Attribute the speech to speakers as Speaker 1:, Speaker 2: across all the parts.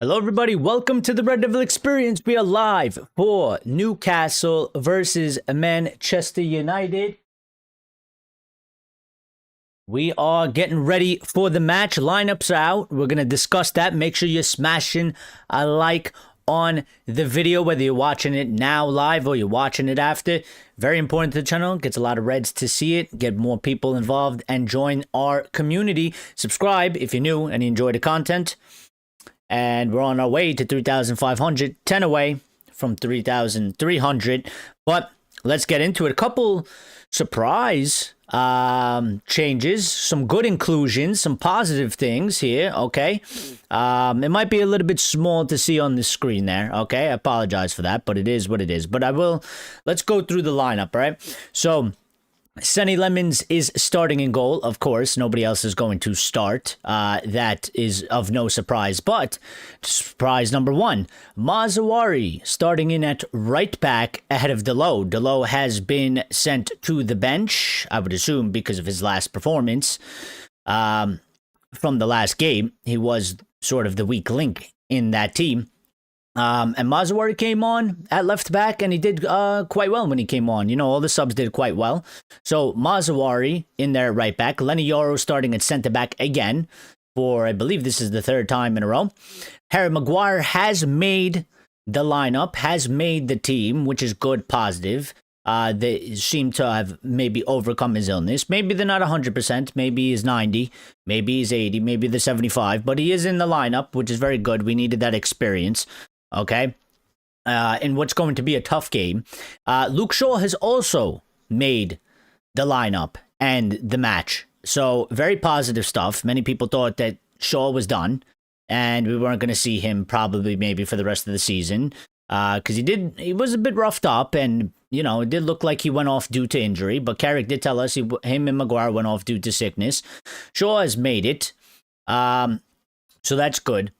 Speaker 1: Hello everybody, welcome to the Red Devil Experience. We are live for Newcastle versus Manchester United. We are getting ready for the match. Lineups are out. We're going to discuss that. Make sure you're smashing a like on the video, whether you're watching it now live or you're watching it after. Very important to the channel. Gets a lot of reds to see it, get more people involved, and join our community. Subscribe if you're new and you enjoy the content. And we're on our way to 3,500, 10 away from 3,300. But let's get into it. A couple surprise changes, some good inclusions, some positive things here, okay? It might be a little bit small to see on the screen there, okay? I apologize for that, but it is what it is. But let's go through the lineup, right? So Senny Lemons is starting in goal, of course. Nobody else is going to start. That is of no surprise. But surprise number one, Mazawari starting in at right back ahead of Delo. Delo has been sent to the bench, I would assume, because of his last performance. From the last game, he was sort of the weak link in that team. And Mazawari came on at left back, and he did quite well when he came on. You know, all the subs did quite well. So Mazawari in there at right back. Lenny Yoro starting at centre back again for, I believe this is the third time in a row. Harry Maguire has made the lineup, has made the team, which is good, positive. They seem to have maybe overcome his illness. Maybe they're not 100%. Maybe he's 90. Maybe he's 80. Maybe they're 75. But he is in the lineup, which is very good. We needed that experience. Okay, in what's going to be a tough game. Luke Shaw has also made the lineup and the match. So, very positive stuff. Many people thought that Shaw was done, and we weren't going to see him probably maybe for the rest of the season. Because he was a bit roughed up, and, you know, it did look like he went off due to injury. But Carrick did tell us him and Maguire went off due to sickness. Shaw has made it. So that's good,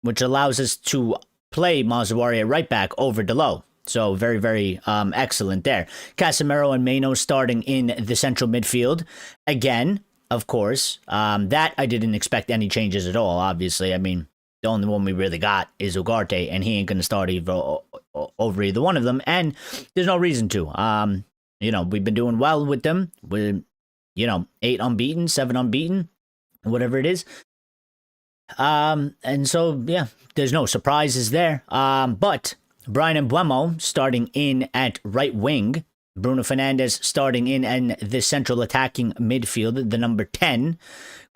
Speaker 1: which allows us to play Mazawari at right back over Delo. So very, very excellent there. Casemiro and Mano starting in the central midfield. Again, of course, that I didn't expect any changes at all, obviously. I mean, the only one we really got is Ugarte, and he ain't going to start over either one of them. And there's no reason to. You know, we've been doing well with them. We're, 8 unbeaten, 7 unbeaten, whatever it is. And so, yeah, there's no surprises there. But Brian Mbeumo starting in at right wing. Bruno Fernandes starting in the central attacking midfield, the number 10.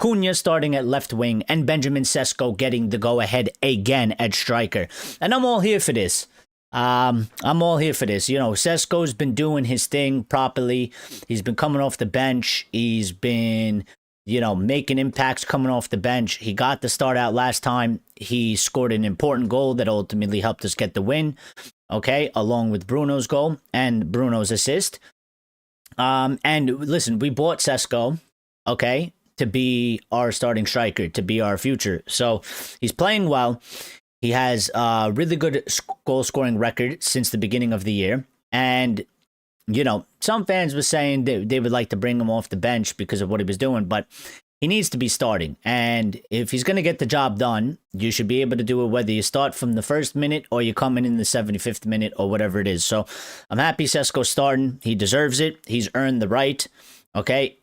Speaker 1: Cunha starting at left wing, and Benjamin Sesko getting the go-ahead again at striker. And I'm all here for this. I'm all here for this. You know, Sesko's been doing his thing properly. He's been coming off the bench. He's been, making impacts coming off the bench. He got the start out last time. He scored an important goal that ultimately helped us get the win. Okay, along with Bruno's goal and Bruno's assist. And listen, we bought Sesko, okay, to be our starting striker, to be our future. So he's playing well. He has a really good goal-scoring record since the beginning of the year. And some fans were saying they would like to bring him off the bench because of what he was doing, but he needs to be starting. And if he's going to get the job done, you should be able to do it whether you start from the first minute or you come in the 75th minute or whatever it is. So I'm happy Sesko's starting. He deserves it. He's earned the right. Okay.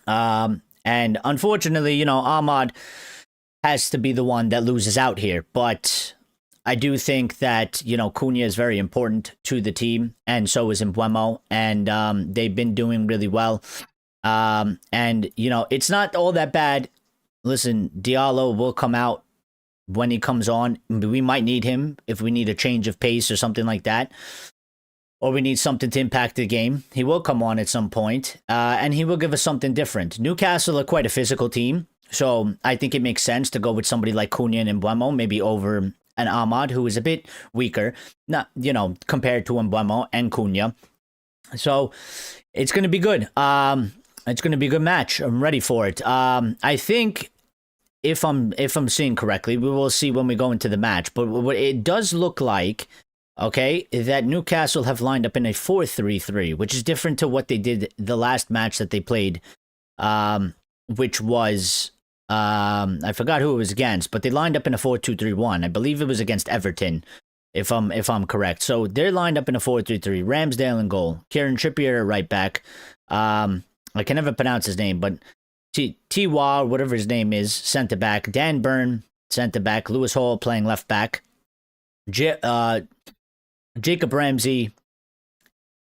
Speaker 1: And unfortunately, Ahmad has to be the one that loses out here. But I do think that, Cunha is very important to the team, and so is Mbeumo, and they've been doing really well. And, it's not all that bad. Listen, Diallo will come out when he comes on. We might need him if we need a change of pace or something like that, or we need something to impact the game. He will come on at some point, and he will give us something different. Newcastle are quite a physical team, so I think it makes sense to go with somebody like Cunha and Mbeumo, maybe over and Ahmad, who is a bit weaker, not compared to Mbeumo and Cunha. So it's going to be good. It's going to be a good match. I'm ready for it. I think if I'm seeing correctly, we will see when we go into the match. But what it does look like, okay, that Newcastle have lined up in a 4-3-3, which is different to what they did the last match that they played, which was I forgot who it was against, but they lined up in a 4-2-3-1. I believe it was against Everton, if I'm correct. So they're lined up in a 4-3-3. Ramsdale in goal. Kieran Trippier right back. I can never pronounce his name, but T-Wa, whatever his name is, centre back. Dan Burn, centre back. Lewis Hall playing left back. Jacob Ramsey,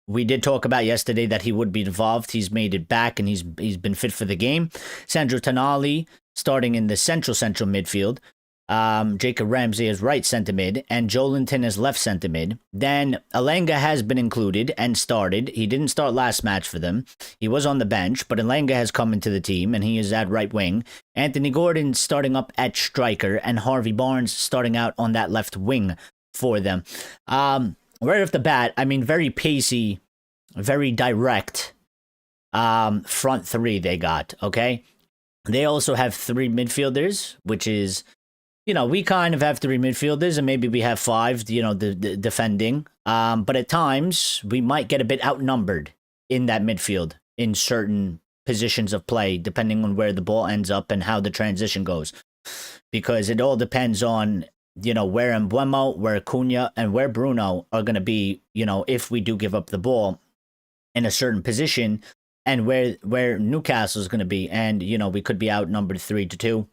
Speaker 1: we did talk about yesterday that he would be involved. He's made it back, and he's been fit for the game. Sandro Tonali starting in the central midfield. Jacob Ramsey as right centre mid, and Joelinton as left centre mid. Then Elanga has been included and started. He didn't start last match for them. He was on the bench, but Elanga has come into the team, and he is at right wing. Anthony Gordon starting up at striker, and Harvey Barnes starting out on that left wing for them. Right off the bat, I mean, very pacey, very direct front three they got, okay? They also have three midfielders, which is, we kind of have three midfielders, and maybe we have five, the defending. But at times, we might get a bit outnumbered in that midfield in certain positions of play, depending on where the ball ends up and how the transition goes. Because it all depends on, where Mbeumo, where Cunha, and where Bruno are going to be, if we do give up the ball in a certain position, and where Newcastle is going to be. And, we could be outnumbered 3-2.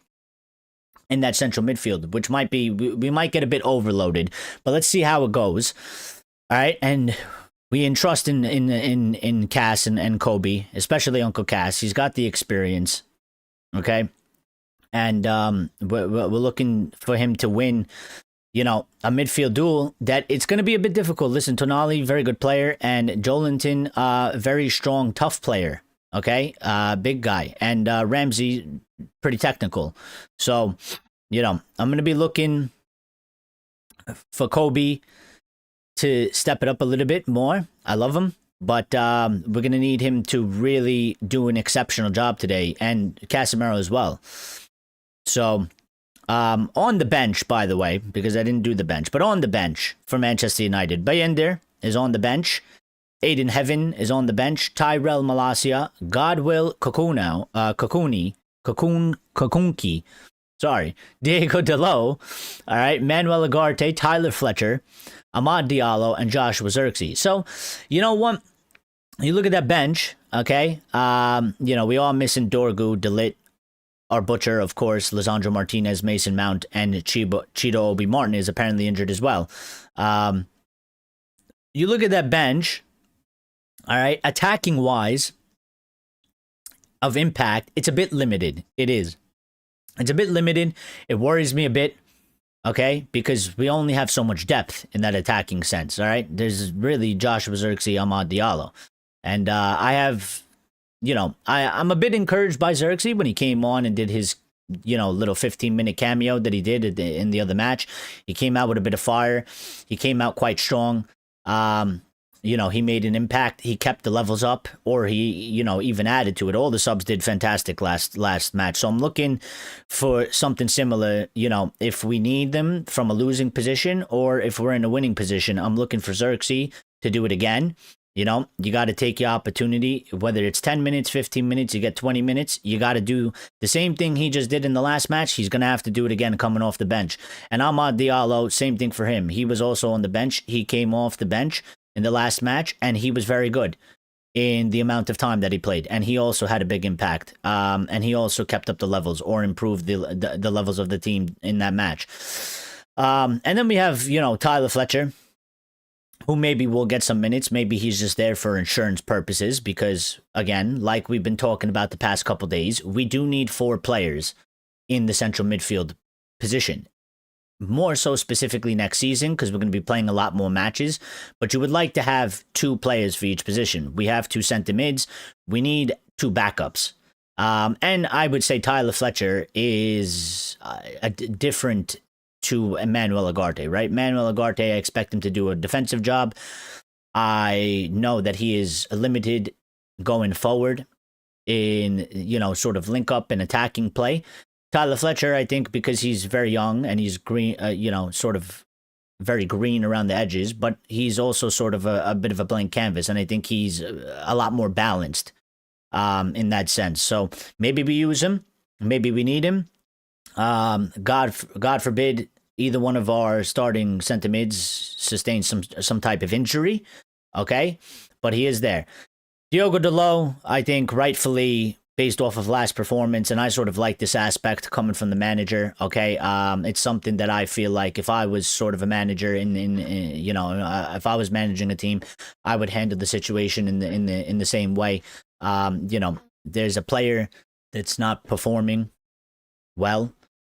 Speaker 1: In that central midfield, which might be, we might get a bit overloaded, but let's see how it goes. All right, and we entrust in Cass and Kobe, especially Uncle Cass. He's got the experience, okay, and we're looking for him to win, a midfield duel that it's going to be a bit difficult. Listen, Tonali, very good player, and Joelinton, very strong, tough player. Okay, big guy, and Ramsey, pretty technical. So, I'm going to be looking for Kobe to step it up a little bit more. I love him, but we're going to need him to really do an exceptional job today, and Casemiro as well. So, on the bench, by the way, because I didn't do the bench, but on the bench for Manchester United, Bayender is on the bench. Aiden Heaven is on the bench. Tyrell Malacia, Godwill Kakunki, sorry, Diego Dalot, all right, Manuel Ugarte, Tyler Fletcher, Amad Diallo, and Joshua Zirkzee. So, you know what? You look at that bench, okay? We all missing Dorgu, Delit, our butcher, of course, Lisandro Martinez, Mason Mount, and Cheeto Obi Martin is apparently injured as well. You look at that bench. All right, attacking wise, of impact, it's a bit limited. It is. It's a bit limited. It worries me a bit, okay, because we only have so much depth in that attacking sense. All right, there's really Joshua Zirkzee, Amad Diallo, and I have, I'm a bit encouraged by Zirkzee when he came on and did his, little 15-minute cameo that he did in the other match. He came out with a bit of fire. He came out quite strong. He made an impact. He kept the levels up, or he, even added to it. All the subs did fantastic last match. So I'm looking for something similar, if we need them from a losing position or if we're in a winning position. I'm looking for Zirkzee to do it again. You got to take your opportunity, whether it's 10 minutes, 15 minutes, you get 20 minutes. You got to do the same thing he just did in the last match. He's going to have to do it again coming off the bench. And Amad Diallo, same thing for him. He was also on the bench. He came off the bench in the last match, and he was very good in the amount of time that he played, and he also had a big impact. And he also kept up the levels or improved the levels of the team in that match. And then we have, Tyler Fletcher, who maybe will get some minutes. Maybe he's just there for insurance purposes because, again, like we've been talking about the past couple days, we do need 4 players in the central midfield position. More so specifically next season because we're going to be playing a lot more matches, but you would like to have 2 players for each position. We have 2 center mids. We need 2 backups. And I would say Tyler Fletcher is different to Manuel Ugarte, right? Manuel Ugarte, I expect him to do a defensive job. I know that he is limited going forward in, sort of link up and attacking play. Tyler Fletcher, I think, because he's very young and he's green, sort of very green around the edges, but he's also sort of a bit of a blank canvas, and I think he's a lot more balanced in that sense. So maybe we use him Maybe we need him. God forbid either one of our starting center mids sustains some type of injury. Okay, but he is there. Diogo Dalot, I think rightfully based off of last performance, and I sort of like this aspect coming from the manager. Okay, it's something that I feel like if I was sort of a manager if I was managing a team, I would handle the situation in the same way. There's a player that's not performing well,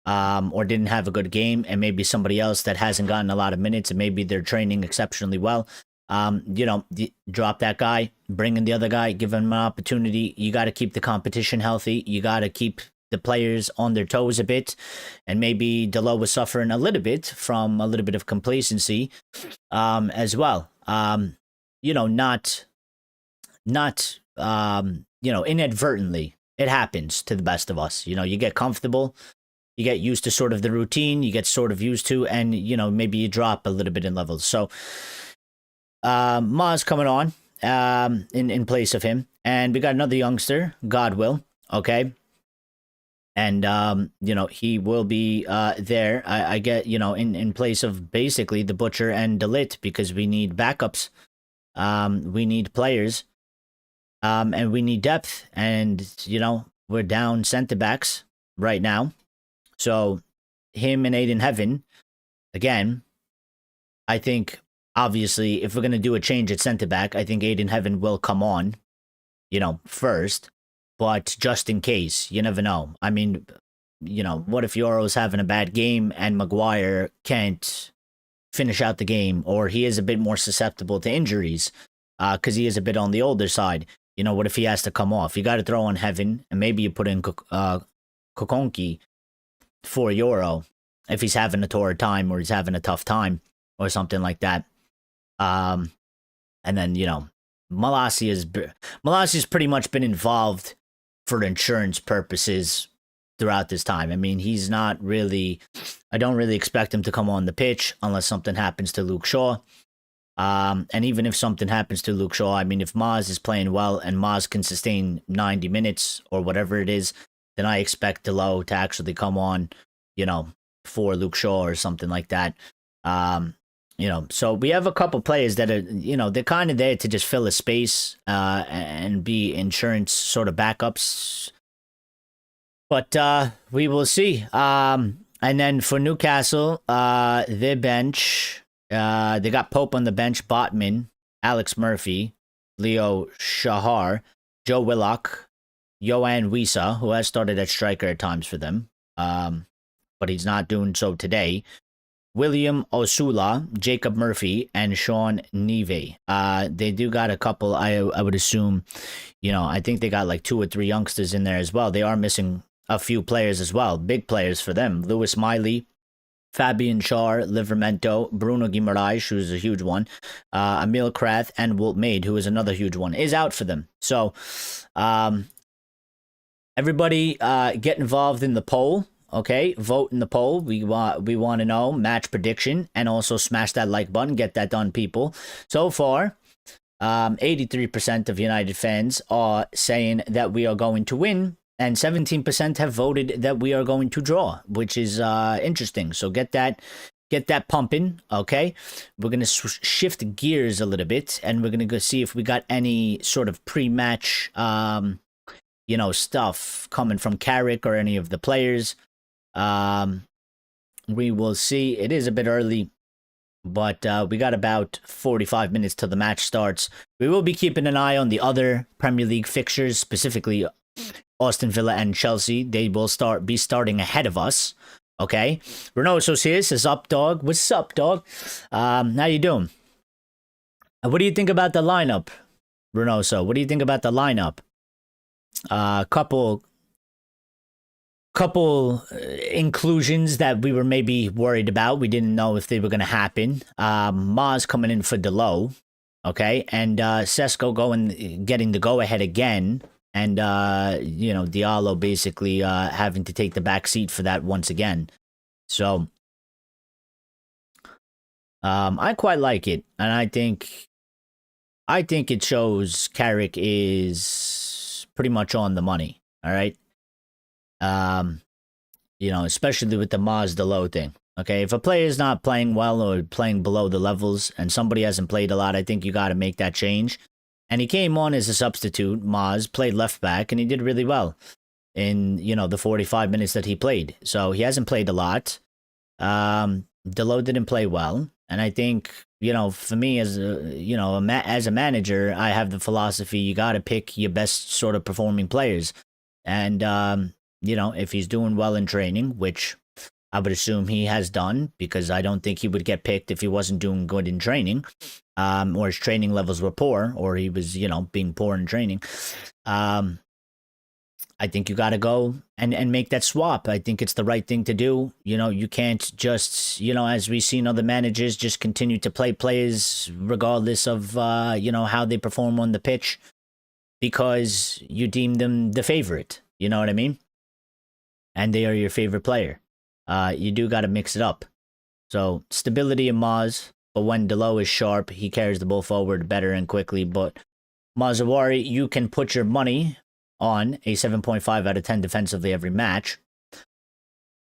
Speaker 1: or didn't have a good game, and maybe somebody else that hasn't gotten a lot of minutes, and maybe they're training exceptionally well. Drop that guy, bring in the other guy, give him an opportunity. You got to keep the competition healthy. You got to keep the players on their toes a bit. And maybe Dalot was suffering a little bit from a little bit of complacency as well. Inadvertently. It happens to the best of us. You get comfortable, you get used to sort of the routine, you get sort of used to, and, maybe you drop a little bit in levels. So, Ma's coming on in place of him, and we got another youngster, Godwill, okay, and he will be there. I get in place of basically the Butcher and Delit, because we need backups, we need players, and we need depth, and we're down center backs right now, so him and Aiden Heaven again. I think, obviously, if we're going to do a change at center back, I think Aiden Heaven will come on, first. But just in case, you never know. I mean, what if Yoro's having a bad game and Maguire can't finish out the game, or he is a bit more susceptible to injuries because he is a bit on the older side? What if he has to come off? You got to throw on Heaven, and maybe you put in Kokonki for Yoro if he's having a torrid time, or he's having a tough time, or something like that. And then, Malassi has pretty much been involved for insurance purposes throughout this time. I mean, I don't really expect him to come on the pitch unless something happens to Luke Shaw. And even if something happens to Luke Shaw, I mean, if Maz is playing well and Maz can sustain 90 minutes or whatever it is, then I expect Dalot to actually come on, for Luke Shaw or something like that. So we have a couple players that are, they're kind of there to just fill a space and be insurance sort of backups. But we will see. And then for Newcastle, their bench, they got Pope on the bench, Botman, Alex Murphy, Leo Shahar, Joe Willock, Yoann Wisa, who has started at striker at times for them, but he's not doing so today. William Osula, Jacob Murphy, and Sean Neve. They do got a couple, I would assume, I think they got like 2 or 3 youngsters in there as well. They are missing a few players as well, big players for them. Lewis Miley, Fabian Char, Livermento, Bruno Guimaraes, who's a huge one, Emil Krath, and Wolt Maid, who is another huge one, is out for them. So, everybody get involved in the poll. Okay, vote in the poll. We want to know match prediction, and also smash that like button. Get that done, people. So far, 83% of United fans are saying that we are going to win, and 17% have voted that we are going to draw, which is interesting. So get that pumping. Okay, we're gonna shift gears a little bit, and we're gonna go see if we got any sort of pre-match, stuff coming from Carrick or any of the players. We will see. It is a bit early, but we got about 45 minutes till the match starts. We will be keeping an eye on the other Premier League fixtures, specifically Aston Villa and Chelsea. They will be starting ahead of us. Okay, Renault Associates is up, dog. What's up, dog? How you doing? What do you think about the lineup, Renault? So, what do you think about the lineup? Couple inclusions that we were maybe worried about. We didn't know if they were going to happen. Maz coming in for Dalot, okay, and Sesko getting the go ahead again, and Diallo basically having to take the back seat for that once again. So I quite like it, and I think it shows Carrick is pretty much on the money. All right. Um, especially with the Maz Delo thing. Okay, if a player is not playing well or playing below the levels and somebody hasn't played a lot, I think you got to make that change. And he came on as a substitute. Maz played left back and he did really well in, the 45 minutes that he played. So he hasn't played a lot. Delo didn't play well. And I think, for me as as a manager, I have the philosophy you got to pick your best sort of performing players. And, if he's doing well in training, which I would assume he has done, because I don't think he would get picked if he wasn't doing good in training, or his training levels were poor, or he was, being poor in training. I think you got to go and make that swap. I think it's the right thing to do. You can't just, as we've seen other managers, just continue to play players regardless of, how they perform on the pitch because you deem them the favorite. You know what I mean? And they are your favorite player. You do got to mix it up. So stability in Maz, but when Delo is sharp, he carries the ball forward better and quickly. But Mazawari, you can put your money on a 7.5 out of 10 defensively every match.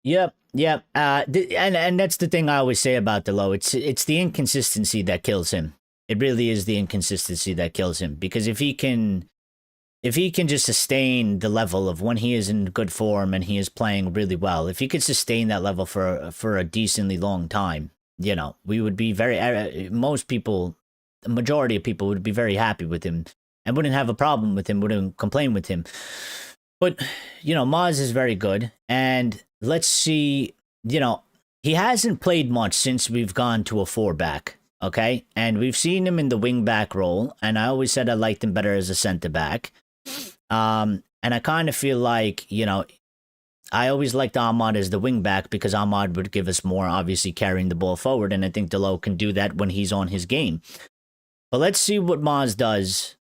Speaker 1: Yep. And that's the thing I always say about Delo. It's the inconsistency that kills him. It really is the inconsistency that kills him, because if he can just sustain the level of when he is in good form and he is playing really well, if he could sustain that level for a decently long time, we would be most people, the majority of people would be very happy with him and wouldn't have a problem with him, wouldn't complain with him. But, Maz is very good. And let's see, he hasn't played much since we've gone to a 4-back, okay? And we've seen him in the wing-back role, and I always said I liked him better as a center-back. And I kind of feel like, I always liked Ahmad as the wing-back because Ahmad would give us more, obviously, carrying the ball forward, and I think Delo can do that when he's on his game. But let's see what Maz does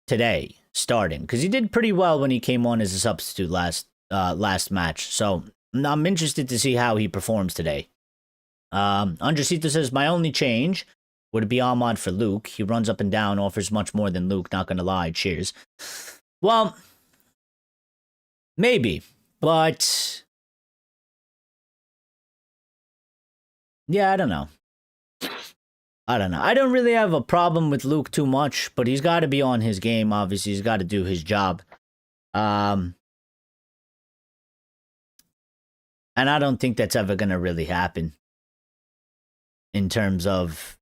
Speaker 1: today, starting, because he did pretty well when he came on as a substitute last match. So I'm interested to see how he performs today. Andresito says, my only change would be Ahmad for Luke. He runs up and down, offers much more than Luke, not gonna lie. Cheers. Well, maybe, but yeah, I don't know. I don't really have a problem with Luke too much, but he's got to be on his game. Obviously, he's got to do his job. And I don't think that's ever going to really happen in terms of,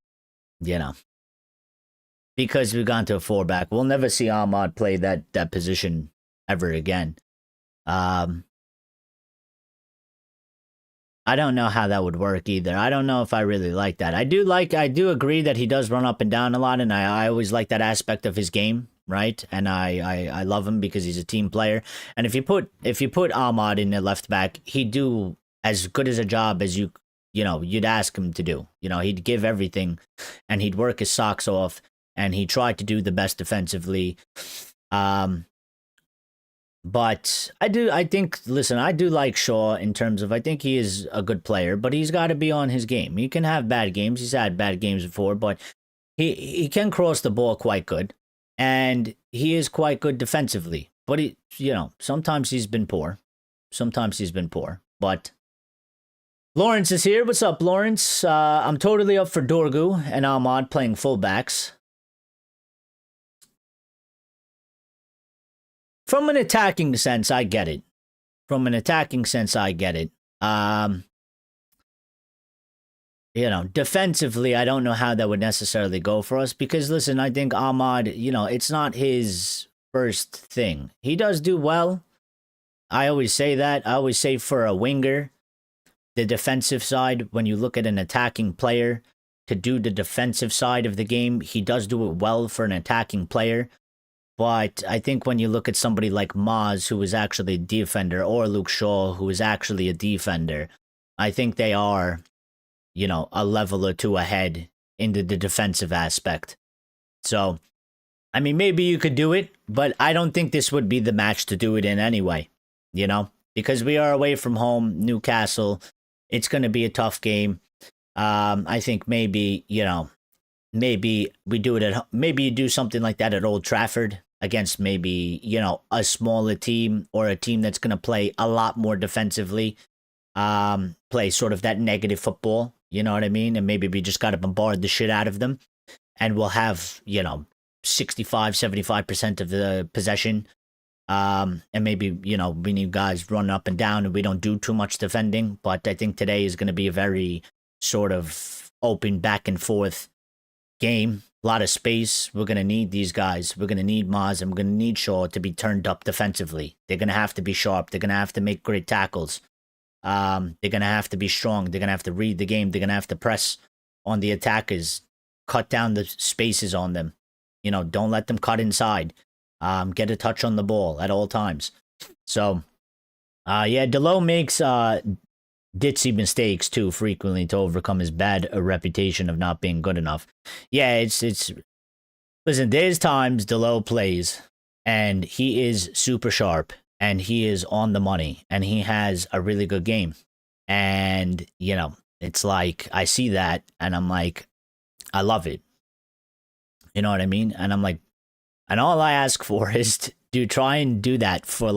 Speaker 1: because we've gone to a 4-back. We'll never see Ahmad play that position ever again. I don't know how that would work either. I don't know if I really like that. I do agree that he does run up and down a lot, and I always like that aspect of his game, right? And I love him because he's a team player. And if you put Ahmad in the left back, he'd do as good as a job as you'd ask him to do. He'd give everything, and he'd work his socks off, and he tried to do the best defensively. But I do like Shaw in terms of, I think he is a good player, but he's got to be on his game. He can have bad games. He's had bad games before, but he can cross the ball quite good, and he is quite good defensively. But sometimes he's been poor. But Lawrence is here. What's up, Lawrence? I'm totally up for Dorgu and Ahmad playing fullbacks. From an attacking sense, I get it. Defensively, I don't know how that would necessarily go for us because, listen, I think Ahmad, it's not his first thing. He does do well. I always say that. I always say for a winger, the defensive side, when you look at an attacking player to do the defensive side of the game, he does do it well for an attacking player. But I think when you look at somebody like Maz, who is actually a defender, or Luke Shaw, who is actually a defender, I think they are, a level or two ahead into the defensive aspect. So, I mean, maybe you could do it, but I don't think this would be the match to do it in anyway, because we are away from home, Newcastle. It's going to be a tough game. I think maybe we do it maybe you do something like that at Old Trafford. against maybe, a smaller team or a team that's going to play a lot more defensively, play sort of that negative football, you know what I mean? And maybe we just got to bombard the shit out of them and we'll have, 65, 75% of the possession. And maybe, we need guys run up and down and we don't do too much defending. But I think today is going to be a very sort of open back and forth game. A lot of space. We're going to need these guys. We're going to need Maz and we're going to need Shaw to be turned up defensively. They're going to have to be sharp. They're going to have to make great tackles. They're going to have to be strong. They're going to have to read the game. They're going to have to press on the attackers, cut down the spaces on them. Don't let them cut inside. Get a touch on the ball at all times. So, Delo makes ditzy mistakes too frequently to overcome his bad reputation of not being good enough. Yeah, it's listen, there's times Delo plays and he is super sharp and he is on the money and he has a really good game. And, it's like I see that and I'm like, I love it. You know what I mean? And I'm like, and all I ask for is to try and do that for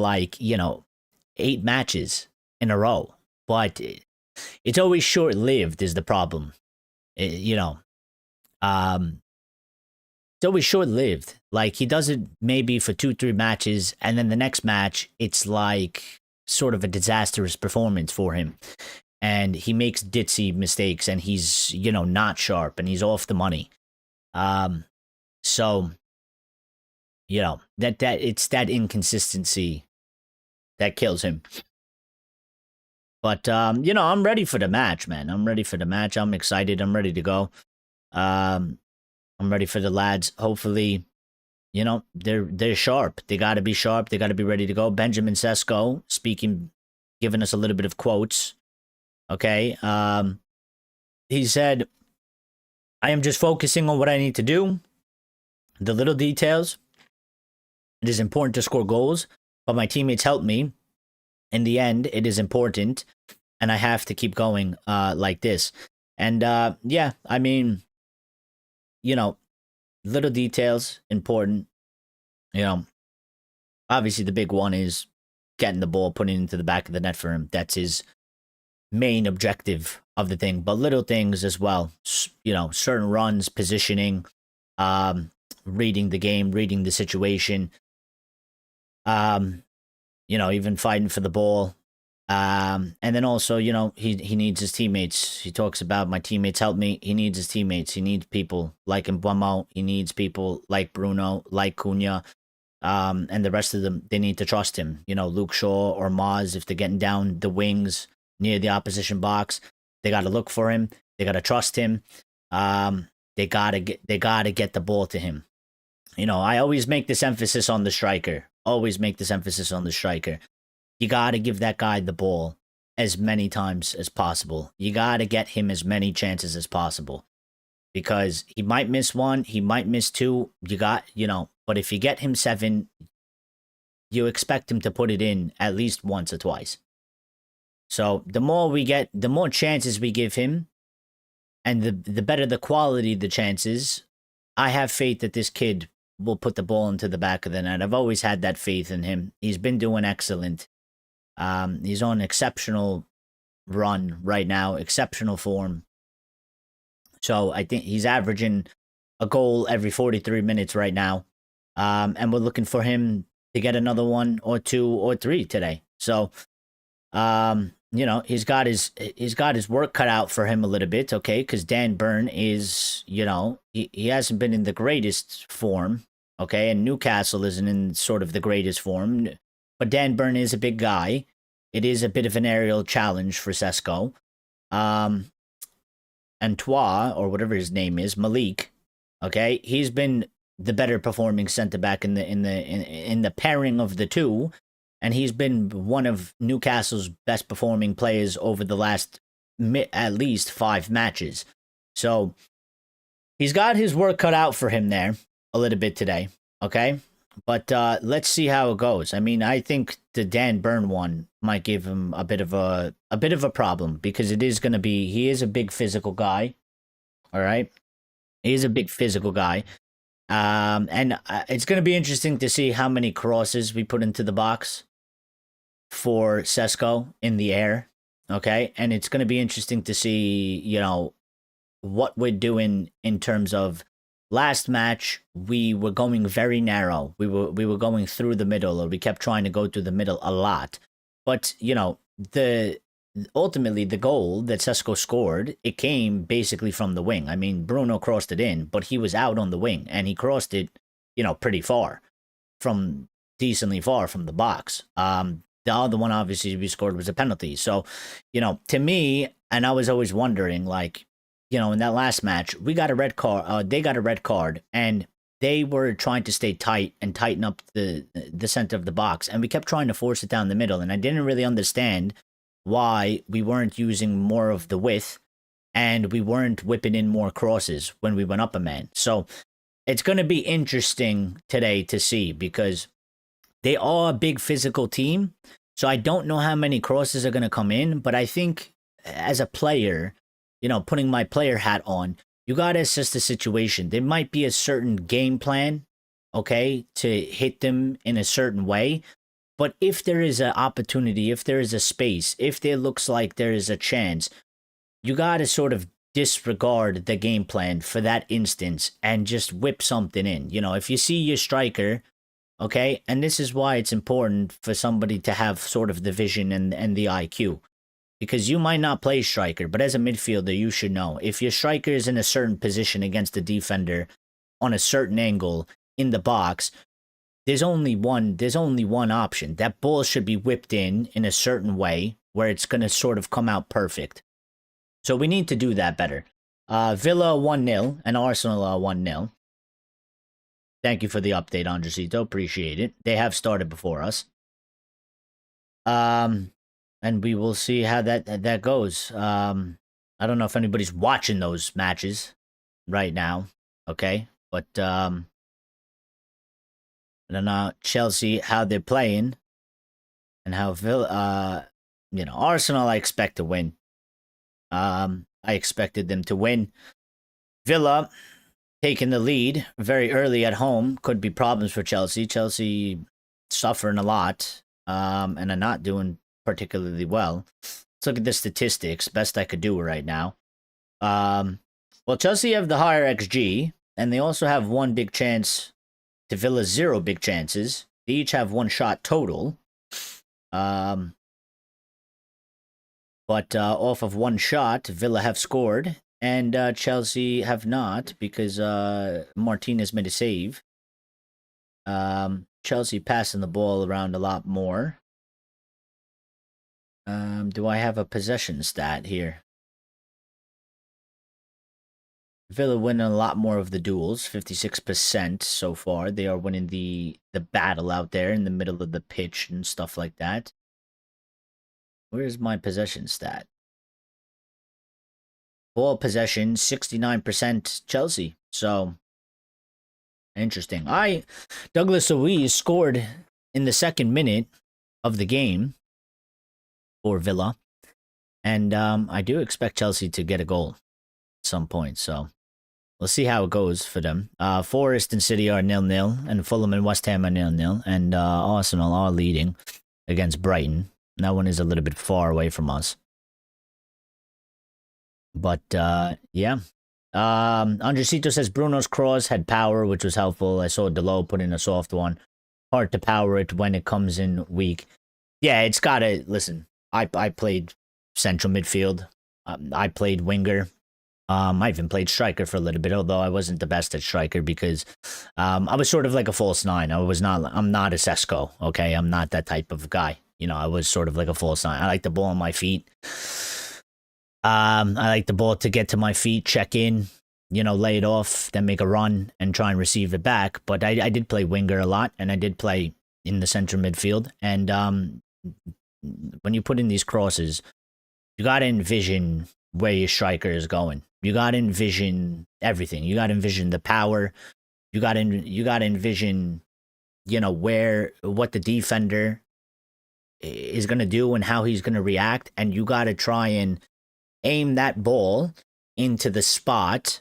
Speaker 1: 8 matches in a row. But it's always short-lived is the problem. It's always short-lived. Like he does it maybe for 2-3 matches and then the next match it's like sort of a disastrous performance for him. And he makes ditzy mistakes and he's, not sharp and he's off the money. So that it's that inconsistency that kills him. But I'm ready for the match, man. I'm ready for the match. I'm excited. I'm ready to go. I'm ready for the lads. Hopefully, they're sharp. They got to be sharp. They got to be ready to go. Benjamin Sesko giving us a little bit of quotes. Okay. He said, "I am just focusing on what I need to do. The little details. It is important to score goals, but my teammates help me. In the end, it is important, and I have to keep going like this." And I mean, little details, important. Obviously the big one is getting the ball, putting it into the back of the net for him. That's his main objective of the thing, but little things as well. Certain runs, positioning, reading the game, reading the situation. Even fighting for the ball. And then also, he needs his teammates. He talks about my teammates help me. He needs his teammates. He needs people like Mbeumo. He needs people like Bruno, like Cunha. And the rest of them, they need to trust him. Luke Shaw or Maz, if they're getting down the wings near the opposition box, they got to look for him. They got to trust him. They got to get the ball to him. I always make this emphasis on the striker. Always make this emphasis on the striker. You got to give that guy the ball as many times as possible. You got to get him as many chances as possible. Because he might miss one, he might miss two. But if you get him 7, you expect him to put it in at least once or twice. So the more chances we give him, and the better the quality of the chances, I have faith that this kid will put the ball into the back of the net. I've always had that faith in him. He's been doing excellent. He's on an exceptional run right now, exceptional form. So I think he's averaging a goal every 43 minutes right now. And we're looking for him to get another 1 or 2 or 3 today. So, he's got his work cut out for him a little bit, okay? Because Dan Burn is, he hasn't been in the greatest form, okay? And Newcastle isn't in sort of the greatest form. But Dan Burn is a big guy. It is a bit of an aerial challenge for Sesko. Antoine, or whatever his name is, Malik, okay? He's been the better performing center back in the pairing of the two, and he's been one of Newcastle's best performing players over the last at least 5 matches. So he's got his work cut out for him there a little bit today, okay? But let's see how it goes. I mean, I think the Dan Burn one might give him a bit of a problem, because it is going to be, he is a big physical guy. All right. He is a big physical guy. And it's going to be interesting to see how many crosses we put into the box for Sesko in the air. Okay. And it's going to be interesting to see, what we're doing in terms of last match. We were going very narrow. We were going through the middle, or we kept trying to go through the middle a lot. But, ultimately the goal that Sesko scored, it came basically from the wing. I mean, Bruno crossed it in, but he was out on the wing, and he crossed it, pretty far, decently far from the box. The other one, obviously, we scored was a penalty. So, to me, and I was always wondering, like, in that last match, we got a red card. They got a red card, and they were trying to stay tight and tighten up the center of the box, and we kept trying to force it down the middle. And I didn't really understand why we weren't using more of the width, and we weren't whipping in more crosses when we went up a man. So it's going to be interesting today to see, because they are a big physical team. So I don't know how many crosses are going to come in, but I think as a player, putting my player hat on, you got to assess the situation. There might be a certain game plan, okay, to hit them in a certain way. But if there is an opportunity, if there is a space, if there looks like there is a chance, you got to sort of disregard the game plan for that instance and just whip something in. If you see your striker, okay, and this is why it's important for somebody to have sort of the vision and the IQ. Because you might not play striker, but as a midfielder, you should know. If your striker is in a certain position against a defender on a certain angle in the box, there's only one option. That ball should be whipped in a certain way where it's going to sort of come out perfect. So we need to do that better. Villa 1-0 and Arsenal 1-0. Thank you for the update, Andresito. Appreciate it. They have started before us. And we will see how that goes. I don't know if anybody's watching those matches right now. Okay. But I don't know Chelsea, how they're playing, and how Villa, Arsenal, I expect to win. I expected them to win. Villa taking the lead very early at home could be problems for Chelsea. Chelsea suffering a lot, and are not doing particularly well. Let's look at the statistics. Best I could do right now. Well, Chelsea have the higher XG, and they also have one big chance to Villa's 0 big chances. They each have 1 shot total. But off of 1 shot, Villa have scored, and Chelsea have not, because Martinez made a save. Chelsea passing the ball around a lot more. Do I have a possession stat here? Villa winning a lot more of the duels, 56% so far. They are winning the battle out there in the middle of the pitch and stuff like that. Where's my possession stat? Ball possession, 69% Chelsea. So, interesting. Douglas Luiz scored in the 2nd minute of the game for Villa. And I do expect Chelsea to get a goal at some point. So, we'll see how it goes for them. Forest and City are 0-0, and Fulham and West Ham are 0-0, and Arsenal are leading against Brighton. That one is a little bit far away from us. But, yeah. Andresito says Bruno's cross had power, which was helpful. I saw Delo put in a soft one. Hard to power it when it comes in weak. Yeah, it's got to... Listen, I played central midfield. I played winger. I even played striker for a little bit, although I wasn't the best at striker, because I was sort of like a false 9. I'm not a Sesko, okay? I'm not that type of guy. I was sort of like a false 9. I like the ball on my feet. I like the ball to get to my feet, check in, lay it off, then make a run and try and receive it back. But I did play winger a lot, and I did play in the central midfield. And when you put in these crosses, you got to envision where your striker is going. You got to envision everything. You got to envision the power. You got to envision, what the defender is going to do and how he's going to react. And you got to try and aim that ball into the spot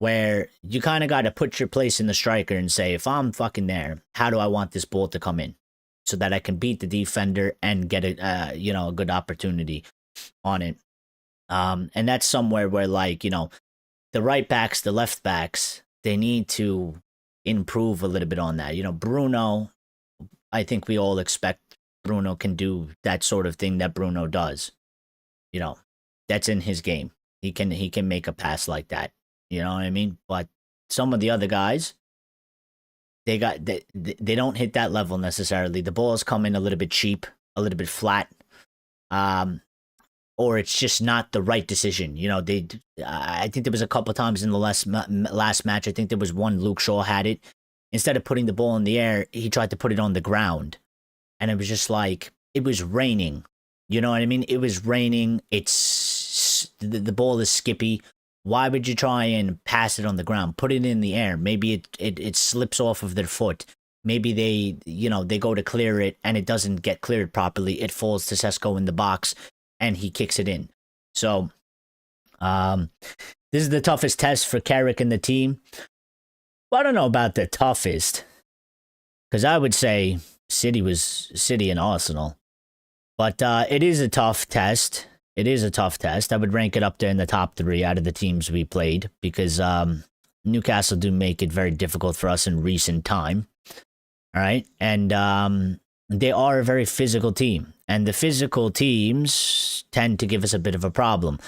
Speaker 1: where you kind of got to put your place in the striker and say, if I'm fucking there, how do I want this ball to come in so that I can beat the defender and get a good opportunity on it. And that's somewhere where, like, the right backs, the left backs, they need to improve a little bit on that. Bruno, I think we all expect Bruno can do that sort of thing that Bruno does. That's in his game. He can make a pass like that. You know what I mean? But some of the other guys, they don't hit that level necessarily. The balls come in a little bit cheap, a little bit flat. Or it's just not the right decision. I think there was a couple times in the last match. I think there was one Luke Shaw had it. Instead of putting the ball in the air, he tried to put it on the ground. And it was just like, it was raining. You know what I mean? It was raining. The ball is skippy. Why would you try and pass it on the ground? Put it in the air. Maybe it slips off of their foot. Maybe they go to clear it and it doesn't get cleared properly. It falls to Sesko in the box and he kicks it in. So, this is the toughest test for Carrick and the team. Well, I don't know about the toughest, because I would say City and Arsenal. But it is a tough test. It is a tough test. I would rank it up there in the top 3 out of the teams we played, because Newcastle do make it very difficult for us in recent time. All right. And they are a very physical team. And the physical teams tend to give us a bit of a problem.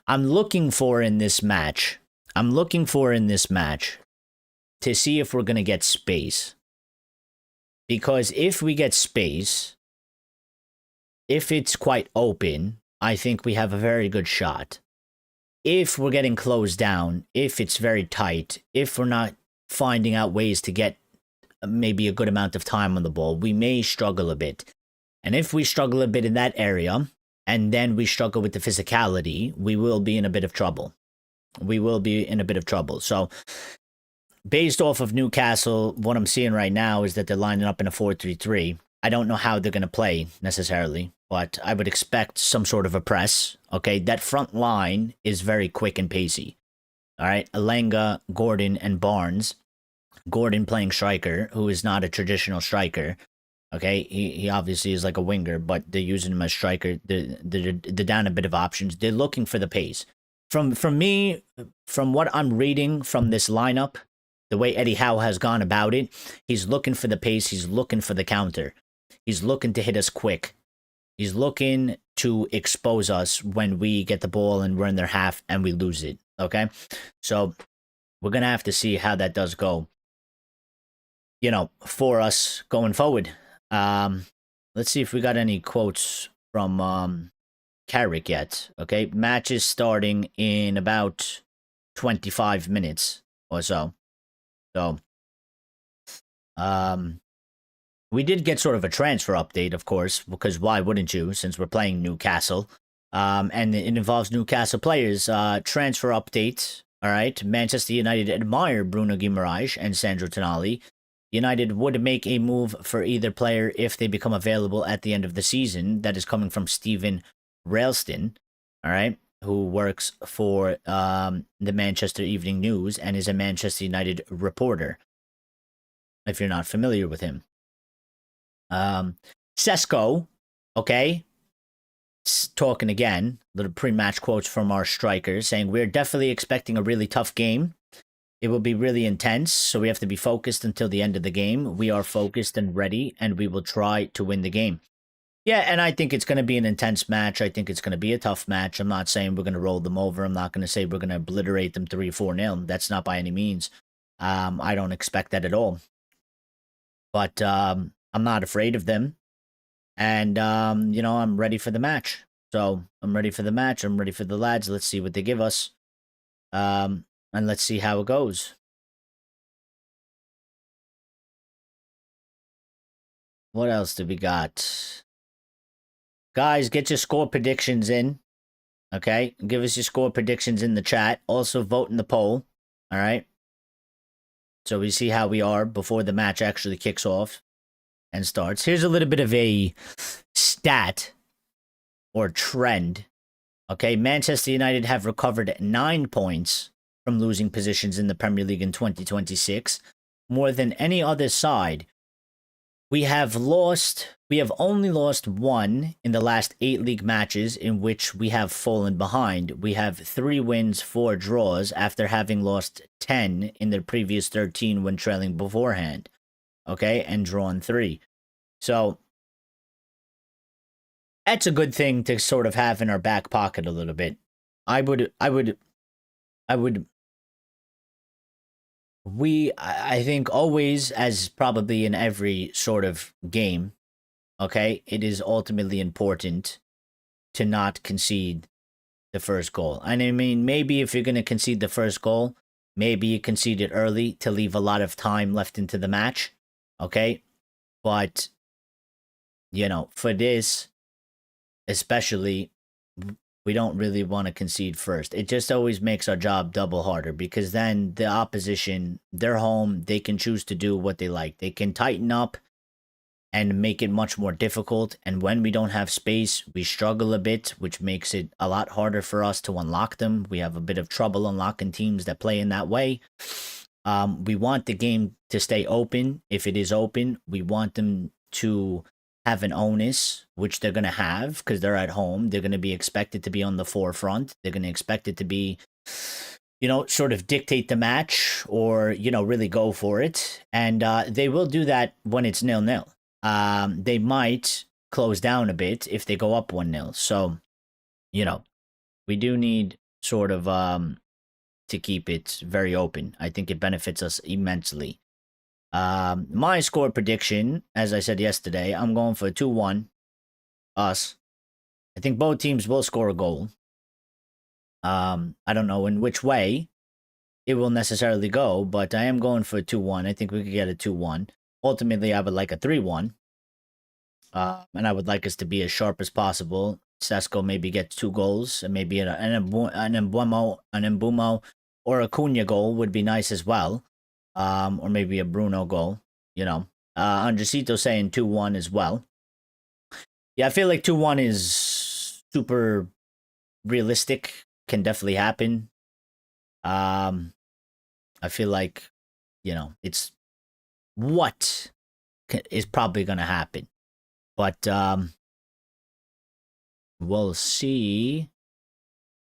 Speaker 1: I'm looking for in this match to see if we're going to get space. Because if we get space, if it's quite open, I think we have a very good shot. If we're getting closed down, if it's very tight, if we're not finding out ways to get maybe a good amount of time on the ball, we may struggle a bit. And if we struggle a bit in that area, and then we struggle with the physicality, we will be in a bit of trouble. So, based off of Newcastle, what I'm seeing right now is that they're lining up in a 4-3-3. I don't know how they're going to play necessarily, but I would expect some sort of a press. Okay, that front line is very quick and pacey. All right, Alenga, Gordon, and Barnes. Gordon playing striker, who is not a traditional striker. Okay, he obviously is like a winger, but they're using him as striker. They're down a bit of options. They're looking for the pace. From what I'm reading from this lineup, the way Eddie Howe has gone about it, he's looking for the pace. He's looking for the counter. He's looking to hit us quick. He's looking to expose us when we get the ball and we're in their half and we lose it. Okay, so we're gonna have to see how that does go. For us going forward. Let's see if we got any quotes from Carrick yet. Okay, match is starting in about 25 minutes or so. So, we did get sort of a transfer update, of course, because why wouldn't you, since we're playing Newcastle? And it involves Newcastle players. Transfer update. All right, Manchester United admire Bruno Guimaraes and Sandro Tonali. United would make a move for either player if they become available at the end of the season. That is coming from Stephen Railston, all right, who works for the Manchester Evening News and is a Manchester United reporter, if you're not familiar with him. Sesko, okay, talking again, little pre-match quotes from our strikers saying, we're definitely expecting a really tough game. It will be really intense, so we have to be focused until the end of the game. We are focused and ready, and we will try to win the game. Yeah, and I think it's going to be an intense match. I think it's going to be a tough match. I'm not saying we're going to roll them over. I'm not going to say we're going to obliterate them 3-4-0. That's not by any means. I don't expect that at all. But I'm not afraid of them. And, I'm ready for the match. So I'm ready for the match. I'm ready for the lads. Let's see what they give us. And let's see how it goes. What else do we got? Guys, get your score predictions in. Okay? Give us your score predictions in the chat. Also, vote in the poll. All right? So we see how we are before the match actually kicks off and starts. Here's a little bit of a stat or trend. Okay? Manchester United have recovered 9 points from losing positions in the Premier League in 2026. More than any other side, we have only lost one in the last 8 league matches in which we have fallen behind. We have 3 wins, 4 draws after having lost 10 in the previous 13 when trailing beforehand. Okay, and drawn 3. So that's a good thing to sort of have in our back pocket a little bit. I think always, as probably in every sort of game, okay, it is ultimately important to not concede the first goal. And I mean, maybe if you're going to concede the first goal, maybe you concede it early to leave a lot of time left into the match, okay? But, you know, for this, especially, we don't really want to concede first. It just always makes our job double harder because then the opposition, they're home, they can choose to do what they like. They can tighten up and make it much more difficult. And when we don't have space, we struggle a bit, which makes it a lot harder for us to unlock them. We have a bit of trouble unlocking teams that play in that way. We want the game to stay open. If it is open, we want them to have an onus, which they're going to have because they're at home. They're going to be expected to be on the forefront. They're going to expect it to be, you know, sort of dictate the match or, you know, really go for it. And they will do that when it's 0-0. They might close down a bit if they go up 1-0. So, you know, we do need sort of to keep it very open. I think it benefits us immensely. My score prediction, as I said yesterday, I'm going for 2-1 us. I think both teams will score a goal. I don't know in which way it will necessarily go, but I am going for a 2-1. I think we could get a 2-1. Ultimately, I would like a 3-1. And I would like us to be as sharp as possible. Sesko maybe gets 2 goals, and maybe an Mbumo or a Cunha goal would be nice as well. Or maybe a Bruno goal, you know. Andresito saying 2-1 as well. Yeah, I feel like 2-1 is super realistic. Can definitely happen. I feel like, you know, it's what is probably going to happen. But we'll see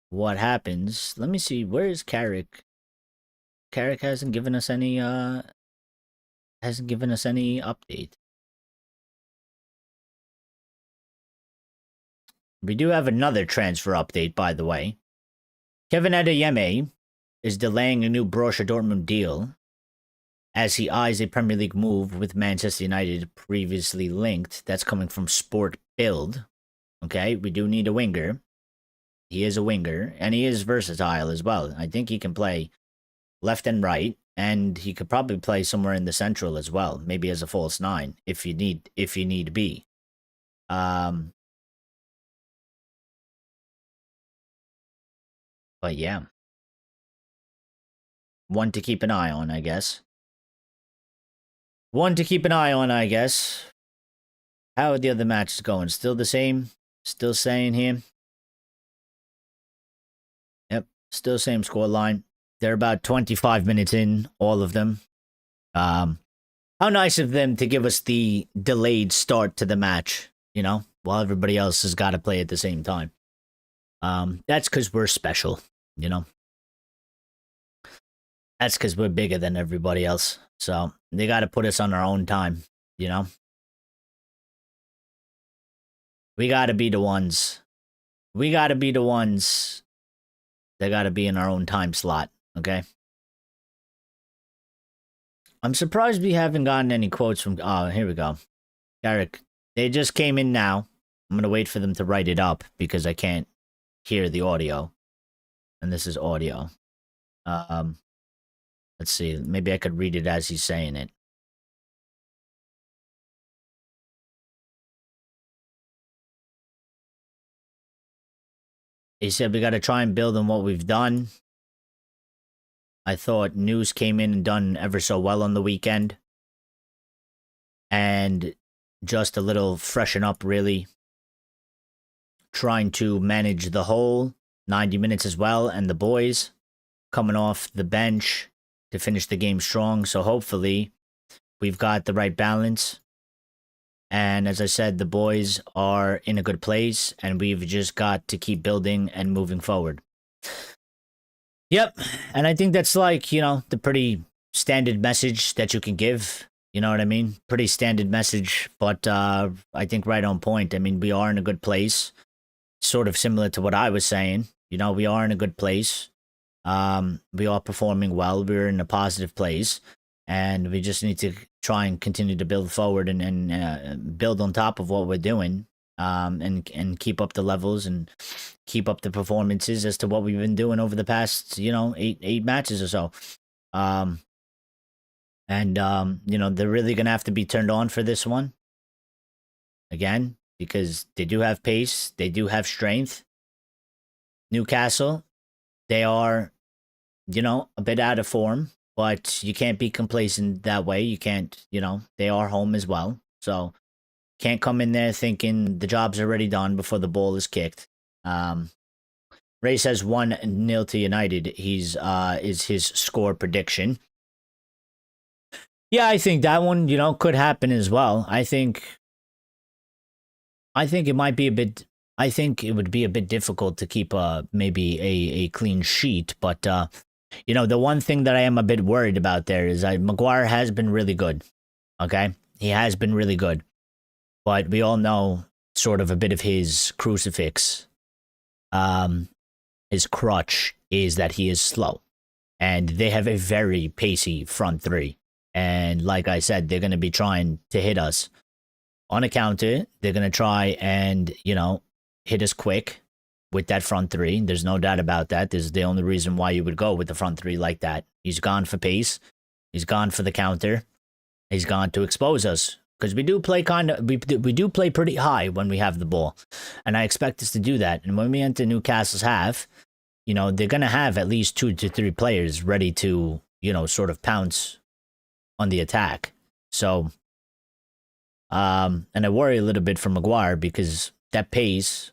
Speaker 1: what happens. Let me see. Where is Carrick? Carrick hasn't given us any update. We do have another transfer update, by the way. Kevin Adeyemi is delaying a new Borussia Dortmund deal as he eyes a Premier League move with Manchester United previously linked. That's coming from Sport Build. Okay, we do need a winger. He is a winger, and he is versatile as well. I think he can play left and right, and he could probably play somewhere in the central as well, maybe as a false 9 if you need be. But yeah, one to keep an eye on, I guess. How are the other matches going? Still the same? Still saying here? Yep, still same scoreline. They're about 25 minutes in, all of them. How nice of them to give us the delayed start to the match, you know, while everybody else has got to play at the same time. That's because we're special, you know. That's because we're bigger than everybody else. So they got to put us on our own time, you know. We got to be the ones. They got to be in our own time slot. Okay. I'm surprised we haven't gotten any quotes from... Oh, here we go. Carrick. They just came in now. I'm going to wait for them to write it up because I can't hear the audio. And this is audio. Let's see. Maybe I could read it as he's saying it. He said we got to try and build on what we've done. I thought News came in and done ever so well on the weekend. And just a little freshen up, really. Trying to manage the whole 90 minutes as well, and the boys coming off the bench to finish the game strong. So hopefully we've got the right balance. And as I said, the boys are in a good place, and we've just got to keep building and moving forward. Yep. And I think that's like, you know, the pretty standard message that you can give. You know what I mean? Pretty standard message, but I think right on point. I mean, we are in a good place, sort of similar to what I was saying. You know, we are in a good place. We are performing well. We're in a positive place, and we just need to try and continue to build forward and build on top of what we're doing, and keep up the levels and keep up the performances as to what we've been doing over the past, you know, eight matches or so. You know, they're really gonna have to be turned on for this one again, because they do have pace, they do have strength. Newcastle, they are, you know, a bit out of form, but you can't be complacent that way. You can't, you know, they are home as well. So can't come in there thinking the job's already done before the ball is kicked. Ray says 1-0 to United. Is his score prediction. Yeah, I think that one, you know, could happen as well. I think it might be a bit. I think it would be a bit difficult to keep maybe a clean sheet, but you know, the one thing that I am a bit worried about there is Maguire has been really good. Okay, he has been really good, but we all know sort of a bit of his crucifix, his crutch is that he is slow, and they have a very pacey front three. And like I said, they're going to be trying to hit us on a counter. They're going to try and, you know, hit us quick with that front three. There's no doubt about that. This is the only reason why you would go with the front three like that. He's gone for pace. He's gone for the counter. He's gone to expose us, because we do play we do play pretty high when we have the ball, and I expect us to do that. And when we enter Newcastle's half, you know, they're going to have at least 2 to 3 players ready to, you know, sort of pounce on the attack. So, and I worry a little bit for Maguire, because that pace,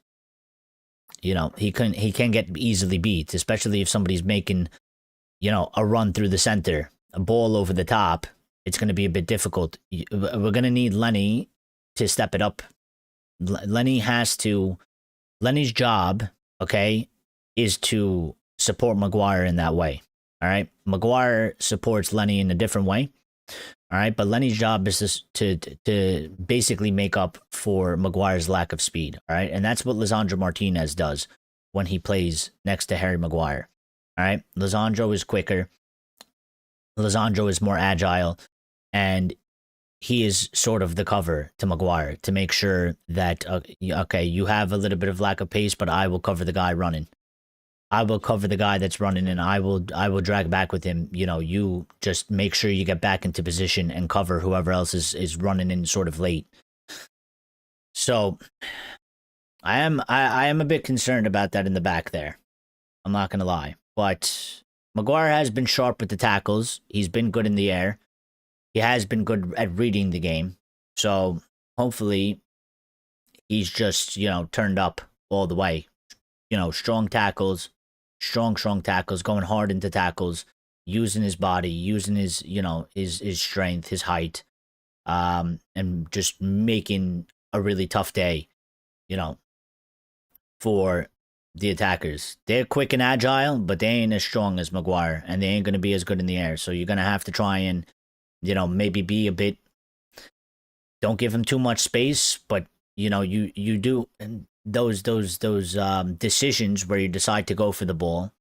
Speaker 1: you know, he can get easily beat, especially if somebody's making, you know, a run through the center, a ball over the top. It's going to be a bit difficult. We're going to need Lenny to step it up. Lenny's job, okay, is to support Maguire in that way. All right. Maguire supports Lenny in a different way. All right, but Lenny's job is to basically make up for Maguire's lack of speed. All right, and that's what Lisandro Martinez does when he plays next to Harry Maguire. All right, Lisandro is quicker. Lisandro is more agile, and he is sort of the cover to Maguire to make sure that okay, you have a little bit of lack of pace, but I will cover the guy running. I will cover the guy that's running, and I will drag back with him. You know, you just make sure you get back into position and cover whoever else is running in sort of late. So I am a bit concerned about that in the back there. I'm not gonna lie. But Maguire has been sharp with the tackles. He's been good in the air. He has been good at reading the game. So hopefully he's just, you know, turned up all the way. You know, strong tackles, strong tackles, going hard into tackles, using his body, using his, you know, his strength, his height, and just making a really tough day, you know, for the attackers. They're quick and agile, but they ain't as strong as Maguire, and they ain't going to be as good in the air. So you're going to have to try and, you know, maybe be a bit, don't give him too much space, but, you know, you do those decisions where you decide to go for the ball.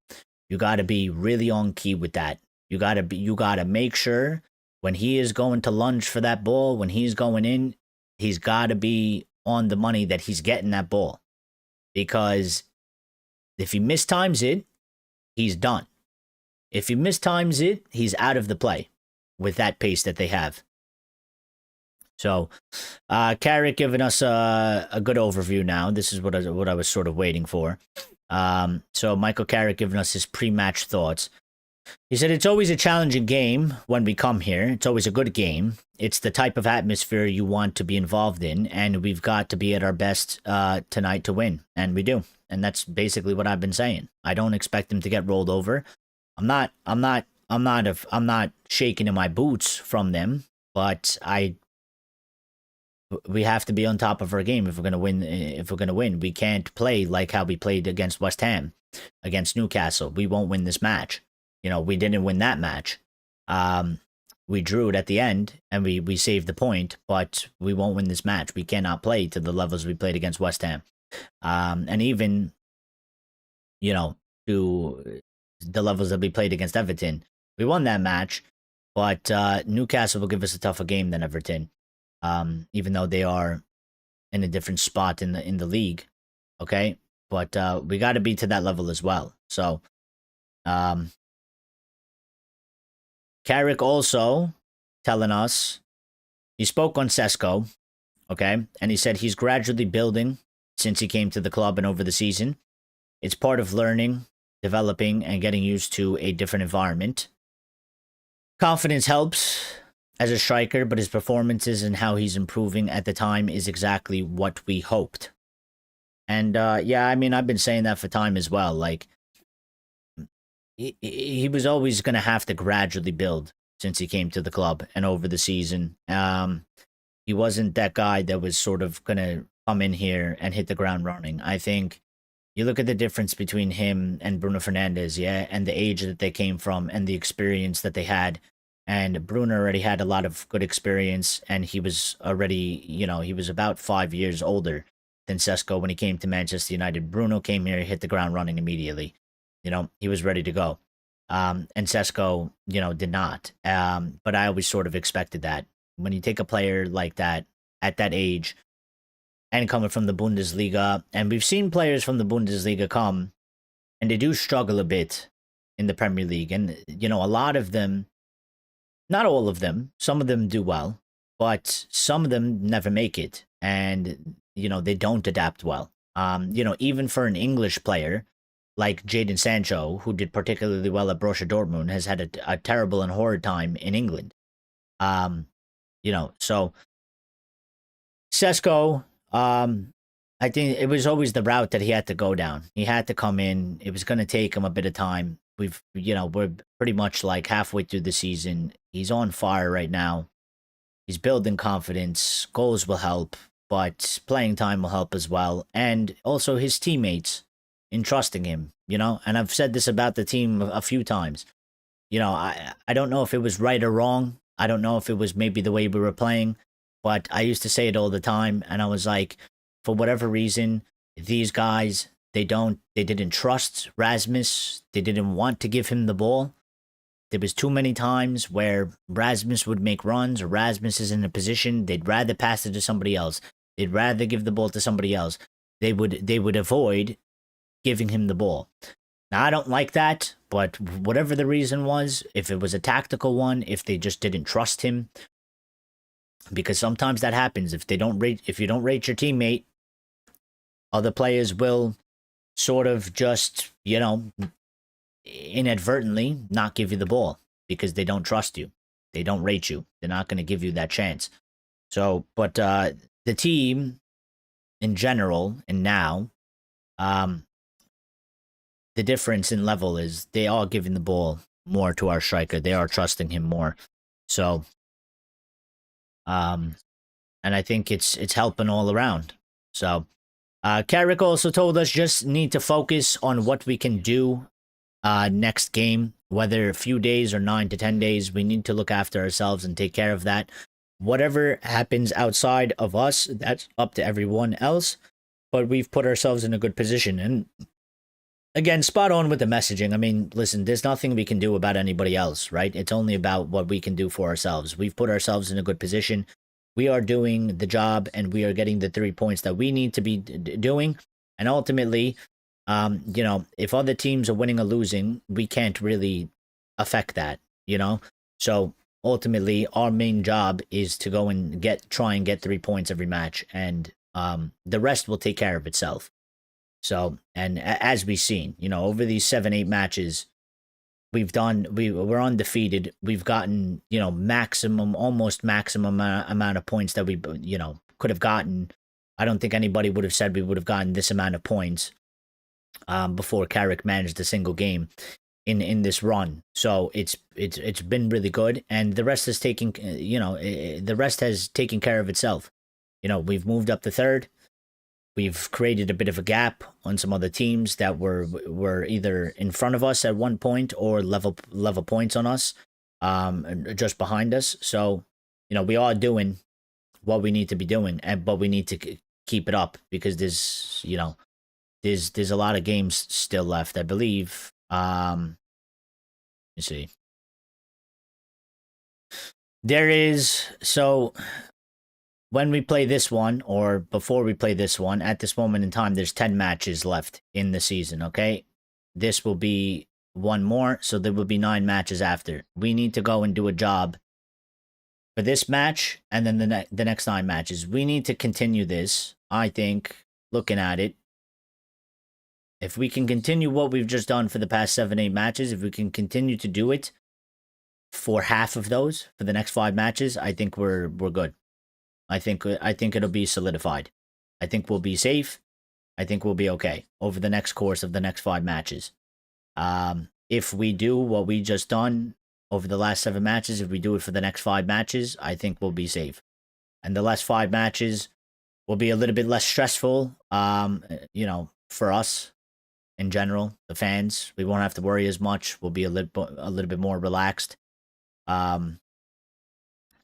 Speaker 1: You got to be really on key with that. You got to make sure when he is going to lunge for that ball, when he's going in, he's got to be on the money that he's getting that ball. Because if he mistimes it, he's done. If he mistimes it, he's out of the play with that pace that they have. So, Carrick giving us a good overview now. This is what I was sort of waiting for. So Michael Carrick giving us his pre-match thoughts. He said, it's always a challenging game when we come here. It's always a good game. It's the type of atmosphere you want to be involved in, and we've got to be at our best tonight to win, and we do. And that's basically what I've been saying. I don't expect them to get rolled over. I'm not shaking in my boots from them, but we have to be on top of our game if we're gonna win. If we're gonna win, we can't play like how we played against West Ham, against Newcastle. We won't win this match. We didn't win that match. We drew it at the end, and we saved the point, but we won't win this match. We cannot play to the levels we played against West Ham, and even to the levels that we played against Everton. We won that match, but Newcastle will give us a tougher game than Everton, even though they are in a different spot in the league. Okay, but we got to be to that level as well. So, Carrick also telling us he spoke on Sesko, okay, and he said he's gradually building since he came to the club and over the season. It's part of learning, developing, and getting used to a different environment. Confidence helps as a striker, but his performances and how he's improving at the time is exactly what we hoped. And yeah, I mean, I've been saying that for time as well. Like, he was always going to have to gradually build since he came to the club and over the season. He wasn't that guy that was sort of going to come in here and hit the ground running. I think you look at the difference between him and Bruno Fernandes, yeah, and the age that they came from and the experience that they had. And Bruno already had a lot of good experience, and he was already, he was about 5 years older than Sesko when he came to Manchester United. Bruno came here, hit the ground running immediately. He was ready to go. And Sesko, did not. But I always sort of expected that. When you take a player like that at that age and coming from the Bundesliga, and we've seen players from the Bundesliga come and they do struggle a bit in the Premier League. And, a lot of them, not all of them, some of them do well, but some of them never make it. And, they don't adapt well. Even for an English player, like Jadon Sancho, who did particularly well at Borussia Dortmund, has had a terrible and horrid time in England. So Sesko, I think it was always the route that he had to go down. He had to come in. It was going to take him a bit of time. We're pretty much like halfway through the season. He's on fire right now. He's building confidence. Goals will help, but playing time will help as well. And also his teammates in trusting him, and I've said this about the team a few times. I don't know if it was right or wrong. I don't know if it was maybe the way we were playing, but I used to say it all the time, and I was like, for whatever reason, these guys, they didn't trust Rasmus. They didn't want to give him the ball. There was too many times where Rasmus would make runs, or Rasmus is in a position, they'd rather pass it to somebody else. They'd rather give the ball to somebody else. They would avoid giving him the ball. Now, I don't like that, but whatever the reason was, if it was a tactical one, if they just didn't trust him, because sometimes that happens. If you don't rate your teammate, other players will sort of just, inadvertently not give you the ball because they don't trust you. They don't rate you. They're not going to give you that chance. So, but the team in general and now, the difference in level is they are giving the ball more to our striker. They are trusting him more. So, and I think it's helping all around. So, Carrick also told us just need to focus on what we can do next game, whether a few days or 9 to 10 days. We need to look after ourselves and take care of that. Whatever happens outside of us, that's up to everyone else. But we've put ourselves in a good position. And again, spot on with the messaging. I mean, listen, there's nothing we can do about anybody else, right? It's only about what we can do for ourselves. We've put ourselves in a good position. We are doing the job, and we are getting the 3 points that we need to be doing. And ultimately, if other teams are winning or losing, we can't really affect that, So ultimately, our main job is to go and try and get 3 points every match, and the rest will take care of itself. So, and as we've seen, over these 7-8 matches, we're undefeated. We've gotten, almost maximum amount of points that we, could have gotten. I don't think anybody would have said we would have gotten this amount of points before Carrick managed a single game. in this run. So it's been really good, and the rest is taking the rest has taken care of itself. We've moved up to third. We've created a bit of a gap on some other teams that were either in front of us at one point or level points on us, just behind us. So we are doing what we need to be doing, but we need to keep it up because there's a lot of games still left, I believe. Let me see. There is, so when we play this one, or before we play this one, at this moment in time, there's 10 matches left in the season, okay? This will be one more, so there will be 9 matches after. We need to go and do a job for this match, and then the next 9 matches. We need to continue this, I think, looking at it. If we can continue what we've just done for the past 7-8 matches, if we can continue to do it for half of those for the next 5 matches, I think we're good. I think it'll be solidified. I think we'll be safe. I think we'll be okay over the next course of the next 5 matches. If we do what we just done over the last 7 matches, if we do it for the next 5 matches, I think we'll be safe. And the last 5 matches will be a little bit less stressful, for us in general, the fans. We won't have to worry as much. We'll be a little bit more relaxed.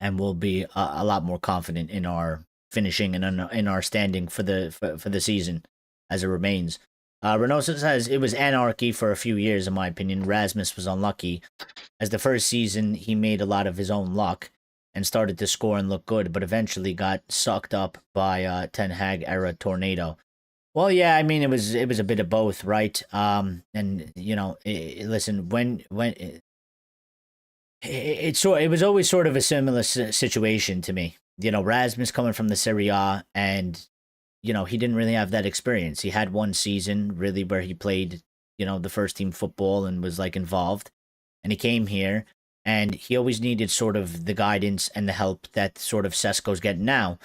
Speaker 1: And we'll be a lot more confident in our finishing and in our standing for the season as it remains. Renosa says it was anarchy for a few years, in my opinion. Rasmus was unlucky, as the first season he made a lot of his own luck and started to score and look good, but eventually got sucked up by Ten Hag era tornado. Well, yeah, I mean it was a bit of both, right? And listen, when it was always sort of a similar situation to me. Rasmus coming from the Serie A, and he didn't really have that experience. He had one season really where he played, the first team football and was like involved, and he came here and he always needed sort of the guidance and the help that sort of Sesko's getting now.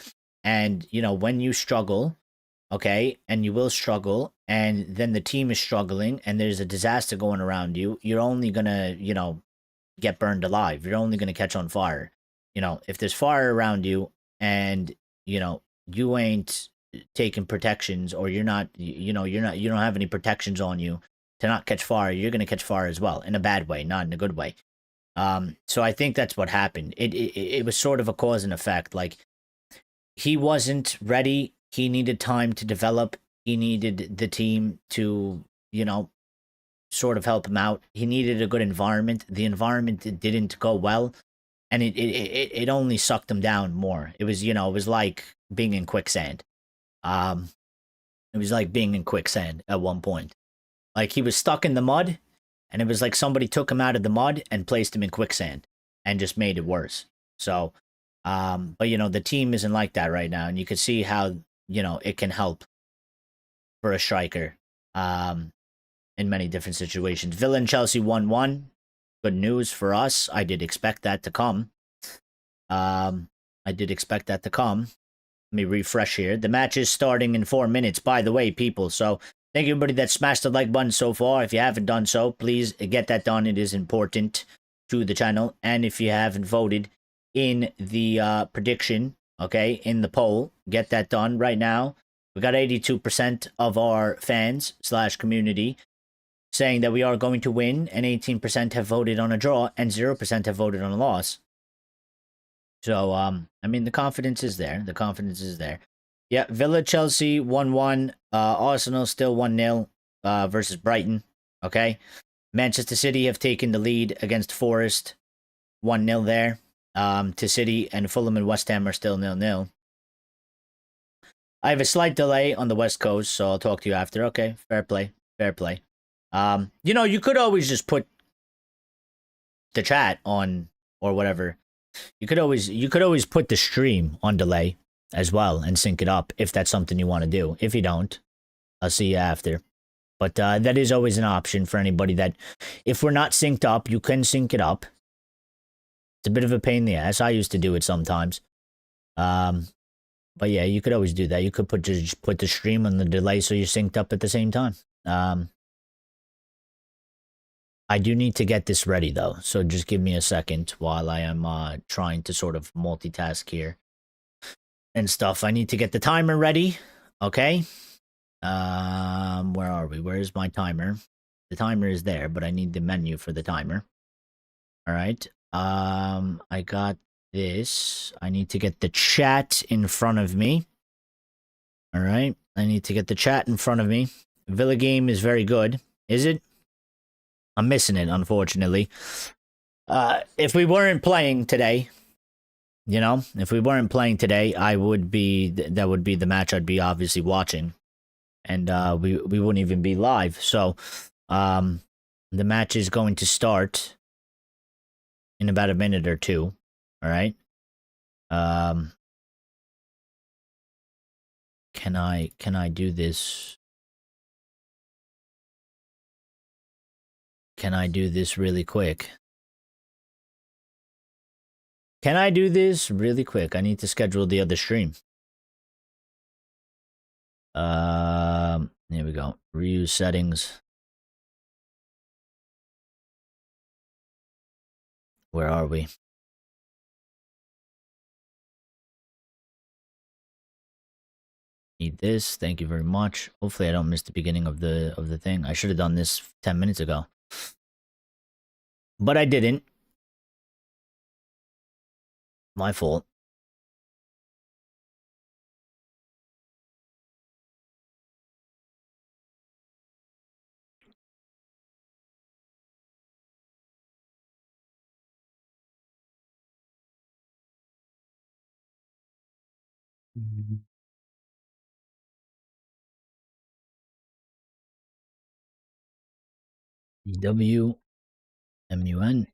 Speaker 1: And when you struggle, okay, and you will struggle, and then the team is struggling and there's a disaster going around you, you're only gonna get burned alive. You're only going to catch on fire. If there's fire around you and you ain't taking protections, or you don't have any protections on you to not catch fire, you're going to catch fire as well, in a bad way, not in a good way. So I think that's what happened. It was sort of a cause and effect. Like, he wasn't ready. He needed time to develop. He needed the team to sort of help him out. He needed a good environment. The environment didn't go well, and it only sucked him down more. It was it was like being in quicksand. It was like being in quicksand at one point. Like, he was stuck in the mud, and it was like somebody took him out of the mud and placed him in quicksand and just made it worse. So, but the team isn't like that right now, and you can see how it can help for a striker. In many different situations. Villa and Chelsea 1-1. Good news for us. I did expect that to come. Let me refresh here. The match is starting in 4 minutes, by the way, people. So thank you, everybody that smashed the like button so far. If you haven't done so, please get that done. It is important to the channel. And if you haven't voted in the prediction, okay, in the poll, get that done right now. We got 82% of our fans / community saying that we are going to win, and 18% have voted on a draw, and 0% have voted on a loss. So, I mean, the confidence is there. Yeah, Villa, Chelsea, 1-1. Arsenal still 1-0 versus Brighton. Okay. Manchester City have taken the lead against Forest. 1-0 there to City, and Fulham and West Ham are still 0-0. I have a slight delay on the West Coast, so I'll talk to you after. Okay, fair play. You could always just put the chat on or whatever. You could always put the stream on delay as well and sync it up if that's something you want to do. If you don't, I'll see you after. But that is always an option for anybody that, if we're not synced up, you can sync it up. It's a bit of a pain in the ass. I used to do it sometimes. But yeah, you could always do that. You could put the stream on the delay so you're synced up at the same time. I do need to get this ready though, so just give me a second while I am trying to sort of multitask here and stuff. I need to get the timer ready. Okay. Where are we? Where is my timer? The timer is there, but I need the menu for the timer. All right. I got this. I need to get the chat in front of me. All right. I need to get the chat in front of me. Villa game is very good. Is it? I'm missing it, unfortunately. If we weren't playing today, you know, if we weren't playing today, I would be, that would be the match I'd be obviously watching. And we wouldn't even be live. So the match is going to start in about a minute or two. All right. Can I do this? Can I do this really quick? Can I do this really quick? I need to schedule the other stream. Here we go. Reuse settings. Where are we? Need this. Thank you very much. Hopefully I don't miss the beginning of the thing. I should have done this 10 minutes ago. But I didn't. My fault. EW MUN.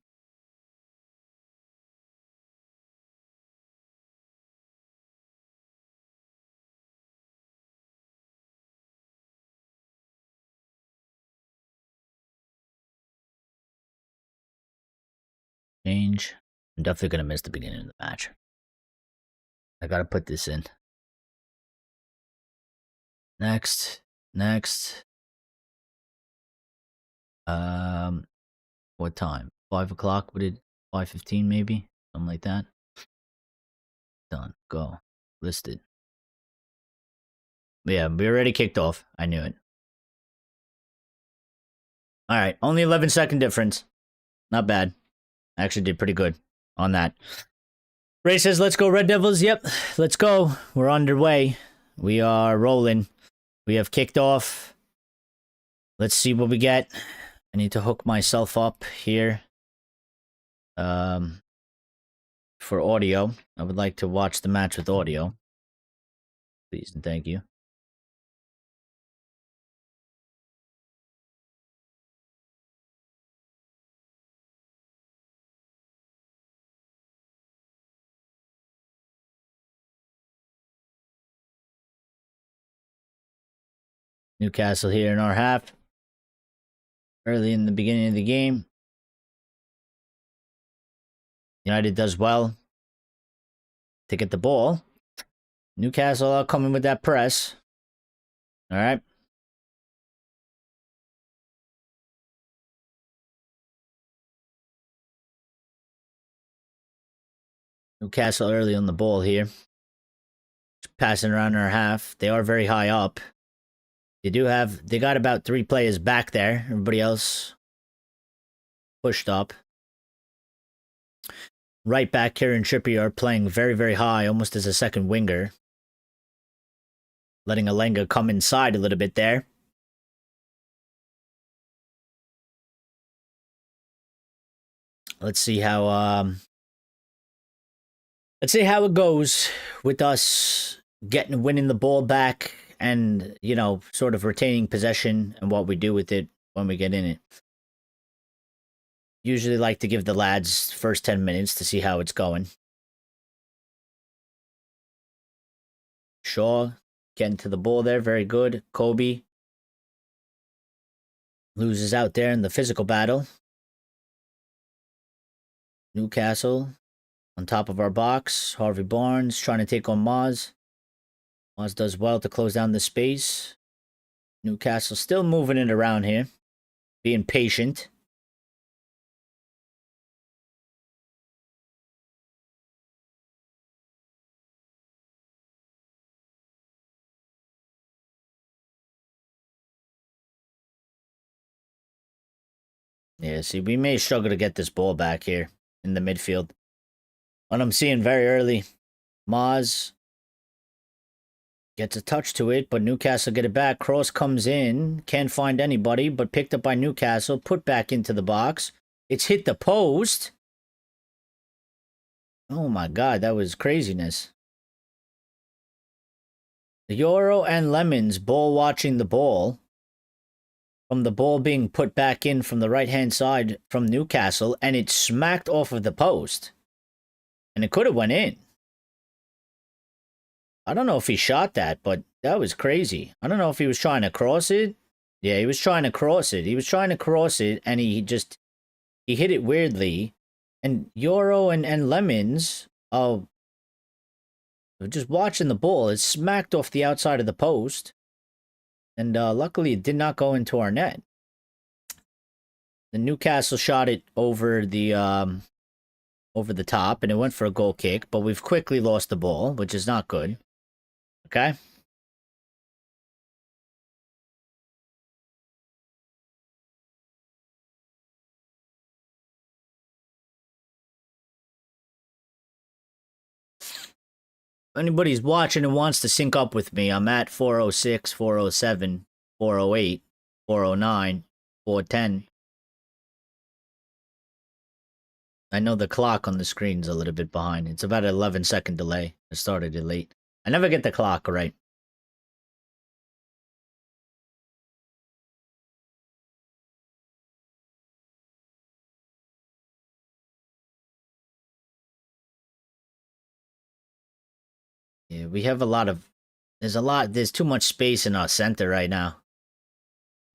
Speaker 1: Change. I'm definitely gonna miss the beginning of the match. I gotta put this in. Next. What time? 5 o'clock? What did 5:15 maybe? Something like that. Done. Go. Listed. Yeah, we already kicked off. I knew it. Alright, only 11-second difference. Not bad. I actually did pretty good on that. Ray says, let's go Red Devils. Yep, let's go. We're underway. We are rolling. We have kicked off. Let's see what we get. I need to hook myself up here. For audio. I would like to watch the match with audio. Please and thank you. Newcastle here in our half. Early in the beginning of the game. United does well to get the ball. Newcastle are coming with that press. All right. Newcastle early on the ball here. Passing around our half. They are very high up. They got about 3 players back there. Everybody else pushed up. Right back, Kieran Trippier playing very, very high, almost as a second winger. Letting Alenga come inside a little bit there. Let's see how it goes with us winning the ball back and, you know, sort of retaining possession and what we do with it when we get in it. Usually like to give the lads first 10 minutes to see how it's going. Shaw getting to the ball there, very good. Kobe loses out there in the physical battle. Newcastle on top of our box. Harvey Barnes trying to take on Maz. Maz does well to close down the space. Newcastle still moving it around here. Being patient. Yeah, see, we may struggle to get this ball back here in the midfield. What I'm seeing very early, Maz gets a touch to it, but Newcastle get it back. Cross comes in, can't find anybody, but picked up by Newcastle, put back into the box. It's hit the post. Oh my God, that was craziness. The Euro and Lemons ball watching the ball. From the ball being put back in from the right-hand side from Newcastle, and it smacked off of the post. And it could have went in. I don't know if he shot that, but that was crazy. I don't know if he was trying to cross it. Yeah, he was trying to cross it. He was trying to cross it, and he hit it weirdly. And Euro and Lemons, just watching the ball, it smacked off the outside of the post. And luckily, it did not go into our net. The Newcastle shot it over the top, and it went for a goal kick. But we've quickly lost the ball, which is not good. Okay. If anybody's watching and wants to sync up with me, I'm at 406, 407, 408, 409, 410. I know the clock on the screen's a little bit behind. It's about an 11-second delay. I started it late. I never get the clock right. Yeah, we have there's too much space in our center right now.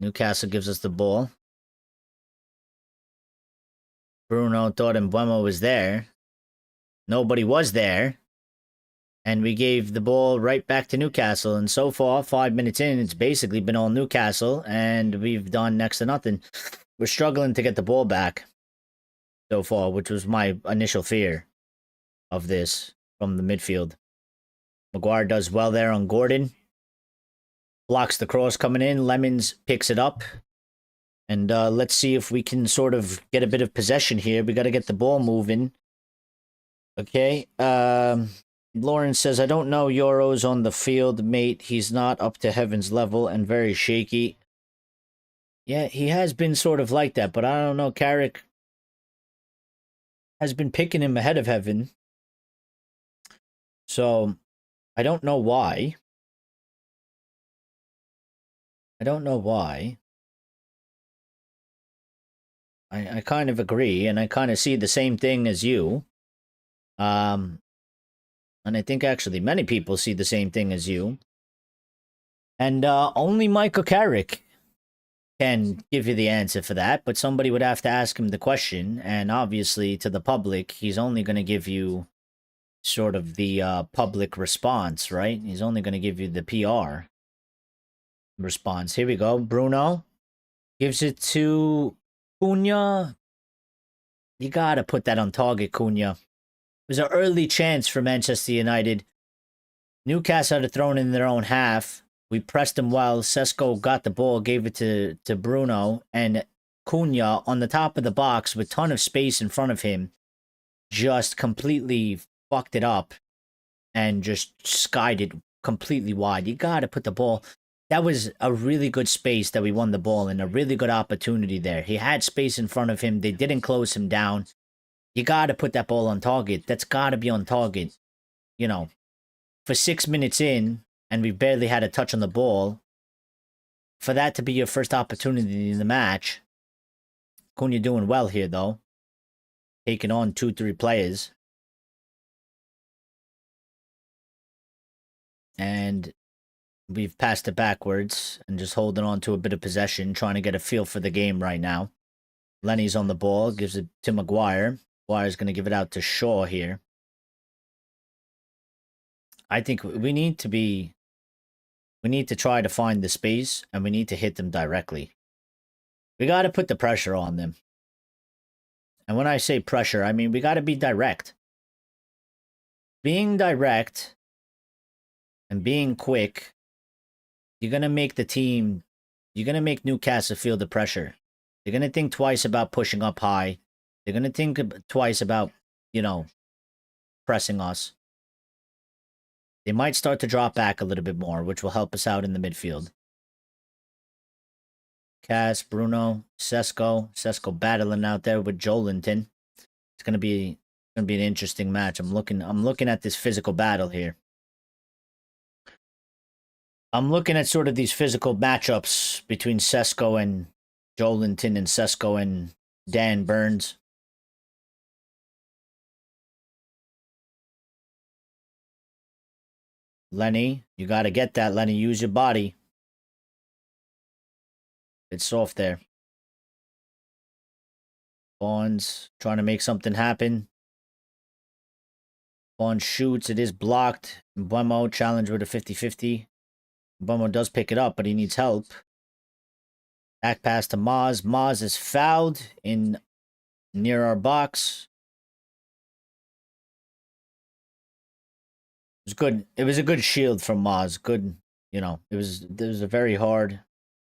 Speaker 1: Newcastle gives us the ball. Bruno thought Mbeumo was there. Nobody was there. And we gave the ball right back to Newcastle. And so far, 5 minutes in, it's basically been all Newcastle. And we've done next to nothing. We're struggling to get the ball back so far, which was my initial fear of this from the midfield. Maguire does well there on Gordon. Blocks the cross coming in. Lemons picks it up. And let's see if we can sort of get a bit of possession here. We got to get the ball moving. Okay. Lawrence says, I don't know Euro's on the field, mate. He's not up to Heaven's level and very shaky. Yeah, he has been sort of like that, but I don't know. Carrick has been picking him ahead of Heaven. So, I don't know why. I don't know why. I kind of agree, and I kind of see the same thing as you. And I think actually many people see the same thing as you. And only Michael Carrick can give you the answer for that, but somebody would have to ask him the question. And obviously, to the public, he's only going to give you sort of the public response, right? He's only going to give you the PR response. Here we go. Bruno gives it to Cunha. You got to put that on target, Cunha. It was an early chance for Manchester United. Newcastle had thrown in their own half. We pressed them well. Sesko got the ball, gave it to Bruno, and Cunha on the top of the box with a ton of space in front of him just completely fucked it up and just skied it completely wide. You got to put the ball. That was a really good space that we won the ball in, a really good opportunity there. He had space in front of him. They didn't close him down. You got to put that ball on target. That's got to be on target. You know, for 6 minutes in, and we barely had a touch on the ball, for that to be your first opportunity in the match. Cunha doing well here, though. Taking on 2-3 players. And we've passed it backwards and just holding on to a bit of possession, trying to get a feel for the game right now. Lenny's on the ball, gives it to Maguire. Maguire's going to give it out to Shaw here. I think we need to try to find the space, and we need to hit them directly. We got to put the pressure on them. And when I say pressure, I mean we got to be direct. Being direct and being quick, you're going to make Newcastle feel the pressure. They're going to think twice about pushing up high. They're going to think twice about, you know, pressing us. They might start to drop back a little bit more, which will help us out in the midfield. Cass, Bruno, Sesko. Sesko battling out there with Jolinton. It's gonna be an interesting match. I'm looking at this physical battle here. I'm looking at sort of these physical matchups between Sesko and Jolinton and Sesko and Dan Burns. Lenny, you got to get that, Lenny. Use your body. It's soft there. Bonds trying to make something happen. Bond shoots. It is blocked. Mbemo challenge with a 50-50. Mbemo does pick it up, but he needs help. Back pass to Maz. Maz is fouled in near our box. It was good. It was a good shield from Maz. Good, you know. It was a very hard.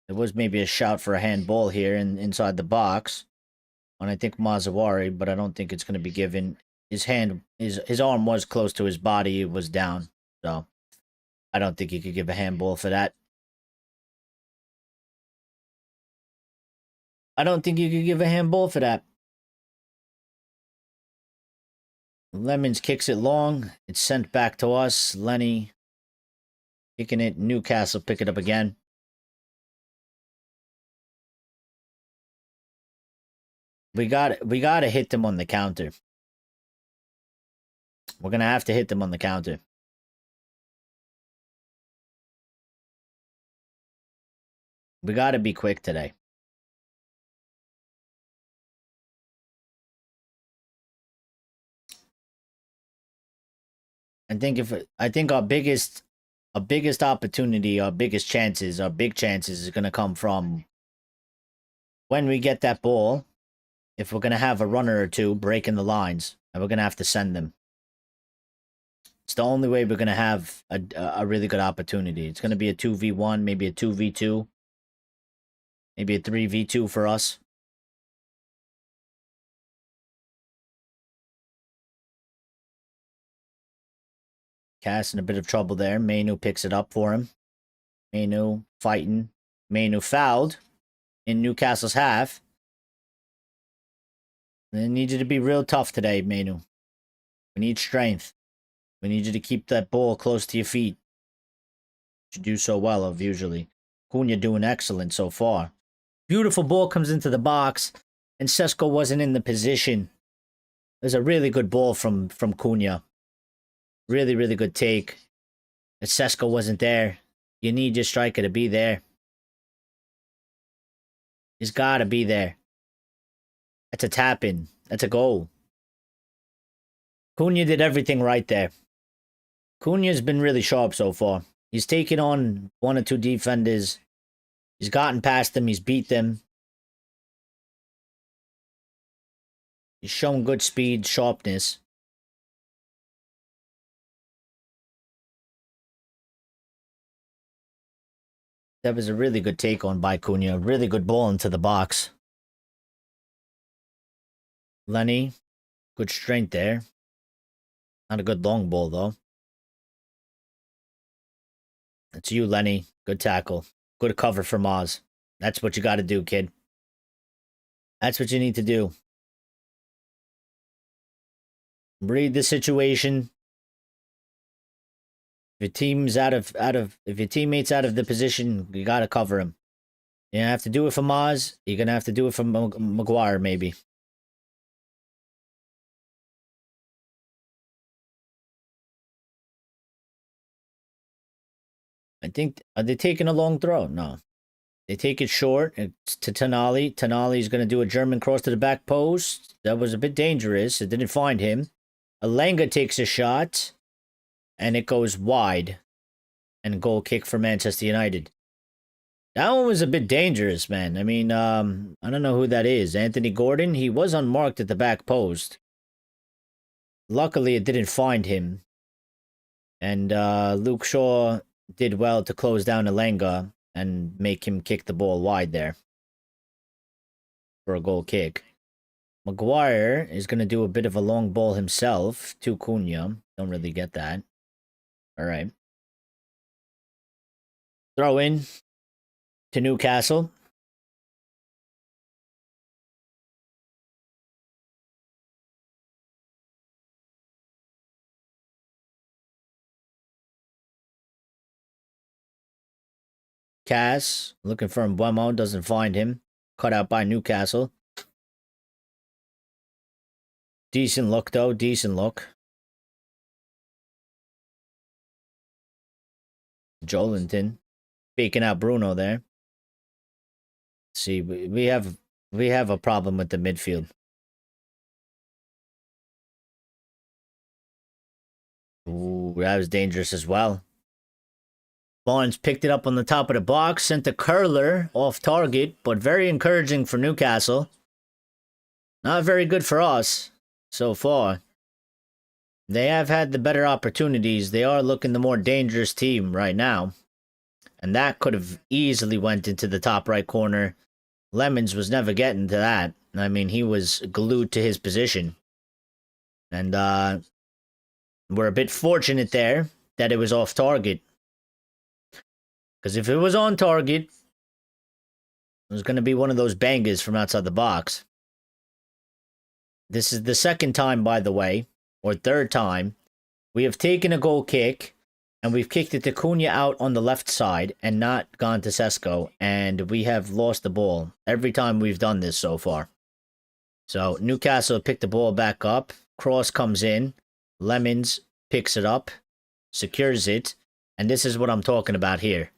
Speaker 1: It was maybe a shout for a handball here inside the box. And I think Mazawari, but I don't think it's going to be given. His arm was close to his body. It was down. So I don't think he could give a handball for that. I don't think you could give a handball for that. Lemons kicks it long. It's sent back to us. Lenny kicking it. Newcastle pick it up again. We got to hit them on the counter. We're going to have to hit them on the counter. We got to be quick today. I think our biggest opportunity, our big chances is going to come from when we get that ball. If we're going to have a runner or two breaking the lines, and we're going to have to send them. It's the only way we're going to have a really good opportunity. It's going to be a 2v1, maybe a 2v2, maybe a 3v2 for us. Cass in a bit of trouble there. Mainu picks it up for him. Mainu fighting. Mainu fouled in Newcastle's half. They need you to be real tough today, Mainu. We need strength. We need you to keep that ball close to your feet. You do so well of usually. Cunha doing excellent so far. Beautiful ball comes into the box, and Sesko wasn't in the position. There's a really good ball from Cunha. Really, really good take. And Sesko wasn't there. You need your striker to be there. He's got to be there. That's a tap-in. That's a goal. Cunha did everything right there. Cunha's been really sharp so far. He's taken on one or two defenders. He's gotten past them. He's beat them. He's shown good speed, sharpness. That was a really good take on by Cunha. Really good ball into the box. Lenny, good strength there. Not a good long ball, though. That's you, Lenny. Good tackle. Good cover for Maz. That's what you got to do, kid. That's what you need to do. Read the situation. If your team's if your teammate's out of the position, you got to cover him. You have to do it for Maz. You're going to have to do it for Maguire, maybe. I think, are they taking a long throw? No. They take it short. It's to Tonali. Tonali's going to do a German cross to the back post. That was a bit dangerous. It didn't find him. Alenga takes a shot. And it goes wide. And goal kick for Manchester United. That one was a bit dangerous, man. I mean, I don't know who that is. Anthony Gordon? He was unmarked at the back post. Luckily, it didn't find him. And Luke Shaw did well to close down Alenga and make him kick the ball wide there. for a goal kick. Maguire is going to do a bit of a long ball himself to Cunha. Don't really get that. All right. Throw in to Newcastle. Cass looking for Mbuemo, doesn't find him. Cut out by Newcastle. Decent look, though. Decent look. Jolinton. Faking out Bruno there. See, we have a problem with the midfield. Ooh, that was dangerous as well. Barnes picked it up on the top of the box, sent a curler off target, but very encouraging for Newcastle. Not very good for us so far. They have had the better opportunities. They are looking the more dangerous team right now. And that could have easily went into the top right corner. Lemons was never getting to that. I mean, he was glued to his position. And we're a bit fortunate there that it was off target. Because if it was on target, it was going to be one of those bangers from outside the box. This is the second time, by the way, or third time, we have taken a goal kick and we've kicked it to Cunha out on the left side and not gone to Sesko, and we have lost the ball every time we've done this so far. So Newcastle picked the ball back up. Cross comes in. Lemons picks it up, secures it, and this is what I'm talking about here.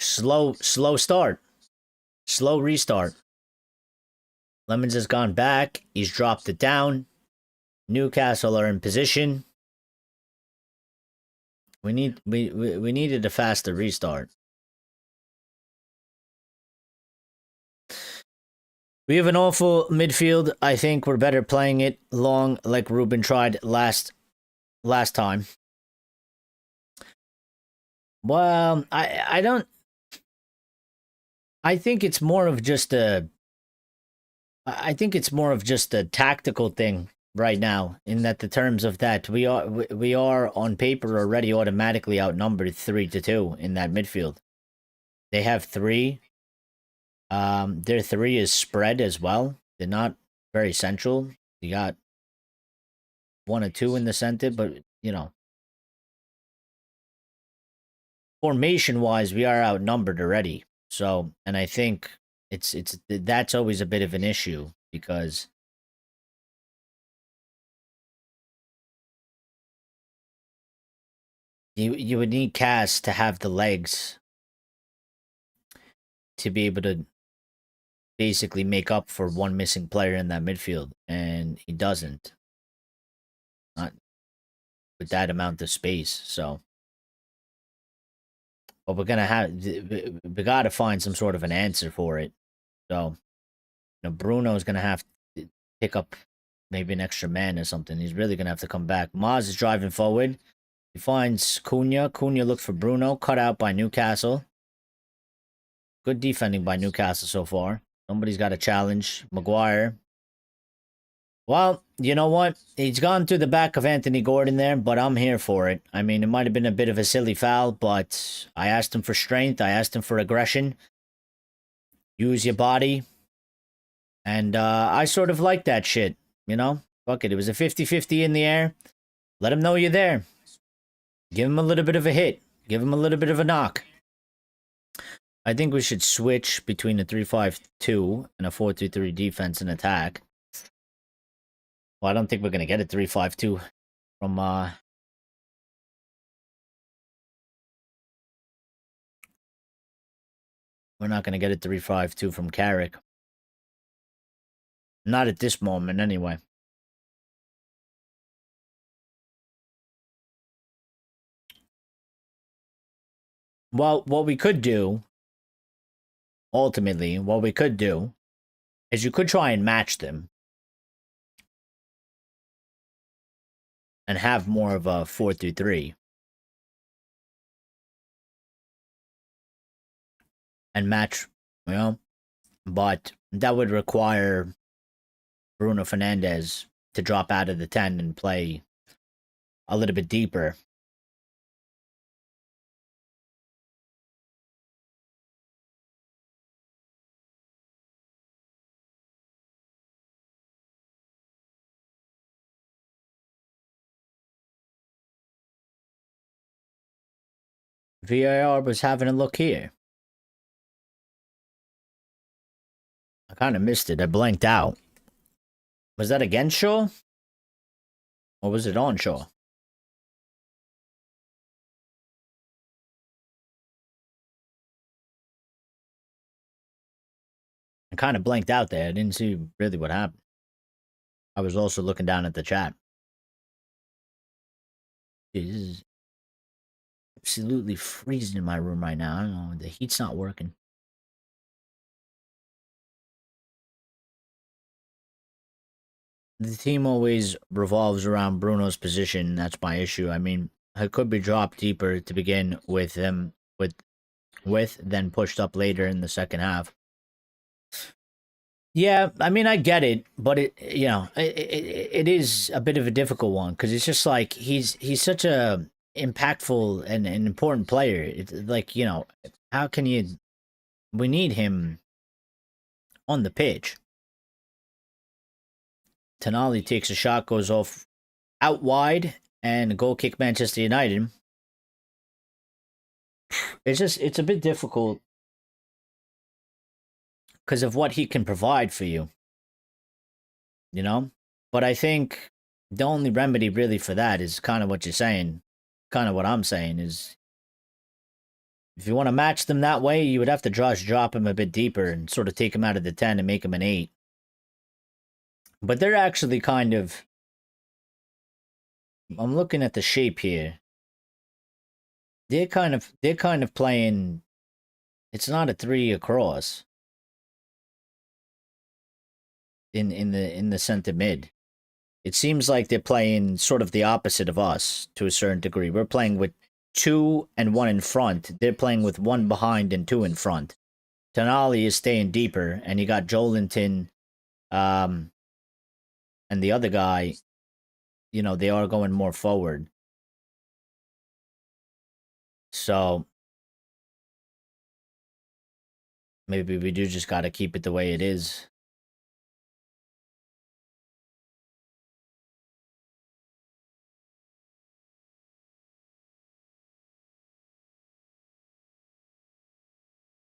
Speaker 1: Slow start. Slow restart. Lemons has gone back. He's dropped it down. Newcastle are in position. We needed a faster restart. We have an awful midfield. I think we're better playing it long like Ruben tried last time. Well, I don't. I think it's more of just a. I think it's more of just a tactical thing right now, in that the terms of that we are on paper already automatically outnumbered 3-2 in that midfield. They have 3. Their 3 is spread as well. They're not very central. You got 1 or 2 in the center, but you know, formation wise, we are outnumbered already. So, and I think that's always a bit of an issue, because you would need Cass to have the legs to be able to basically make up for one missing player in that midfield, and he doesn't. Not with that amount of space, so. But we're gonna have, we gotta find some sort of an answer for it. So, you know, Bruno's gonna have to pick up maybe an extra man or something. He's really gonna have to come back. Maz is driving forward. He finds Cunha. Cunha looked for Bruno. Cut out by Newcastle. Good defending by Newcastle so far. Somebody's got a challenge. Maguire. Well, you know what? He's gone through the back of Anthony Gordon there, but I'm here for it. I mean, it might have been a bit of a silly foul, but I asked him for strength. I asked him for aggression. Use your body. And I sort of like that shit, you know? Fuck it. It was a 50-50 in the air. Let him know you're there. Give him a little bit of a hit. Give him a little bit of a knock. I think we should switch between a 3-5-2 and a 4-2-3 defense and attack. Well, I don't think we're going to get a 3-5-2 from... We're not going to get a 3-5-2 from Carrick. Not at this moment, anyway. Well, what we could do, ultimately, what we could do, is you could try and match them. And have more of a 4-3. And match, you know? But that would require Bruno Fernandes to drop out of the 10 and play a little bit deeper. VAR was having a look here. I kind of missed it. I blanked out. Was that against Shaw? Or was it on Shaw? I kind of blanked out there. I didn't see really what happened. I was also looking down at the chat. It is absolutely freezing in my room right now. I don't know. The heat's not working. The team always revolves around Bruno's position. That's my issue. I mean, I could be dropped deeper to begin with him with then pushed up later in the second half. Yeah, I mean, I get it, but it is a bit of a difficult one because it's just like he's such a impactful and an important player. It's like, how can you? We need him on the pitch. Tonali takes a shot, goes off out wide, and goal kick Manchester United. It's a bit difficult because of what he can provide for you, But I think the only remedy really for that is kind of what you're saying, kind of what I'm saying is if you want to match them that way, you would have to drop him a bit deeper and sort of take him out of the 10 and make him an 8. But they're actually kind of, I'm looking at the shape here. They're kind of playing, it's not a 3 across in the center mid. It seems like they're playing sort of the opposite of us to a certain degree. We're playing with 2 and 1 in front. They're playing with 1 behind and 2 in front. Tonali is staying deeper, and you got Joelinton, and the other guy, they are going more forward. So maybe we do just got to keep it the way it is.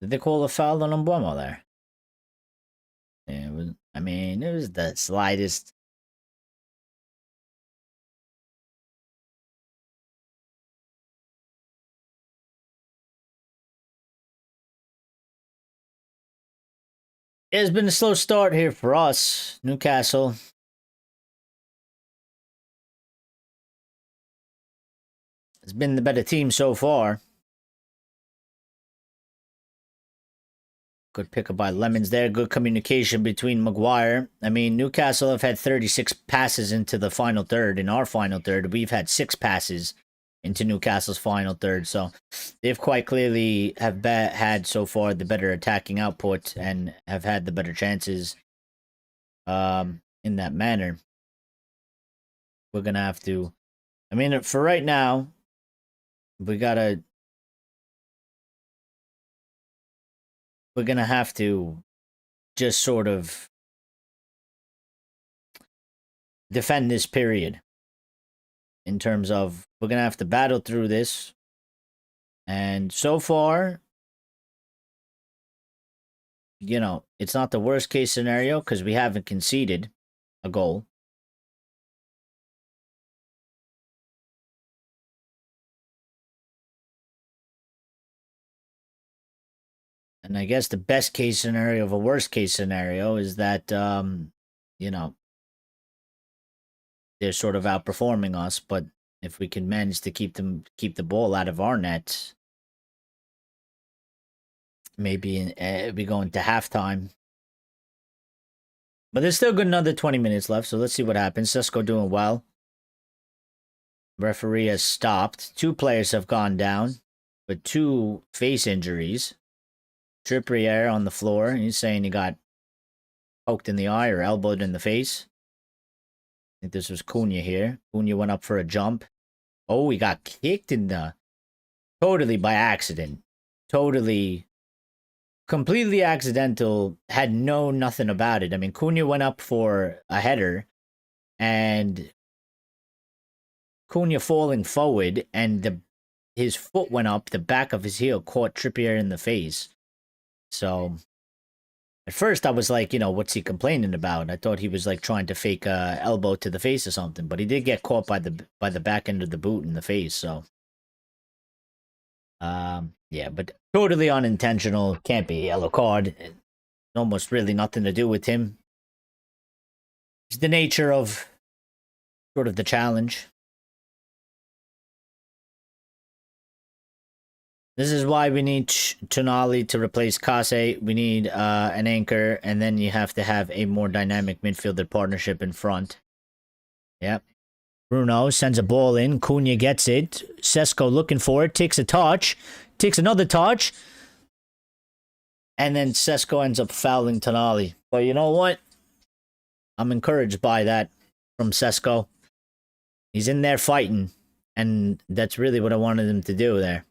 Speaker 1: Did they call a foul on Mbeumo there? Yeah, it was the slightest. It's been a slow start here for us, Newcastle. It's been the better team so far. Good pickup by Lemons there. Good communication between Maguire. I mean, Newcastle have had 36 passes into the final third. In our final third, we've had 6 passes into Newcastle's final third. So they've quite clearly have had so far the better attacking output and have had the better chances in that manner. We're going to have to... I mean, for right now, we're going to have to just sort of defend this period in terms of we're going to have to battle through this. And so far, it's not the worst case scenario because we haven't conceded a goal. And I guess the best case scenario of a worst case scenario is that, they're sort of outperforming us. But if we can manage to keep the ball out of our net, maybe we go into halftime. But there's still good another 20 minutes left, so let's see what happens. Sesko doing well. Referee has stopped. 2 players have gone down with 2 face injuries. Trippier on the floor. He's saying he got poked in the eye or elbowed in the face. I think this was Cunha here. Cunha went up for a jump. Oh, he got kicked in the... Totally by accident. Totally... Completely accidental. Had nothing about it. I mean, Cunha went up for a header. And... Cunha falling forward. And his foot went up. The back of his heel caught Trippier in the face. So... At first, I was like, what's he complaining about? I thought he was like trying to fake a elbow to the face or something, but he did get caught by the back end of the boot in the face. So, yeah, but totally unintentional. Can't be a yellow card. Almost really nothing to do with him. It's the nature of sort of the challenge. This is why we need Tonali to replace Kase. We need an anchor, and then you have to have a more dynamic midfielder partnership in front. Yep. Bruno sends a ball in. Cunha gets it. Sesko looking for it. Takes a touch. Takes another touch. And then Sesko ends up fouling Tonali. But you know what? I'm encouraged by that from Sesko. He's in there fighting. And that's really what I wanted him to do there.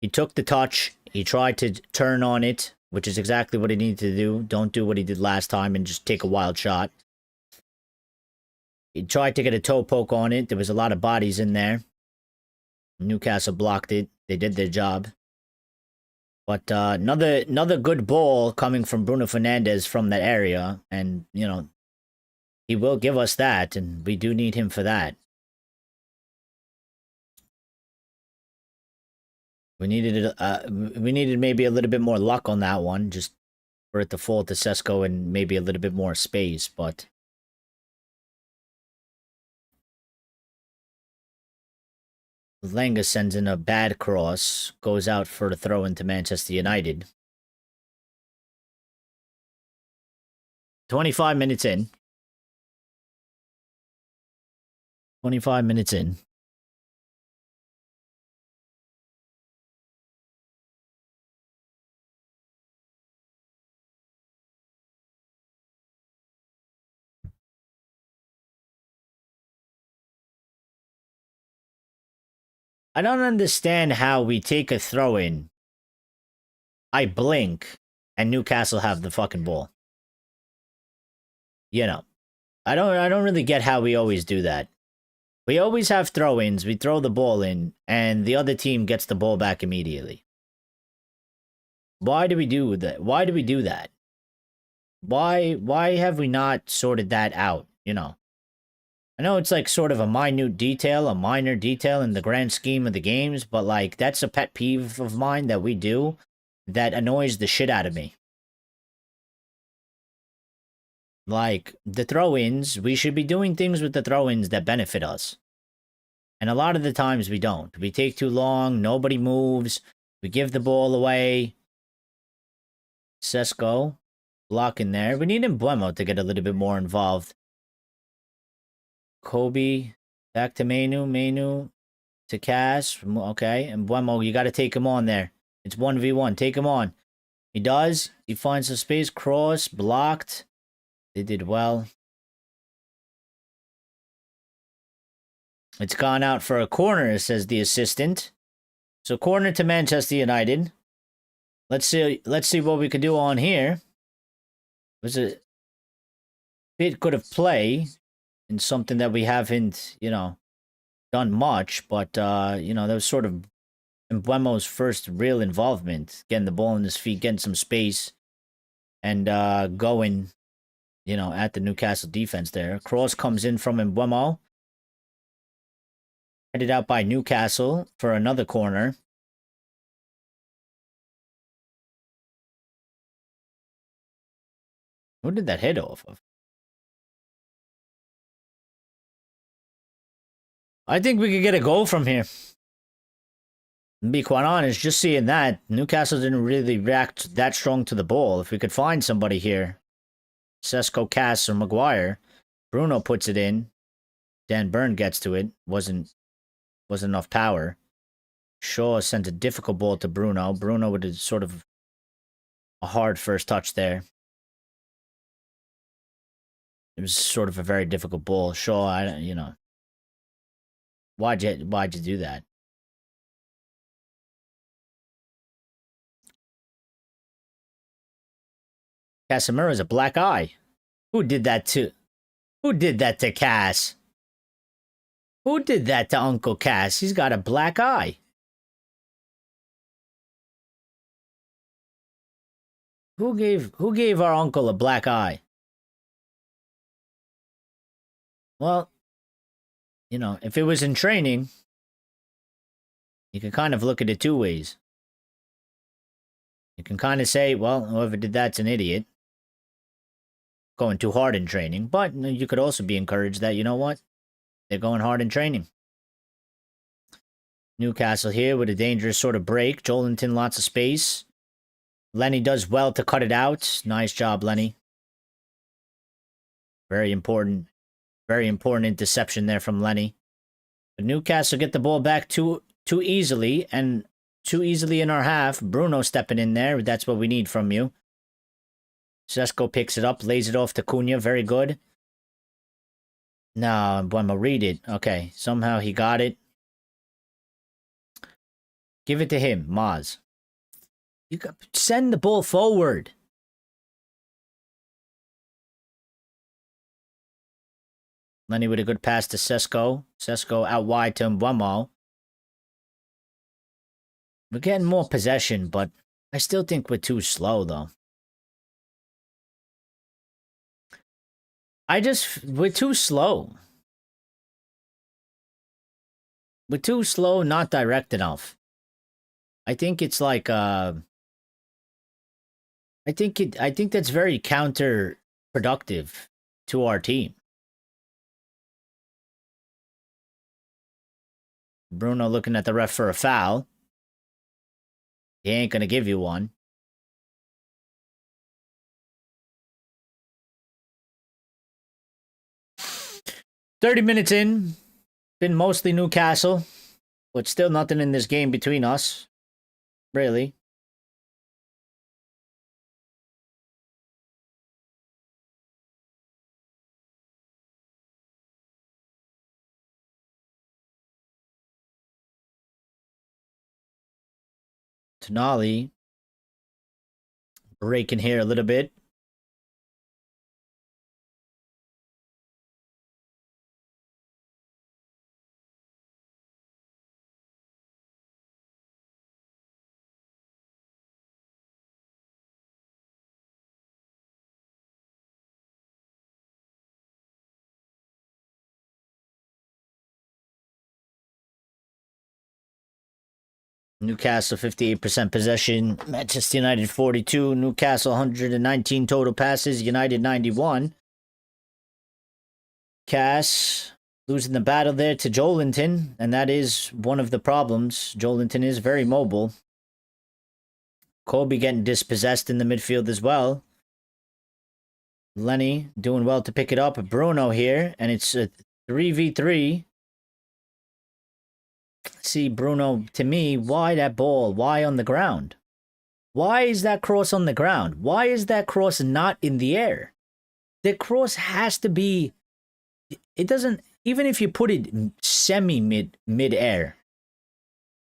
Speaker 1: He took the touch. He tried to turn on it, which is exactly what he needed to do. Don't do what he did last time and just take a wild shot. He tried to get a toe poke on it. There was a lot of bodies in there. Newcastle blocked it. They did their job. But another good ball coming from Bruno Fernandes from that area. And, he will give us that. And we do need him for that. We needed maybe a little bit more luck on that one, just for it to fall to Sesko and maybe a little bit more space, but... Lenga sends in a bad cross, goes out for the throw into Manchester United. 25 minutes in. 25 minutes in. I don't understand how we take a throw in. I blink and Newcastle have the fucking ball. I don't really get how we always do that. We always have throw-ins, we throw the ball in, and the other team gets the ball back immediately. Why do we do that? Why do we do that? Why have we not sorted that out, I know it's like sort of a minor detail in the grand scheme of the games, but like that's a pet peeve of mine that we do that annoys the shit out of me. Like, the throw-ins, we should be doing things with the throw-ins that benefit us. And a lot of the times we don't. We take too long, nobody moves, we give the ball away. Sesko, blocking there. We need Mbeumo to get a little bit more involved. Kobe, back to Menu to Cass. Okay, and Mbeumo, you got to take him on there. It's 1v1, take him on. He does. He finds the space, cross, blocked. They did well. It's gone out for a corner, says the assistant. So corner to Manchester United. Let's see what we could do on here. It was a bit good of play in something that we haven't, done much, but that was sort of Mbeumo's first real involvement, getting the ball in his feet, getting some space, and going, at the Newcastle defense there. Cross comes in from Mbeumo. Headed out by Newcastle for another corner. Who did that hit off of? I think we could get a goal from here. To be quite honest, just seeing that, Newcastle didn't really react that strong to the ball. If we could find somebody here, Sesko, Cass, or Maguire, Bruno puts it in. Dan Burn gets to it. Wasn't enough power. Shaw sent a difficult ball to Bruno. Bruno with a sort of a hard first touch there. It was sort of a very difficult ball. Sure, why'd you do that? Casemiro's a black eye. Who did that to? Who did that to Cass? Who did that to Uncle Cass? He's got a black eye. Who gave our uncle a black eye? Well, if it was in training, you can kind of look at it two ways. You can kind of say, well, whoever did that's an idiot. Going too hard in training. But you could also be encouraged that, you know what? They're going hard in training. Newcastle here with a dangerous sort of break. Joelinton, lots of space. Lenny does well to cut it out. Nice job, Lenny. Very important interception there from Lenny. But Newcastle get the ball back too easily, and too easily in our half. Bruno stepping in there. That's what we need from you. Sesko picks it up, lays it off to Cunha. Very good. No, Buemo, read it. Okay, somehow he got it. Give it to him, Maz. You got, send the ball forward. Lenny with a good pass to Sesko. Sesko out wide to Buemo. We're getting more possession, but I still think we're too slow, though. We're too slow. We're too slow, not direct enough. I think it's like, I think that's very counterproductive to our team. Bruno looking at the ref for a foul. He ain't gonna give you one. "30 minutes in. Been mostly Newcastle. But still nothing in this game between us. Really. Tonali breaking here a little bit. Newcastle 58% possession. Manchester United 42. Newcastle 119 total passes. United 91. Cass losing the battle there to Joelinton, and that is one of the problems. Joelinton is very mobile. Kobe getting dispossessed in the midfield as well. Lenny doing well to pick it up. Bruno here, and it's a 3v3. See, Bruno, to me, why that ball? Why on the ground? Why is that cross on the ground? Why is that cross not in the air? The cross has to be... It doesn't... Even if you put it mid-air.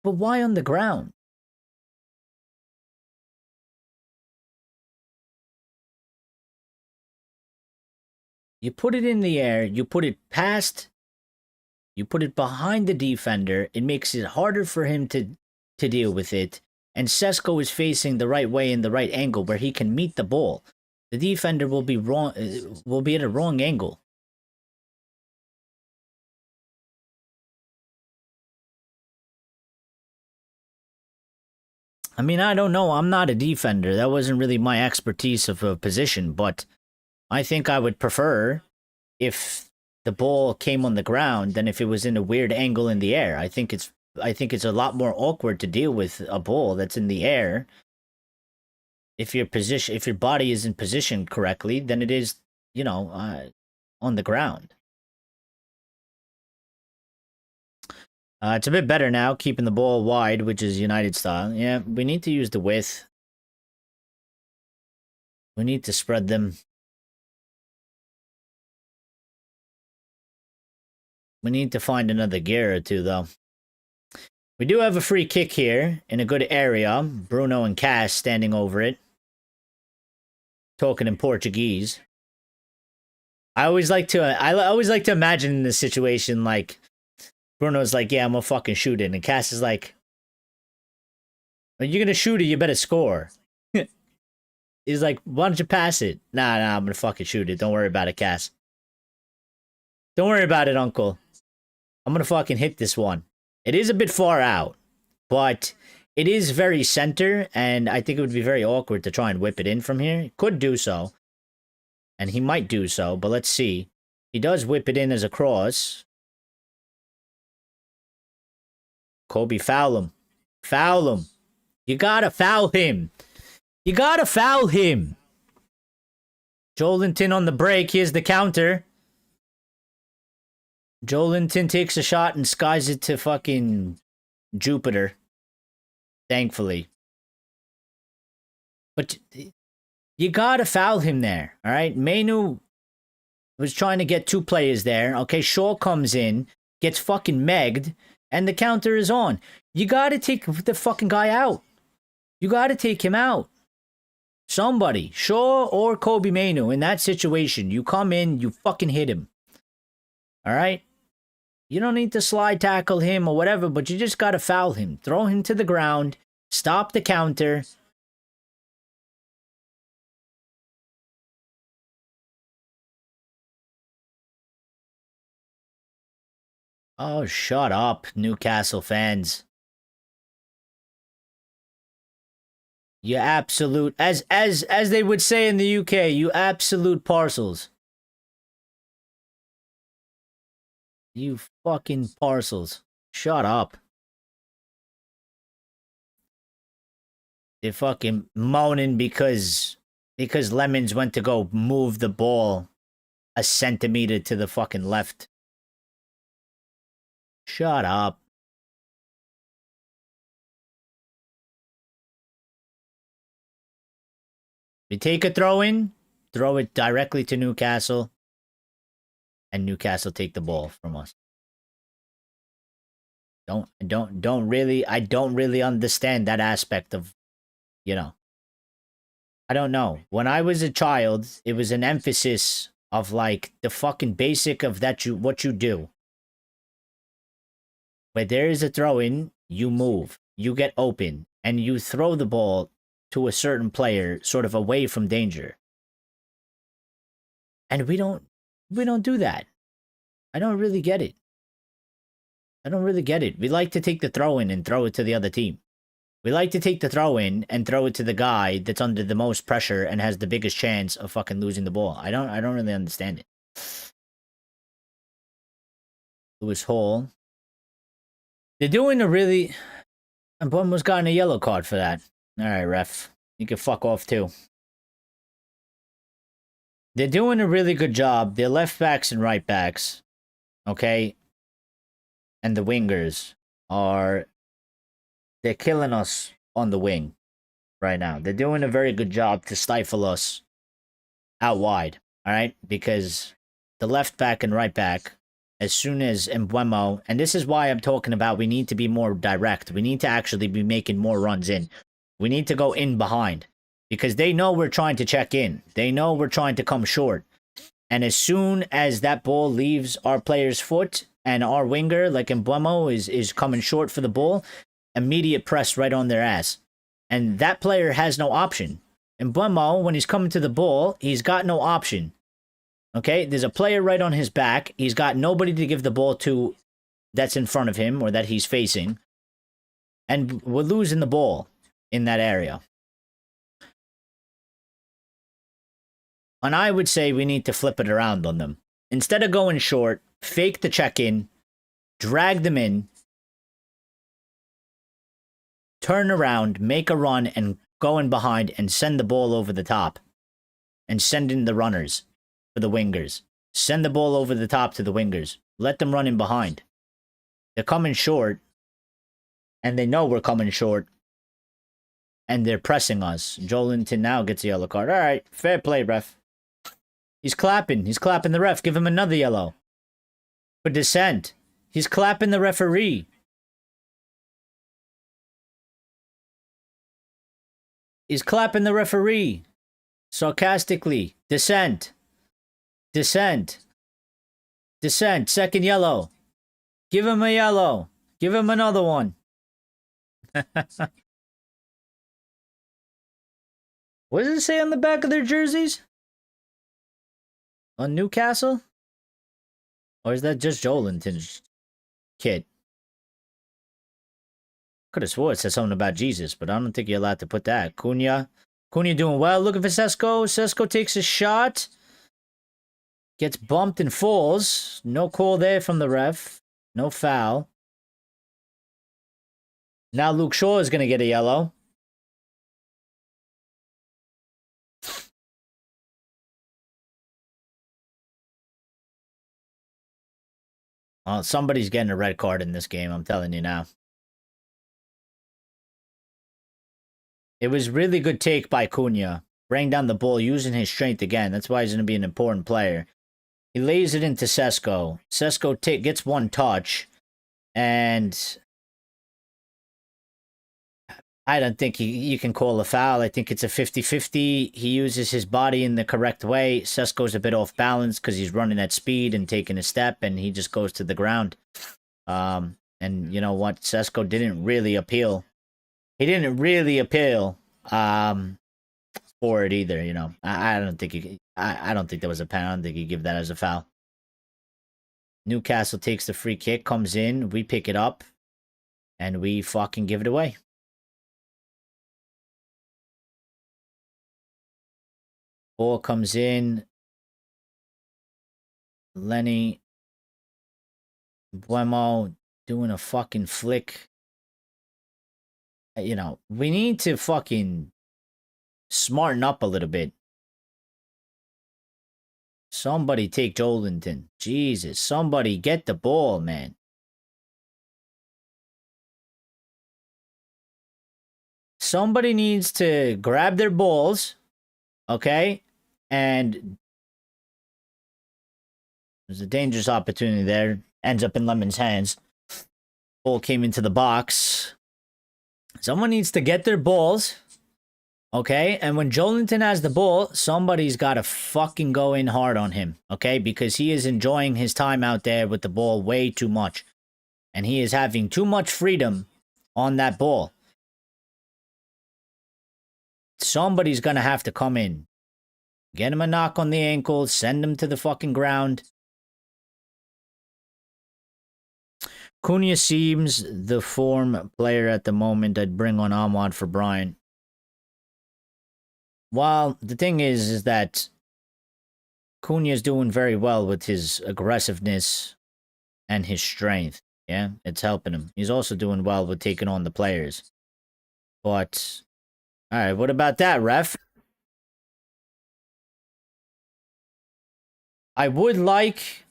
Speaker 1: But why on the ground? You put it in the air, you put it past... You put it behind the defender. It makes it harder for him to deal with it. And Sesko is facing the right way in the right angle where he can meet the ball. The defender will be wrong. Will be at a wrong angle. I mean, I don't know. I'm not a defender. That wasn't really my expertise of a position. But I think I would prefer if the ball came on the ground than if it was in a weird angle in the air. I think it's a lot more awkward to deal with a ball that's in the air. If your body is in position correctly, than it is, on the ground. It's a bit better now, keeping the ball wide, which is United style. Yeah, we need to use the width. We need to spread them. We need to find another gear or two, though. We do have a free kick here in a good area. Bruno and Cass standing over it. Talking in Portuguese. I always like to imagine in this situation, like, Bruno's like, yeah, I'm gonna fucking shoot it. And Cass is like, are you gonna shoot it? You better score. He's like, why don't you pass it? Nah, I'm gonna fucking shoot it. Don't worry about it, Cass. Don't worry about it, Uncle. I'm gonna fucking hit this one. It is a bit far out, but it is very center, and I think it would be very awkward to try and whip it in from here. He could do so, and he might do so, but let's see. He does whip it in as a cross. Kobe, foul him. Foul him. You gotta foul him. You gotta foul him. Joelinton on the break. Here's the counter. Joelinton takes a shot and skies it to fucking Jupiter. Thankfully. But you gotta foul him there, alright? Mainu was trying to get two players there. Okay, Shaw comes in, gets fucking megged, and the counter is on. You gotta take the fucking guy out. You gotta take him out. Somebody, Shaw or Kobe Mainu, in that situation, you come in, you fucking hit him. Alright? You don't need to slide tackle him or whatever, but you just gotta foul him. Throw him to the ground. Stop the counter. Oh, shut up, Newcastle fans. You absolute, as they would say in the UK, you absolute parcels. You fucking parcels. Shut up. They're fucking moaning because Lemons went to go move the ball a centimeter to the fucking left. Shut up. We take a throw in, throw it directly to Newcastle, and Newcastle take the ball from us. I don't really understand that aspect of, you know. I don't know. When I was a child, it was an emphasis of like the fucking basic of what you do. Where there is a throw in, you move, you get open, and you throw the ball to a certain player sort of away from danger. And we don't do that. I don't really get it. We like to take the throw in and throw it to the other team. We like to take the throw in and throw it to the guy that's under the most pressure and has the biggest chance of fucking losing the ball. I don't really understand it. Lewis Hall. They're doing a really... And Bournemouth's gotten a yellow card for that. Alright, ref. You can fuck off too. They're doing a really good job. Their left backs and right backs. Okay? And the wingers are... They're killing us on the wing right now. They're doing a very good job to stifle us out wide. Alright? Because the left back and right back... As soon as Mbeumo, and this is why I'm talking about we need to be more direct. We need to actually be making more runs in. We need to go in behind. Because they know we're trying to check in. They know we're trying to come short. And as soon as that ball leaves our player's foot, and our winger, like Mbeumo, is coming short for the ball, immediate press right on their ass. And that player has no option. Mbeumo, when he's coming to the ball, he's got no option. Okay, there's a player right on his back. He's got nobody to give the ball to that's in front of him or that he's facing. And we're losing the ball in that area. And I would say we need to flip it around on them. Instead of going short, fake the check-in, drag them in, turn around, make a run, and go in behind and send the ball over the top. And send in the runners. For the wingers. Send the ball over the top to the wingers. Let them run in behind. They're coming short. And they know we're coming short. And they're pressing us. Joelinton now gets a yellow card. Alright, fair play, ref. He's clapping. He's clapping the ref. Give him another yellow. for dissent. He's clapping the referee. He's clapping the referee. Sarcastically. Dissent. Dissent. Dissent. Second yellow. Give him a yellow. Give him another one. What does it say on the back of their jerseys? On Newcastle? Or is that just Joelinton's kid? Could have swore it said something about Jesus, but I don't think you're allowed to put that. Cunha doing well. Looking for Sesko. Sesko takes a shot. Gets bumped and falls. No call there from the ref. No foul. Now Luke Shaw is going to get a yellow. Well, somebody's getting a red card in this game, I'm telling you now. It was really good take by Cunha. Bring down the ball, using his strength again. That's why he's going to be an important player. He lays it into Sesko. Sesko gets one touch. And I don't think you can call a foul. I think it's a 50-50. He uses his body in the correct way. Sesko's a bit off balance because he's running at speed and taking a step, and he just goes to the ground. And you know what? Sesko didn't really appeal. He didn't really appeal for it either, you know. I don't think I don't think there was a penalty. I don't think you give that as a foul. Newcastle takes the free kick, comes in, we pick it up, and we fucking give it away. Ball comes in. Lenny Buemo doing a fucking flick. You know, we need to fucking smarten up a little bit. Somebody take Joelinton. Jesus, somebody get the ball, man. Somebody needs to grab their balls, okay? And there's a dangerous opportunity there. Ends up in Lemon's hands. Ball came into the box. Someone needs to get their balls, okay? And when Joelinton has the ball, somebody's got to fucking go in hard on him, okay? Because he is enjoying his time out there with the ball way too much. And he is having too much freedom on that ball. Somebody's going to have to come in. Get him a knock on the ankle, send him to the fucking ground. Cunha seems the form player at the moment. I'd bring on Ahmad for Brian. Well, the thing is that Cunha is doing very well with his aggressiveness and his strength. Yeah, it's helping him. He's also doing well with taking on the players. But, alright, what about that, ref? I would like...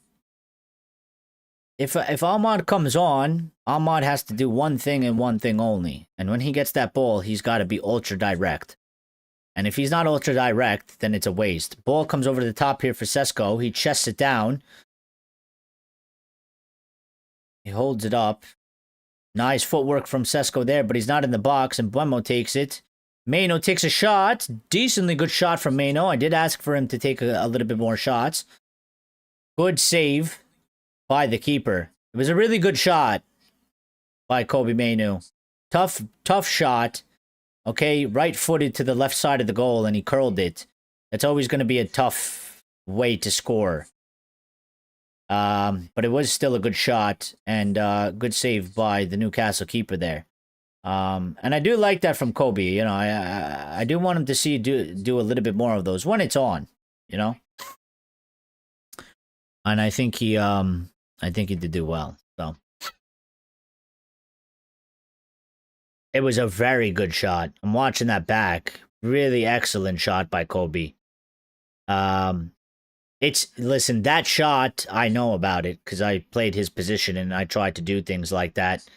Speaker 1: If Ahmad comes on, Ahmad has to do one thing and one thing only. And when he gets that ball, he's got to be ultra direct. And if he's not ultra direct, then it's a waste. Ball comes over the top here for Sesko. He chests it down. He holds it up. Nice footwork from Sesko there, but he's not in the box, and Buemo takes it. Mano takes a shot. Decently good shot from Mano. I did ask for him to take a little bit more shots. Good save by the keeper. It was a really good shot by Kobe Manu. Tough shot. Okay, right-footed to the left side of the goal, and he curled it. It's always going to be a tough way to score. But it was still a good shot, and good save by the Newcastle keeper there. And I do like that from Kobe. You know, I do want him to see do a little bit more of those when it's on. You know, and I think he did do well. So it was a very good shot. I'm watching that back. Really excellent shot by Kobe. Listen, that shot, I know about it because I played his position and I tried to do things like that.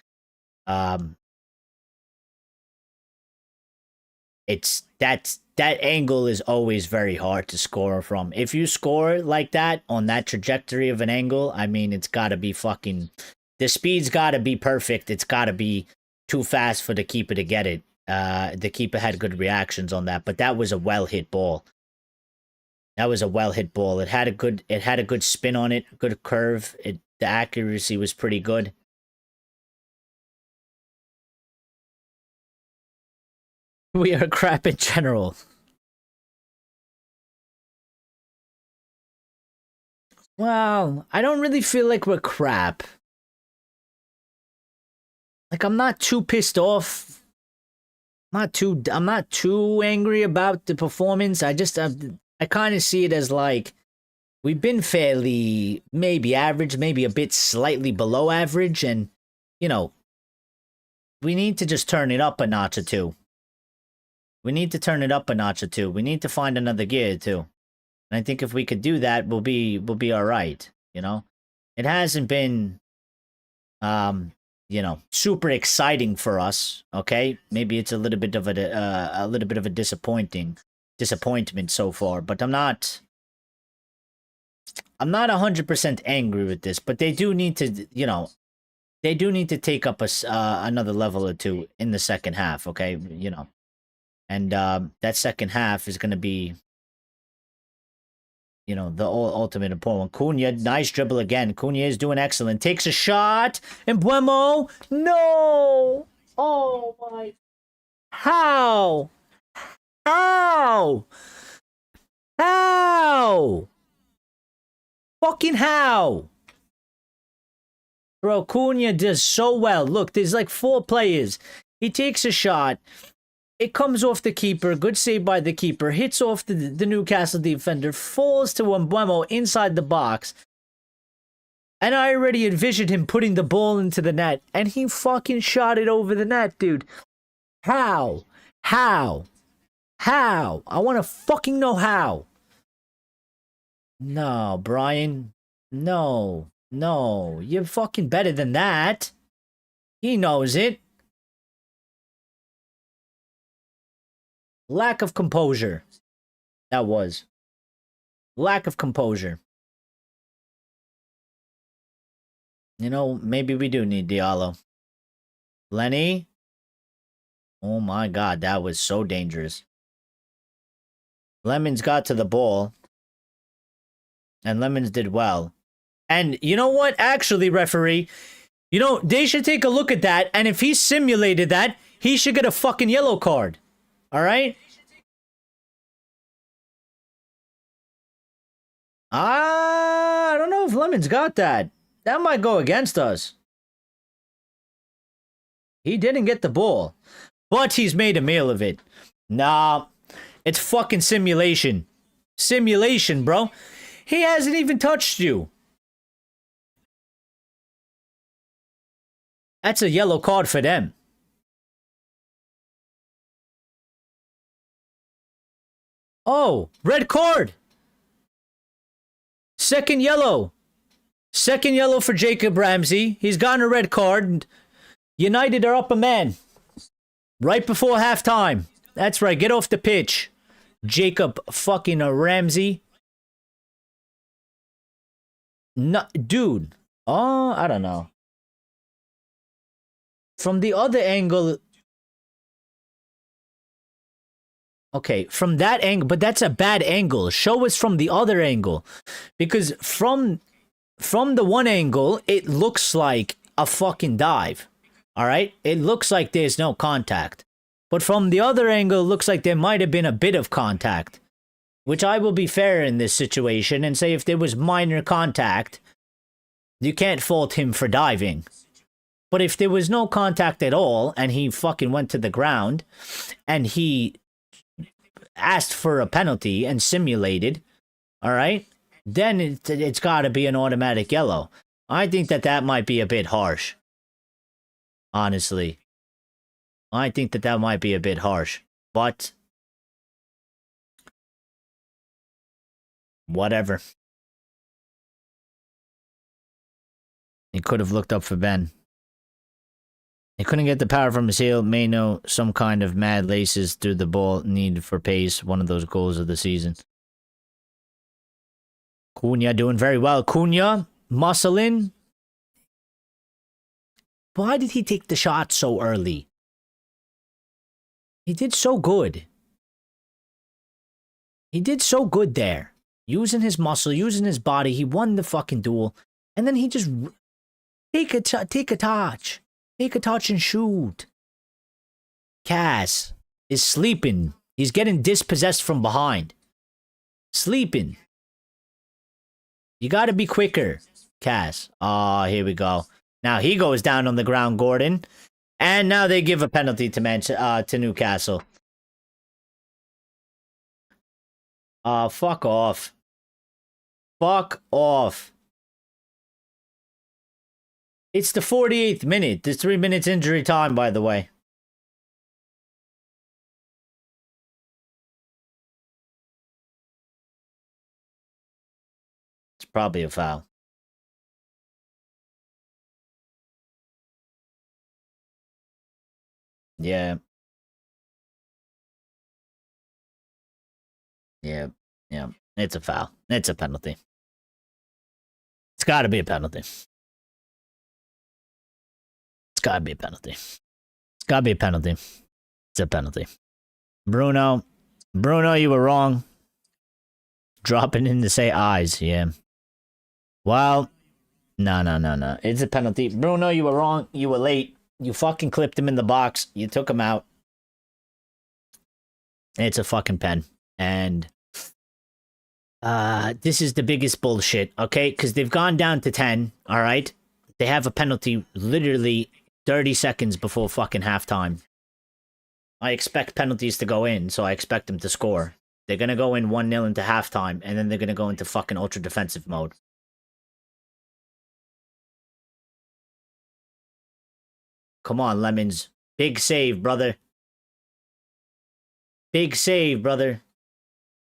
Speaker 1: that angle is always very hard to score from. If you score like that on that trajectory of an angle, I mean, it's got to be fucking, the speed's got to be perfect. It's got to be too fast for the keeper to get it. The keeper had good reactions on that, but that was a well hit ball. That was a well hit ball. It had a good spin on it, good curve. The accuracy was pretty good. We are crap in general. Well, I don't really feel like we're crap. Like, I'm not too pissed off. I'm not too angry about the performance. I kind of see it as like we've been fairly maybe average, maybe a bit slightly below average, and you know, we need to just turn it up a notch or two. We need to turn it up a notch or two. We need to find another gear or two. And I think if we could do that, we'll be all right, you know? It hasn't been you know, super exciting for us, okay? Maybe it's a little bit of a disappointment so far, but I'm not 100% angry with this, but they do need to, you know, they do need to take up another level or two in the second half, okay? You know. And that second half is going to be, you know, the ultimate important one. Cunha, nice dribble again. Cunha is doing excellent. Takes a shot. And Buemo, no! Oh, my. How? How? How? Fucking how? Bro, Cunha does so well. Look, there's like 4 players. He takes a shot. It comes off the keeper. Good save by the keeper. Hits off the Newcastle defender. Falls to Mbeumo inside the box. And I already envisioned him putting the ball into the net. And he fucking shot it over the net, dude. How? How? How? I want to fucking know how. No, Brian. No. No. You're fucking better than that. He knows it. Lack of composure. That was. Lack of composure. You know, maybe we do need Diallo. Lenny? Oh my god, that was so dangerous. Lemons got to the ball. And Lemons did well. And you know what? Actually, referee, you know, they should take a look at that. And if he simulated that, he should get a fucking yellow card. All right? I don't know if Lemon's got that. That might go against us. He didn't get the ball. But he's made a meal of it. Nah. It's fucking simulation. Simulation, bro. He hasn't even touched you. That's a yellow card for them. Oh, red card. Second yellow. Second yellow for Jacob Ramsey. He's gotten a red card. United are up a man. Right before halftime. That's right. Get off the pitch. Jacob fucking Ramsey. No, dude. Oh, I don't know. From the other angle... Okay, from that angle, but that's a bad angle. Show us from the other angle. Because from the one angle, it looks like a fucking dive. Alright? It looks like there's no contact. But from the other angle, it looks like there might have been a bit of contact. Which I will be fair in this situation and say if there was minor contact, you can't fault him for diving. But if there was no contact at all, and he fucking went to the ground, and he asked for a penalty and simulated, all right, then it's got to be an automatic yellow. I think that might be a bit harsh. Honestly. I think that might be a bit harsh. But whatever. He could have looked up for Ben. He couldn't get the power from his heel. May know some kind of mad laces through the ball needed for pace. One of those goals of the season. Cunha doing very well. Cunha, muscling. Why did he take the shot so early? He did so good. He did so good there. Using his muscle, using his body. He won the fucking duel. And then he just... Take a touch. Take a touch and shoot. Cass is sleeping. He's getting dispossessed from behind. Sleeping. You gotta be quicker, Cass. Oh, here we go. Now he goes down on the ground, Gordon. And now they give a penalty to Newcastle. Fuck off. Fuck off. It's the 48th minute. There's 3 minutes injury time, by the way. It's probably a foul. Yeah. Yeah. Yeah. It's a foul. It's a penalty. It's gotta be a penalty. It's gotta be a penalty. It's gotta be a penalty. It's a penalty. Bruno, you were wrong. Dropping in to say eyes, yeah. Well, no. It's a penalty. Bruno, you were wrong. You were late. You fucking clipped him in the box. You took him out. It's a fucking pen. And this is the biggest bullshit, okay? Because they've gone down to 10, all right? They have a penalty literally 30 seconds before fucking halftime. I expect penalties to go in, so I expect them to score. They're going to go in 1-0 into halftime, and then they're going to go into fucking ultra defensive mode. Come on, Lemons. Big save, brother. Big save, brother.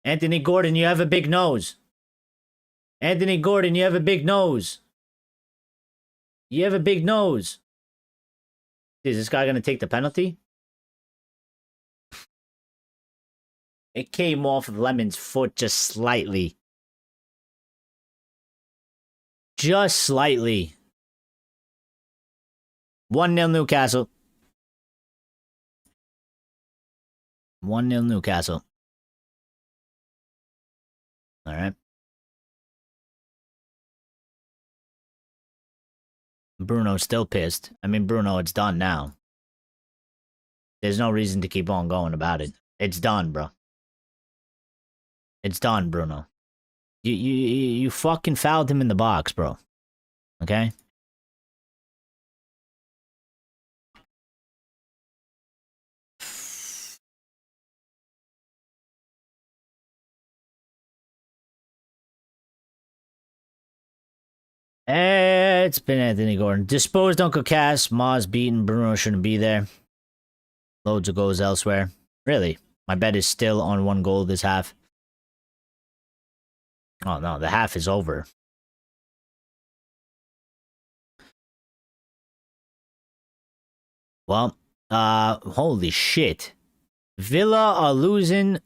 Speaker 1: Anthony Gordon, you have a big nose. Anthony Gordon, you have a big nose. You have a big nose. Is this guy going to take the penalty? It came off of Lemon's foot just slightly. Just slightly. 1-0 Newcastle. 1-0 Newcastle. All right. Bruno's still pissed. I mean, Bruno, it's done now. There's no reason to keep on going about it. It's done, bro. It's done, Bruno. You fucking fouled him in the box, bro. Okay? It's been Anthony Gordon. Disposed Uncle Cass. Ma's beaten. Bruno shouldn't be there. Loads of goals elsewhere. Really? My bet is still on 1 goal this half. Oh no, the half is over. Well, holy shit. Villa are losing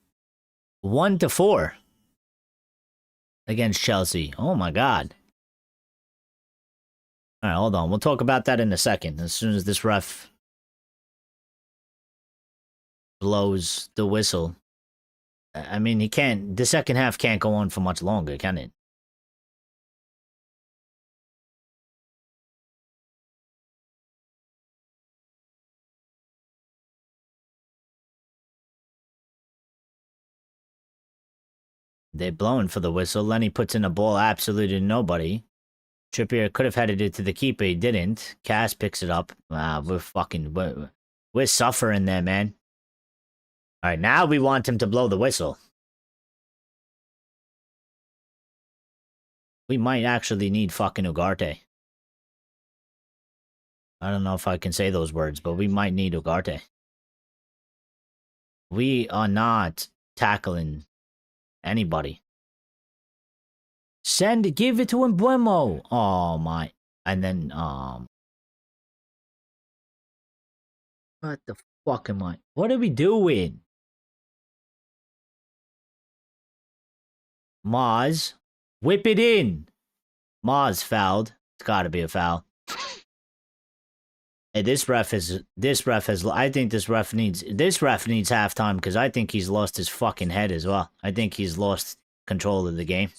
Speaker 1: 1-4 against Chelsea. Oh my god. Alright, hold on. We'll talk about that in a second. As soon as this ref blows the whistle. I mean, he can't... The second half can't go on for much longer, can it? They're blowing for the whistle. Lenny puts in a ball absolutely to nobody. Trippier could have headed it to the keeper. He didn't. Cass picks it up. We're suffering there, man. All right, now we want him to blow the whistle. We might actually need fucking Ugarte. I don't know if I can say those words, but we might need Ugarte. We are not tackling anybody. Give it to Mbuemo. Oh my. And then, What the fuck am I? What are we doing? Maz, whip it in. Maz fouled. It's got to be a foul. Hey, this ref has. I think this ref needs halftime because I think he's lost his fucking head as well. I think he's lost control of the game.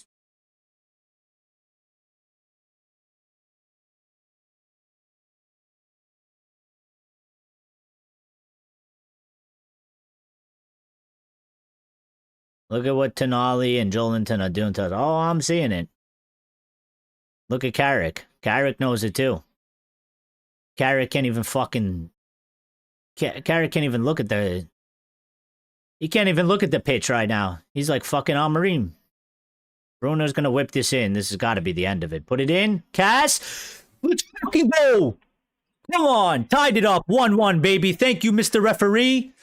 Speaker 1: Look at what Tonali and Jolinton are doing to us. Oh, I'm seeing it. Look at Carrick. Carrick knows it too. Carrick can't even fucking... Carrick can't even look at the... He can't even look at the pitch right now. He's like fucking Amorim. Bruno's gonna whip this in. This has got to be the end of it. Put it in. Cass! Let's fucking go! Come on! Tied it up. 1-1, baby. Thank you, Mr. Referee.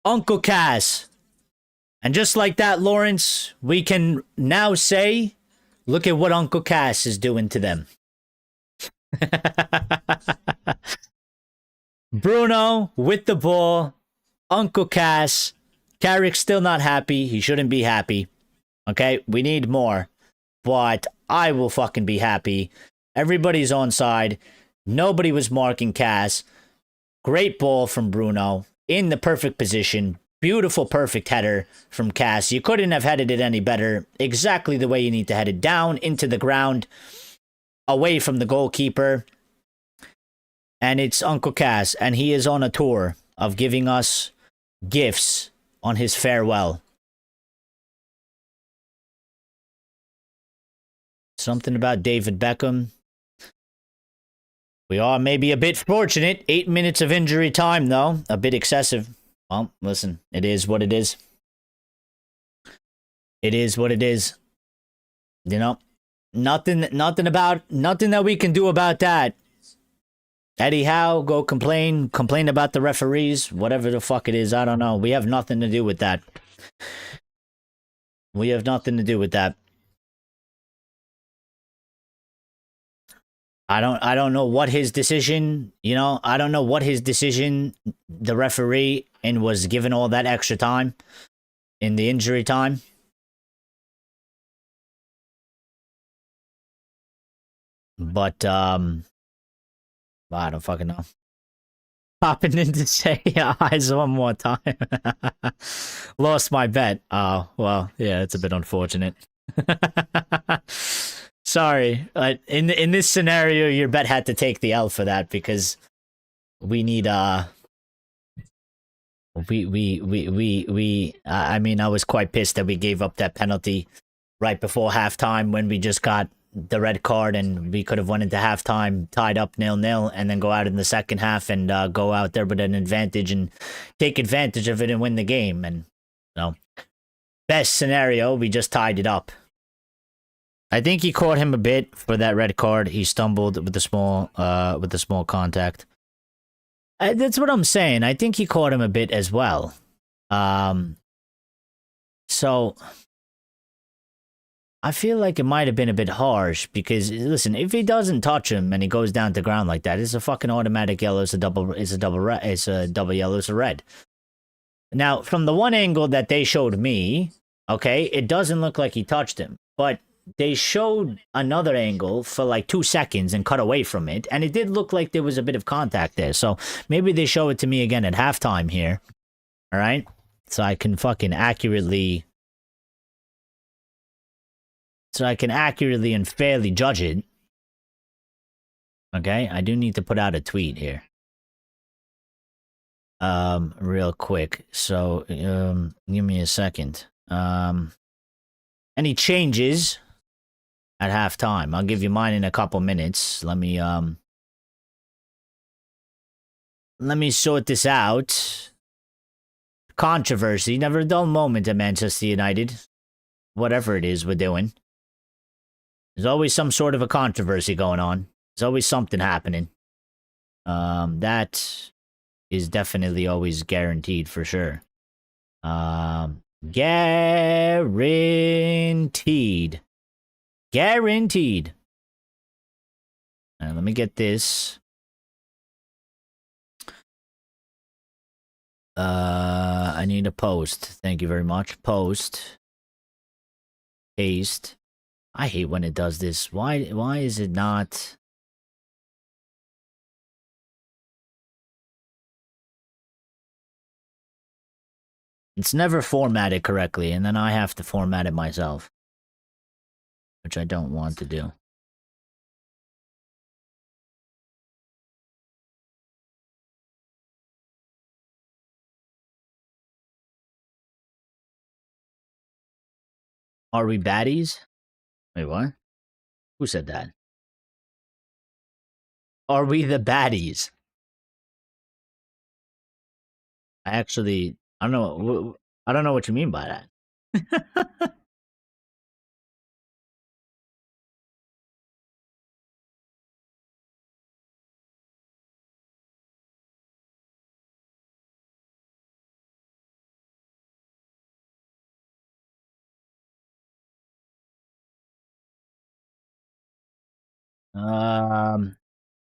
Speaker 1: Uncle Cass. And just like that, Lawrence, we can now say, look at what Uncle Cass is doing to them. Bruno with the ball. Uncle Cass. Carrick's still not happy. He shouldn't be happy. Okay, we need more. But I will fucking be happy. Everybody's onside. Nobody was marking Cass. Great ball from Bruno. In the perfect position. Beautiful, perfect header from Cass. You couldn't have headed it any better. Exactly the way you need to head it. Down into the ground. Away from the goalkeeper. And it's Uncle Cass. And he is on a tour of giving us gifts on his farewell. Something about David Beckham. We are maybe a bit fortunate. 8 minutes of injury time, though. A bit excessive. Well, listen, it is what it is. It is what it is. You know, nothing that we can do about that. Eddie Howe, go complain about the referees, whatever the fuck it is. I don't know. We have nothing to do with that. We have nothing to do with that. I don't know what his decision, I don't know what his decision, the referee, and was given all that extra time in the injury time. But, I don't fucking know. Popping in to say eyes one more time. Lost my bet. Oh, well, yeah, it's a bit unfortunate. Sorry, in this scenario, your bet had to take the L for that because we need I mean, I was quite pissed that we gave up that penalty right before halftime when we just got the red card and we could have went into halftime tied up 0-0 and then go out in the second half and go out there with an advantage and take advantage of it and win the game. And best scenario, we just tied it up. I think he caught him a bit for that red card. He stumbled with the small contact. That's what I'm saying. I think he caught him a bit as well. So I feel like it might have been a bit harsh because listen, if he doesn't touch him and he goes down to ground like that, it's a fucking automatic yellow. It's a double yellow. It's a red. Now, from the one angle that they showed me, okay, it doesn't look like he touched him, but they showed another angle for like 2 seconds and cut away from it, and it did look like there was a bit of contact there. So maybe they show it to me again at halftime here. All right? So I can fucking accurately and fairly judge it. Okay? I do need to put out a tweet here. Real quick. So, give me a second. Any changes at halftime? I'll give you mine in a couple minutes. Let me sort this out. Controversy. Never a dull moment at Manchester United. Whatever it is we're doing. There's always some sort of a controversy going on. There's always something happening. That is definitely always guaranteed for sure. Guaranteed. Guaranteed. Let me get this. I need a post. Thank you very much. Post. Paste. I hate when it does this. Why is it not? It's never formatted correctly, and then I have to format it myself, which I don't want to do. Are we baddies? Wait, what? Who said that? Are we the baddies? I don't know. I don't know what you mean by that.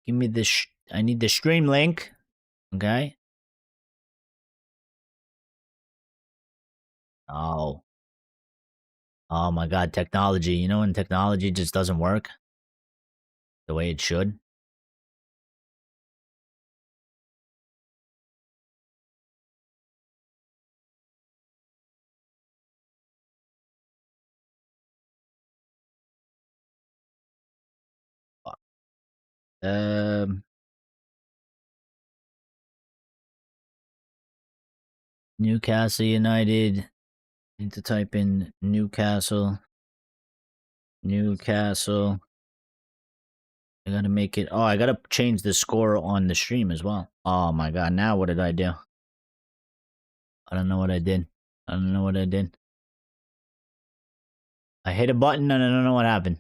Speaker 1: Give me this. I need the stream link. Okay. Oh. Oh my God, technology. You know when technology just doesn't work the way it should? Um, Newcastle United. Need to type in Newcastle. Newcastle. I gotta make it. Oh, I gotta change the score on the stream as well. Oh my God, now what did I do? I don't know what I did. I don't know what I did. I hit a button and I don't know what happened.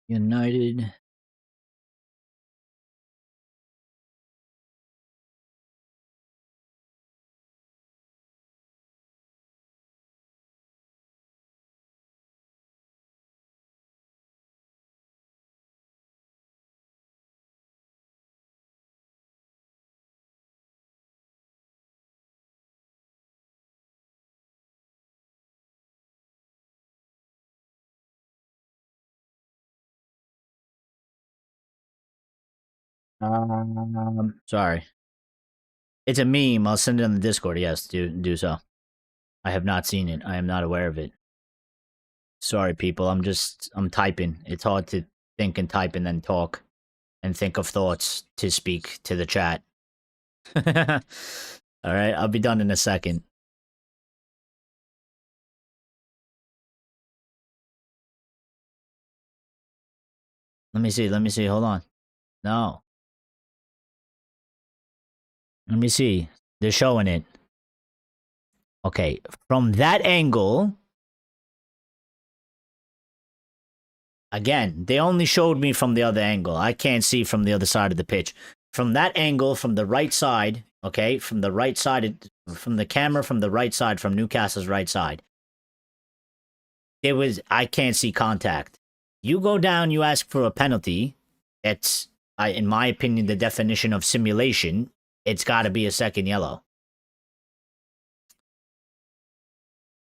Speaker 1: United. Sorry. It's a meme. I'll send it on the Discord. Yes, do so. I have not seen it. I am not aware of it. Sorry, people. I'm typing. It's hard to think and type and then talk and think of thoughts to speak to the chat. All right, I'll be done in a second. Let me see. Let me see. Hold on. No. Let me see. They're showing it. Okay, from that angle, again, they only showed me from the other angle. I can't see from the other side of the pitch. From that angle, from the right side, okay, from the right side, from the camera, from the right side, from Newcastle's right side, I can't see contact. You go down, you ask for a penalty. It's, in my opinion, the definition of simulation. It's got to be a second yellow.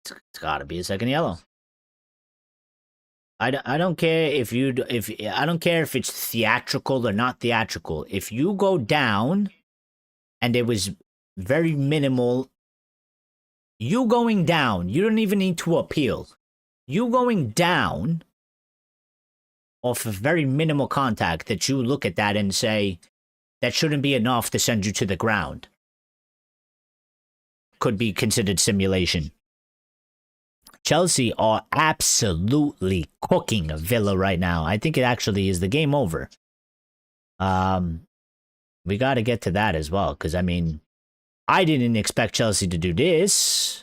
Speaker 1: It's got to be a second yellow. I don't care if I don't care if it's theatrical or not theatrical. If you go down and it was very minimal, you going down, you don't even need to appeal. You going down off of very minimal contact, that you look at that and say that shouldn't be enough to send you to the ground, could be considered simulation. Chelsea are absolutely cooking Villa right now. I think it actually is the game over. We got to get to that as well, because, I mean, I didn't expect Chelsea to do this.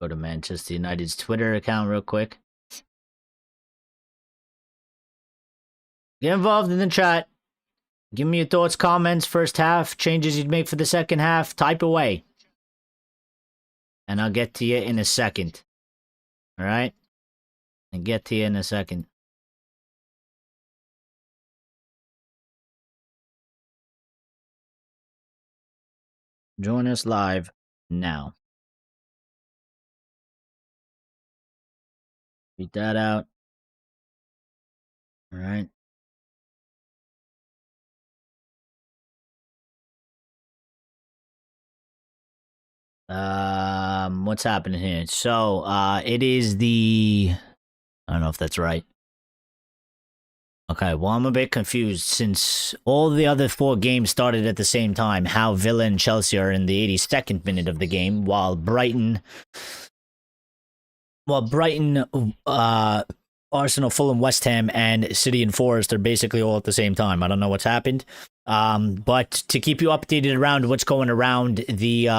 Speaker 1: Go to Manchester United's Twitter account real quick. Get involved in the chat. Give me your thoughts, comments, first half, changes you'd make for the second half. Type away. And I'll get to you in a second. All right? I'll get to you in a second. Join us live now. Beat that out. All right. What's happening here? So, it is the... I don't know if that's right. Okay, well, I'm a bit confused since all the other 4 games started at the same time. How Villa and Chelsea are in the 82nd minute of the game, while Brighton, Arsenal, Fulham, West Ham, and City and Forest are basically all at the same time. I don't know what's happened. But to keep you updated around what's going around the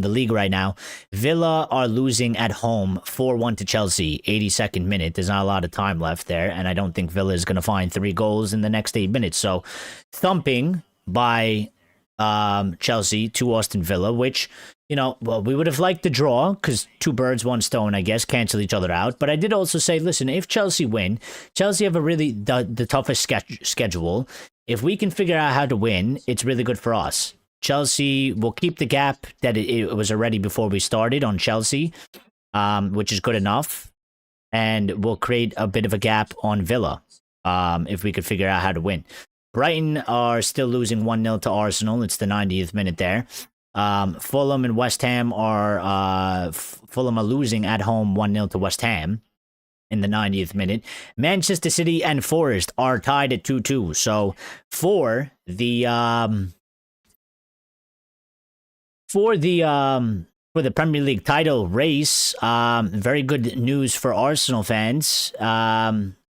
Speaker 1: league right now, Villa are losing at home 4-1 to Chelsea, 82nd minute. There's not a lot of time left there, and I don't think Villa is going to find 3 goals in the next 8 minutes. So, thumping by Chelsea to Aston Villa, which, you know, well, we would have liked the draw because 2 birds, 1 stone, I guess, cancel each other out. But I did also say, listen, if Chelsea win, Chelsea have a really the toughest schedule. If we can figure out how to win, it's really good for us. Chelsea will keep the gap that it was already before we started on Chelsea, which is good enough. And we'll create a bit of a gap on Villa if we could figure out how to win. Brighton are still losing 1-0 to Arsenal. It's the 90th minute there. Fulham and West Ham are Fulham are losing at home 1-0 to West Ham in the 90th minute. Manchester City and Forest are tied at 2-2. So for the Premier League title race, very good news for Arsenal fans.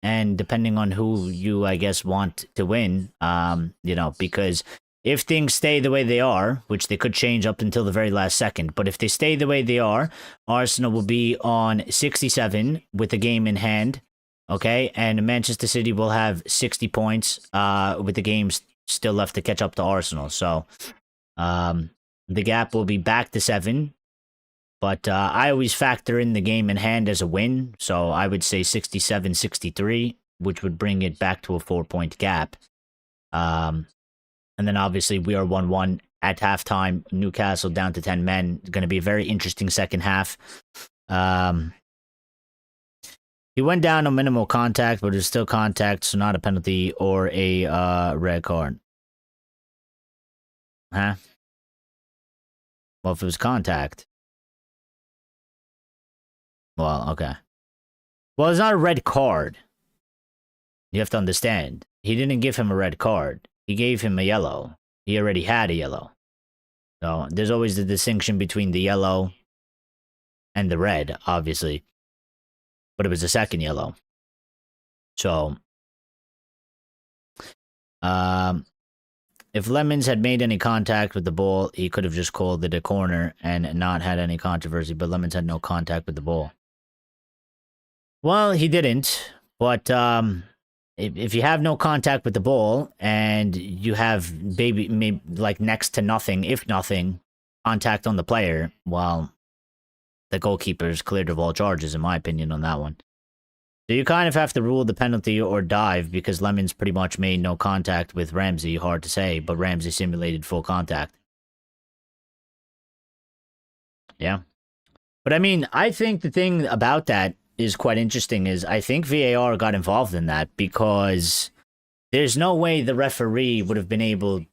Speaker 1: And depending on who you, I guess, want to win, you know, because if things stay the way they are, which they could change up until the very last second, but if they stay the way they are, Arsenal will be on 67 with the game in hand, okay? And Manchester City will have 60 points with the games still left to catch up to Arsenal. So the gap will be back to 7. But I always factor in the game in hand as a win, so I would say 67-63, which would bring it back to a 4-point gap. And then obviously we are 1-1 at halftime. Newcastle down to 10 men. It's going to be a very interesting second half. He went down on minimal contact, but it's still contact, so not a penalty or a red card. Huh? Well, if it was contact... Well, okay. Well, it's not a red card. You have to understand. He didn't give him a red card. He gave him a yellow. He already had a yellow. So there's always the distinction between the yellow and the red, obviously. But it was the second yellow. So, if Lemons had made any contact with the ball, he could have just called it a corner and not had any controversy. But Lemons had no contact with the ball. Well, he didn't, but if you have no contact with the ball and you have maybe like next to nothing, if nothing, contact on the player, well, the goalkeeper is cleared of all charges, in my opinion, on that one. So you kind of have to rule the penalty or dive because Lemons pretty much made no contact with Ramsey. Hard to say, but Ramsey simulated full contact. Yeah. But I mean, I think the thing about that is quite interesting is I think VAR got involved in that because there's no way the referee would have been able.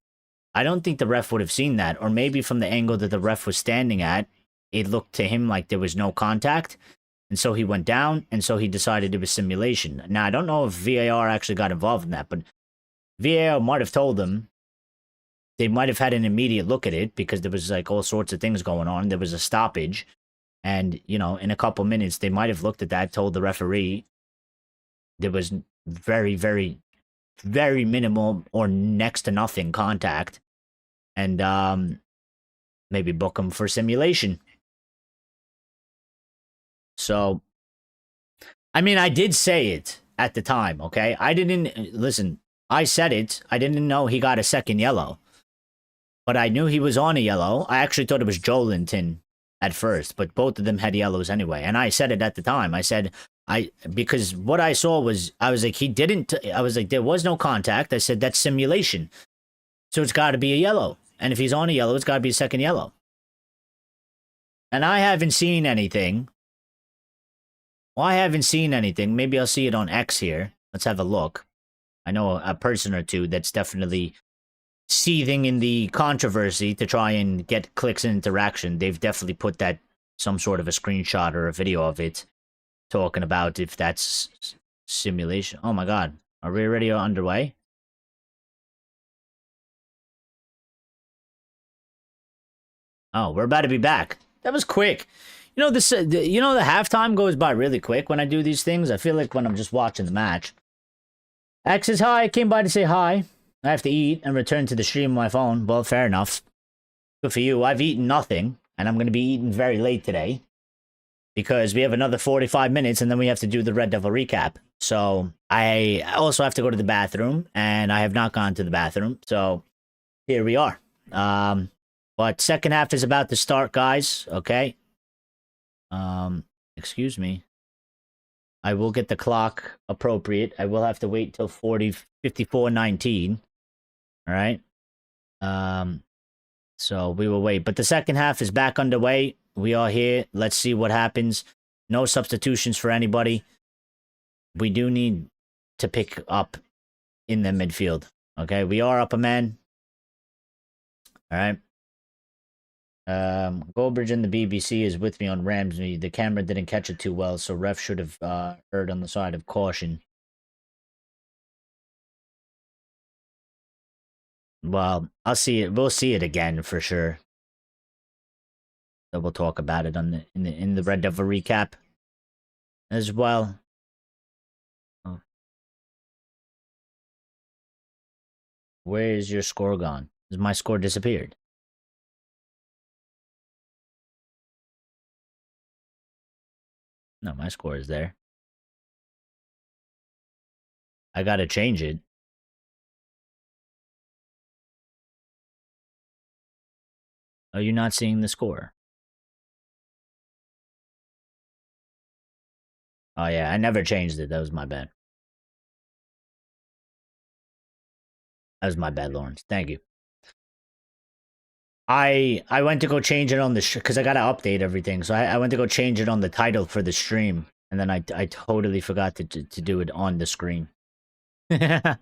Speaker 1: I don't think the ref would have seen that, or maybe from the angle that the ref was standing at, it looked to him like there was no contact, and so he went down, and so he decided it was simulation. Now I don't know if VAR actually got involved in that, but VAR might have told them. They might have had an immediate look at it because there was like all sorts of things going on. There was a stoppage, and you know, in a couple minutes, they might have looked at that, told the referee there was very, very, very minimal or next to nothing contact, and maybe book him for simulation. So, I mean, I did say it at the time, okay? I didn't listen. I said it. I didn't know he got a second yellow, but I knew he was on a yellow. I actually thought it was Jolinton at first, but both of them had yellows anyway. And I said it at the time. I said because what I saw was I was like I was like there was no contact. I said that's simulation, so it's got to be a yellow. And if he's on a yellow, it's got to be a second yellow. And I haven't seen anything. Well, I haven't seen anything. Maybe I'll see it on X here. Let's have a look. I know a person or two that's definitely seething in the controversy to try and get clicks and interaction. They've definitely put that some sort of a screenshot or a video of it talking about if that's simulation. Oh my god. Are we already underway? Oh, we're about to be back. That was quick. You know this. You know the halftime goes by really quick when I do these things. I feel like when I'm just watching the match. X is hi. I came by to say hi. I have to eat and return to the stream on my phone. Well, fair enough. Good for you. I've eaten nothing, and I'm going to be eating very late today because we have another 45 minutes, and then we have to do the Red Devil recap. So I also have to go to the bathroom, and I have not gone to the bathroom. So here we are. But second half is about to start, guys. Okay. Excuse me. I will get the clock appropriate. I will have to wait till 54:19. All right. So we will wait. But the second half is back underway. We are here. Let's see what happens. No substitutions for anybody. We do need to pick up in the midfield. Okay, we are up a man. All right. Goldbridge and the BBC is with me on Ramsey. The camera didn't catch it too well, so ref should have erred on the side of caution. Well, I'll see it. We'll see it again for sure. So we'll talk about it on the in the Red Devil recap as well. Oh. Where is your score gone? Has my score disappeared? No, my score is there. I gotta change it. Are you not seeing the score? Oh yeah, I never changed it. That was my bad. That was my bad, Lawrence. Thank you. I went to go change it on the because I gotta update everything. So I went to go change it on the title for the stream, and then I totally forgot to do it on the screen. I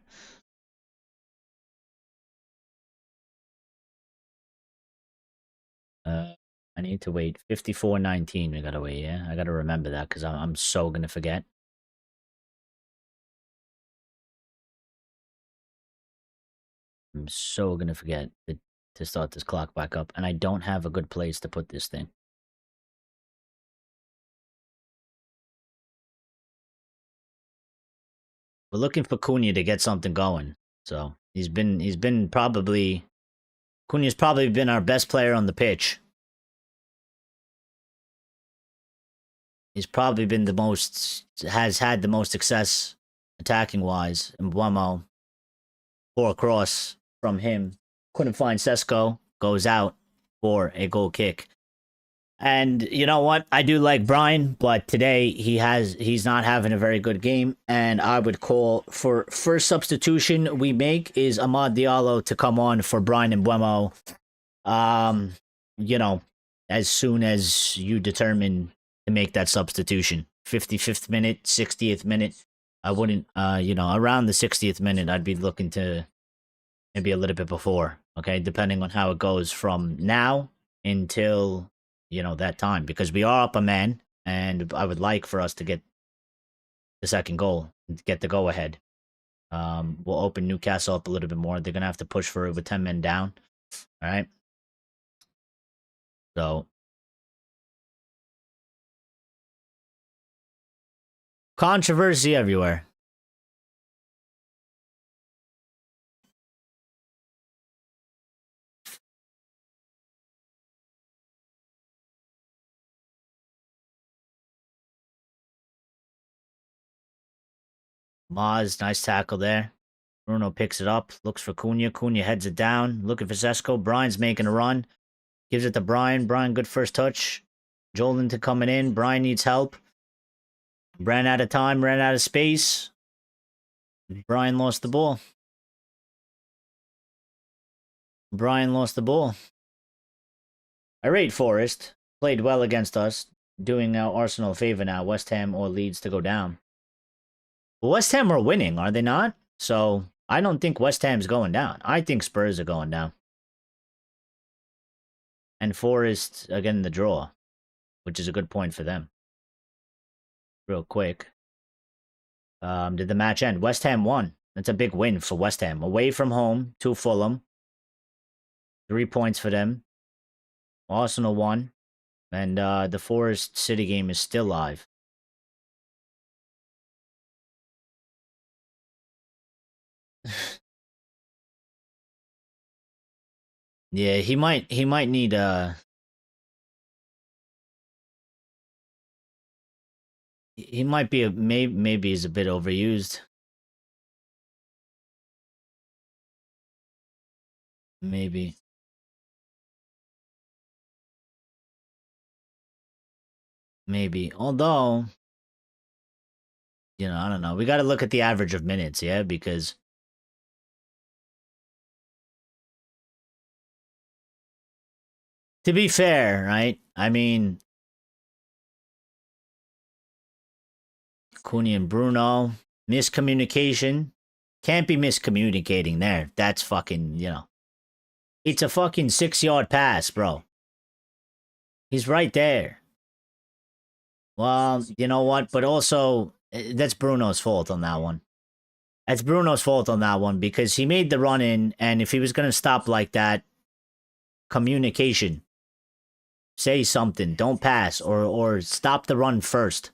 Speaker 1: need to wait 54:19. We gotta wait. Yeah, I gotta remember that because I'm so gonna forget. I'm so gonna forget to start this clock back up, and I don't have a good place to put this thing. We're looking for Cunha to get something going. So he's been probably Cunha's probably been our best player on the pitch. He's probably been has had the most success attacking wise. And Buemo, poor cross from him. Couldn't find Sesko. Goes out for a goal kick. And you know what? I do like Brian, but today he's not having a very good game. And I would call for first substitution we make is Amad Diallo to come on for Brian and Buemo. You know, as soon as you determine to make that substitution. 55th minute, 60th minute. I wouldn't, around the 60th minute, I'd be looking to maybe a little bit before, okay, depending on how it goes from now until, that time, because we are up a man, and I would like for us to get the second goal, get the go ahead. We'll open Newcastle up a little bit more. They're going to have to push for it with 10 men down, all right? So, controversy everywhere. Maz, nice tackle there. Bruno picks it up, looks for Cunha. Cunha heads it down, looking for Sesko. Brian's making a run. Gives it to Brian. Brian, good first touch. Jolinton coming in. Brian needs help. Ran out of time, ran out of space. Brian lost the ball. Brian lost the ball. I rate Forest. Played well against us. Doing our Arsenal a favor now. West Ham or Leeds to go down. Well, West Ham are winning, are they not? So, I don't think West Ham's going down. I think Spurs are going down. And Forest, again, the draw. Which is a good point for them. Real quick. Did the match end? West Ham won. That's a big win for West Ham. Away from home to Fulham. 3 points for them. Arsenal won. And the Forest City game is still live. Yeah, he might need he might be maybe he's a bit overused. Maybe. Although, I don't know. We got to look at the average of minutes, yeah, because to be fair, right? I mean, Cunha and Bruno, miscommunication. Can't be miscommunicating there. That's fucking, It's a fucking 6-yard pass, bro. He's right there. Well, you know what? But also, that's Bruno's fault on that one. That's Bruno's fault on that one because he made the run in, and if he was going to stop like that, communication. Say something. Don't pass or stop the run first.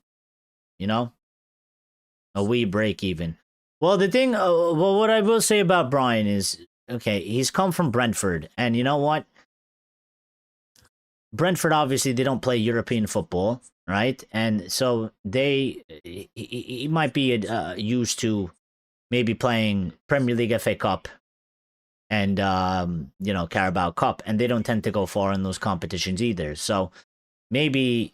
Speaker 1: A wee break even. Well, the thing, what I will say about Brian is, okay, he's come from Brentford, and you know what? Brentford, obviously, they don't play European football, right? And so he might be used to maybe playing Premier League FA Cup and, Carabao Cup, and they don't tend to go far in those competitions either. So maybe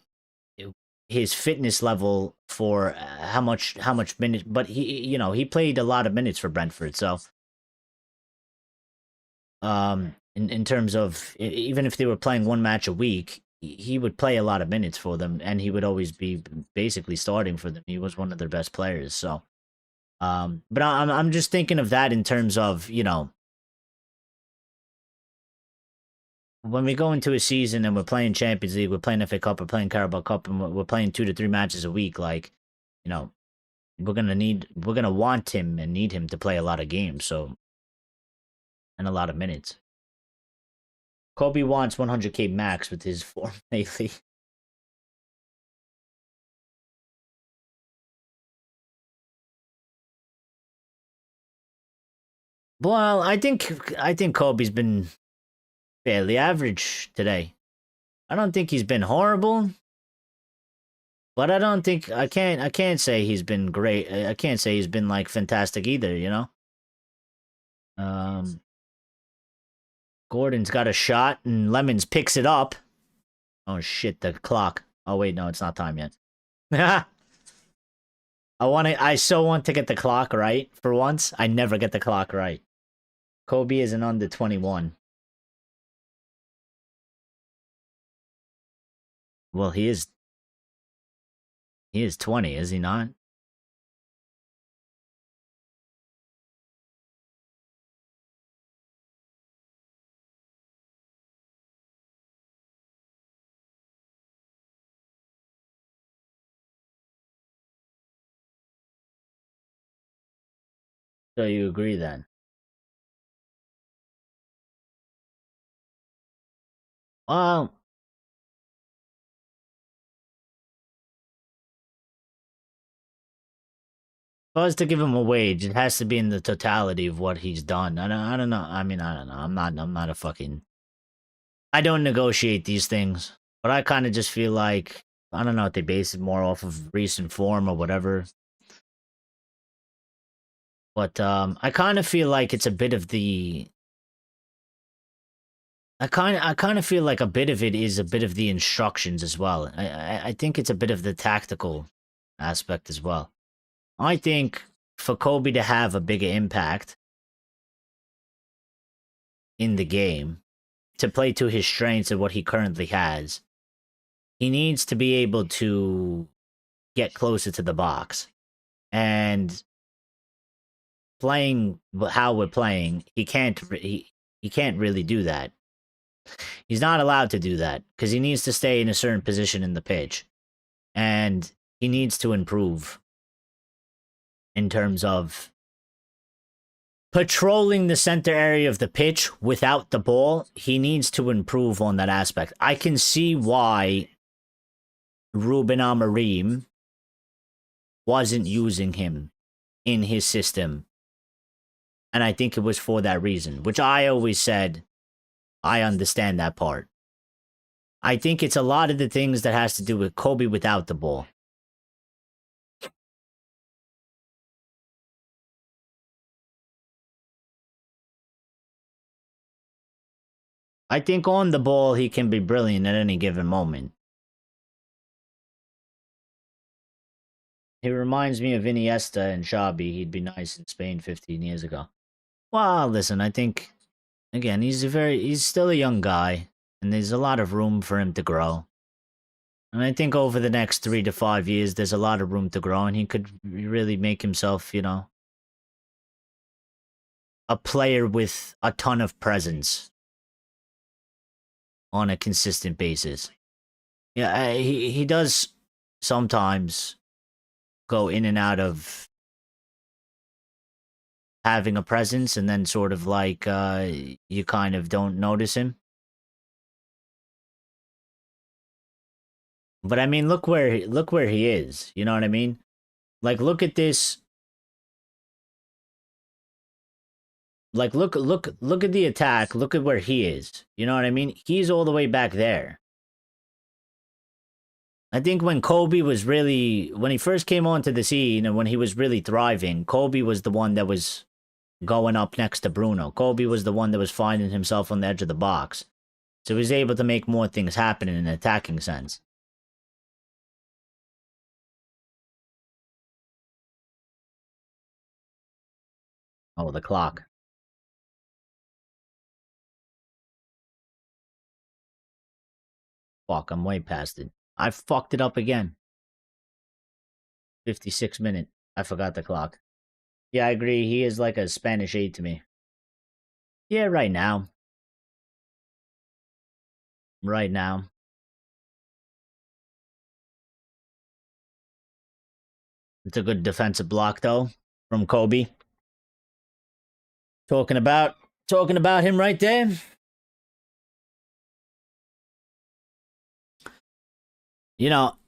Speaker 1: his fitness level for how much minutes, but he played a lot of minutes for Brentford. So, in terms of even if they were playing one match a week, he would play a lot of minutes for them, and he would always be basically starting for them. He was one of their best players. So, but I'm just thinking of that in terms of when we go into a season and we're playing Champions League, we're playing FA Cup, we're playing Carabao Cup, and we're playing 2 to 3 matches a week, we're gonna want him and need him to play a lot of games, so, and a lot of minutes. Kobe wants 100k max with his form lately. Well, I think Kobe's been fairly average today. I don't think he's been horrible, but I don't think I can't say he's been great. I can't say he's been fantastic either. Gordon's got a shot and Lemons picks it up. Oh shit, the clock. Oh wait, no, it's not time yet. I so want to get the clock right for once. I never get the clock right. Kobe is an under 21. Well, he is 20, is he not? So you agree then? Well, if I was to give him a wage, it has to be in the totality of what he's done. I don't know. I mean, I don't know. I'm not a fucking. I don't negotiate these things, but I kind of just feel like I don't know if they base it more off of recent form or whatever. But I kind of feel like it's a bit of the. I kind of feel like a bit of it is a bit of the instructions as well. I think it's a bit of the tactical aspect as well. I think for Kobe to have a bigger impact in the game, to play to his strengths and what he currently has, he needs to be able to get closer to the box. And playing how we're playing, he can't really do that. He's not allowed to do that because he needs to stay in a certain position in the pitch, and he needs to improve in terms of patrolling the center area of the pitch without the ball. He needs to improve on that aspect. I can see why Ruben Amorim wasn't using him in his system. And I think it was for that reason, which I always said I understand that part. I think it's a lot of the things that has to do with Kobe without the ball. I think on the ball, he can be brilliant at any given moment. He reminds me of Iniesta and Xabi. He'd be nice in Spain 15 years ago. Well, listen, I think, again, he's still a young guy, and there's a lot of room for him to grow. And I think over the next 3 to 5 years, there's a lot of room to grow, and he could really make himself, a player with a ton of presence on a consistent basis. Yeah, he does sometimes go in and out of having a presence, and then sort of like you kind of don't notice him. But I mean, look where he is. You know what I mean? Like, look at this. Like, look at the attack. Look at where he is. You know what I mean? He's all the way back there. I think when when he first came onto the scene and when he was really thriving, Kobe was the one that was going up next to Bruno. Kobe was the one that was finding himself on the edge of the box. So he was able to make more things happen in an attacking sense. Oh, the clock. Fuck, I'm way past it. I fucked it up again. 56 minute. I forgot the clock. Yeah, I agree. He is like a Spanish 8 to me. Yeah, right now. Right now. It's a good defensive block though from Kobe. Talking about him right there.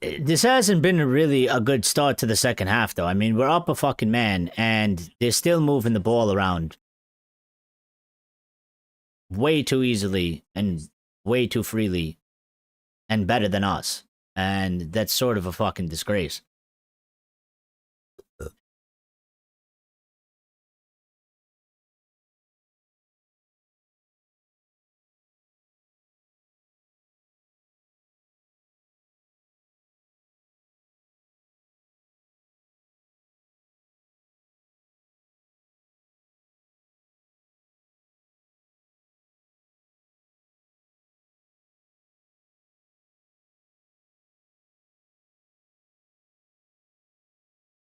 Speaker 1: This hasn't been really a good start to the second half though. I mean, we're up a fucking man and they're still moving the ball around way too easily and way too freely and better than us. And that's sort of a fucking disgrace.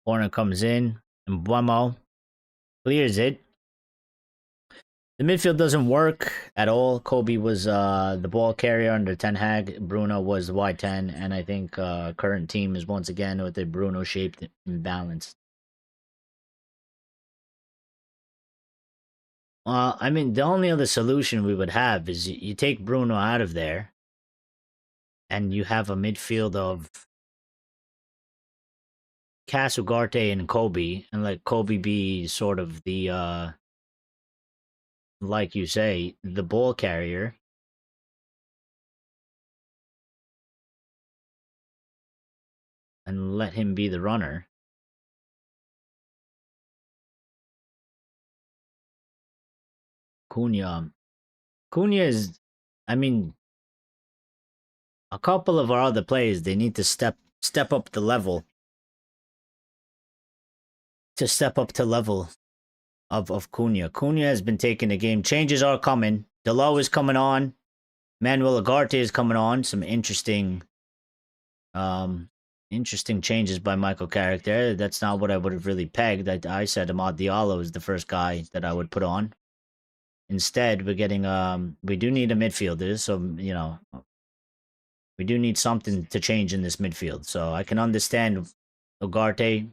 Speaker 1: Corner comes in, and Buemo clears it. The midfield doesn't work at all. Kobe was the ball carrier under Ten Hag. Bruno was the wide 10, and I think current team is once again with a Bruno shaped imbalance. I mean, the only other solution we would have is you take Bruno out of there, and you have a midfield of Cass, Ugarte, and Kobe, and let Kobe be sort of the like you say, the ball carrier. And let him be the runner. Cunha. Cunha is, I mean, a couple of our other players, they need to step up the level. To step up to level of Cunha. Cunha has been taking the game. Changes are coming. Delo is coming on. Manuel Ugarte is coming on. Some interesting changes by Michael Carrick there. That's not what I would have really pegged. I said Amad Diallo is the first guy that I would put on. Instead, we're getting we do need a midfielder, so you know, we do need something to change in this midfield. So I can understand Ugarte